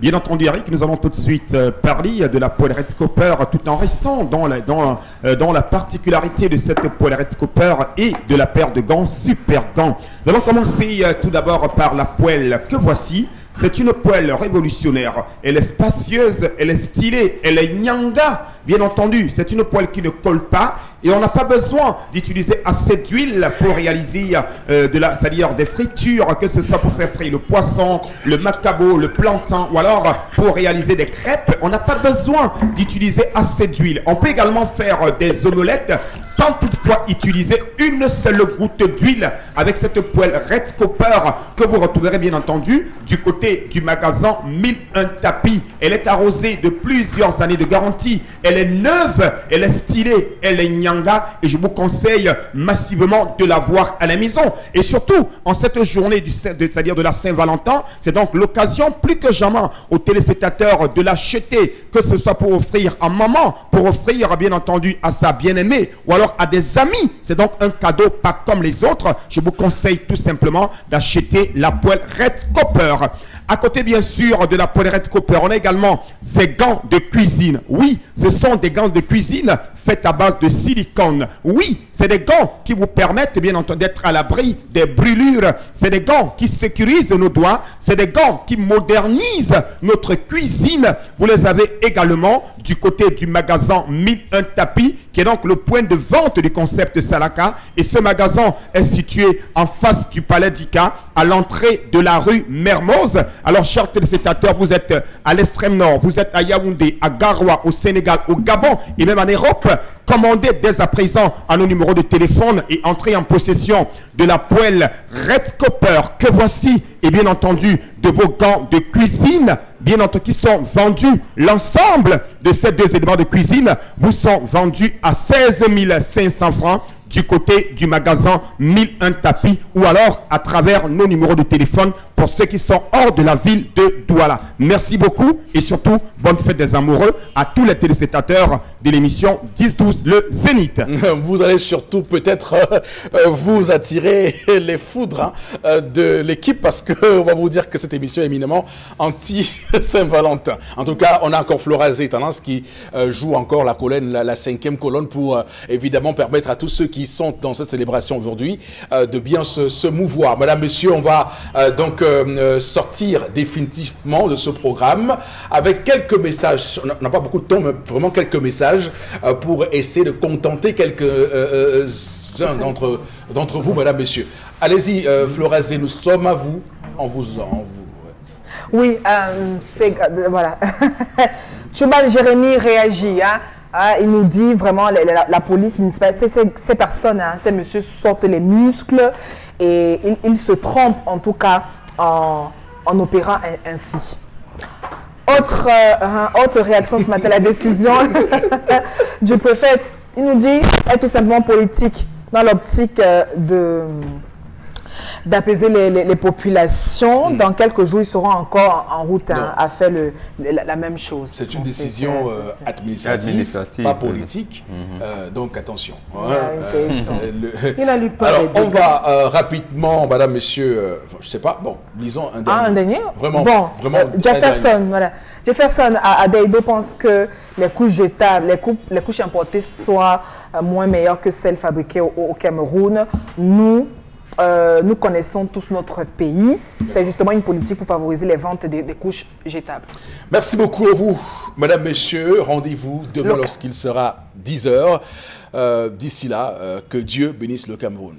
Bien entendu, Eric, nous allons tout de suite parler de la poêle Red Copper, tout en restant dans la particularité de cette poêle Red Copper et de la paire de gants super gants. Nous allons commencer tout d'abord par la poêle que voici. C'est une poêle révolutionnaire. Elle est spacieuse, elle est stylée, elle est nyanga. bien entendu, c'est une poêle qui ne colle pas et on n'a pas besoin d'utiliser assez d'huile pour réaliser c'est-à-dire des fritures, que ce soit pour faire frire le poisson, le macabo, le plantain ou alors pour réaliser des crêpes. On n'a pas besoin d'utiliser assez d'huile. On peut également faire des omelettes sans toutefois utiliser une seule goutte d'huile avec cette poêle Red Copper que vous retrouverez bien entendu du côté du magasin 1001 tapis. Elle est arrosée de plusieurs années de garantie. Elle est neuve, elle est stylée, elle est nyanga et je vous conseille massivement de l'avoir à la maison. Et surtout, en cette journée c'est-à-dire de la Saint-Valentin, c'est donc l'occasion plus que jamais aux téléspectateurs de l'acheter, que ce soit pour offrir à maman, pour offrir bien entendu à sa bien-aimée ou alors à des amis. C'est donc un cadeau pas comme les autres. Je vous conseille tout simplement d'acheter la poêle Red Copper. À côté, bien sûr, de la poêle Red Copper, on a également ces gants de cuisine. Oui, ce sont des gants de cuisine faits à base de silicone. Oui, c'est des gants qui vous permettent, bien entendu, d'être à l'abri des brûlures. C'est des gants qui sécurisent nos doigts. C'est des gants qui modernisent notre cuisine. Vous les avez également du côté du magasin 1001 tapis, qui est donc le point de vente du concept Salaka. Et ce magasin est situé en face du Palais d'Ika, à l'entrée de la rue Mermoz. Alors, chers téléspectateurs, vous êtes à l'extrême nord, vous êtes à Yaoundé, à Garoua, au Sénégal, au Gabon et même en Europe. Commandez dès à présent à nos numéros de téléphone et entrez en possession de la poêle Red Copper que voici et bien entendu de vos gants de cuisine, bien entendu qui sont vendus. L'ensemble de ces deux éléments de cuisine vous sont vendus à 16 500 francs du côté du magasin 1001 tapis ou alors à travers nos numéros de téléphone pour ceux qui sont hors de la ville de Douala. Merci beaucoup et surtout, bonne fête des amoureux à tous les téléspectateurs de l'émission 10-12 le Zénith. Vous allez surtout peut-être vous attirer les foudres de l'équipe parce qu'on va vous dire que cette émission est éminemment anti-Saint-Valentin. En tout cas, on a encore Flora Zétanance qui joue encore la colonne, la cinquième colonne pour évidemment permettre à tous ceux qui sont dans cette célébration aujourd'hui de bien se mouvoir. Madame, Monsieur, on va donc sortir définitivement de ce programme avec quelques messages. On n'a pas beaucoup de temps, mais vraiment quelques messages pour essayer de contenter quelques-uns d'entre vous, Madame, Messieurs. Allez-y, Flora Zé, nous sommes à vous. Oui, c'est... voilà. Chubal Jérémy réagit, hein. Il nous dit vraiment, la police municipale, ces personnes, hein, ces messieurs sortent les muscles et ils se trompent en tout cas en opérant ainsi. Autre réaction ce matin, la décision du préfet, il nous dit, est tout simplement politique dans l'optique d'apaiser les populations. Dans quelques jours, ils seront encore en route à faire la même chose. C'est une décision administrative, pas politique. Donc attention. Il a lu pas. Alors, on va rapidement, Madame, Messieurs, je ne sais pas, bon, lisons un dernier. Un dernier. Vraiment, bon, vraiment. Jefferson, voilà. Jefferson à Deido pense que les couches jetables, les couches importées soient moins meilleures que celles fabriquées au Cameroun. Nous connaissons tous notre pays. C'est justement une politique pour favoriser les ventes des couches jetables. Merci beaucoup à vous, Madame, Messieurs. Rendez-vous demain lorsqu'il sera 10h. D'ici là, que Dieu bénisse le Cameroun.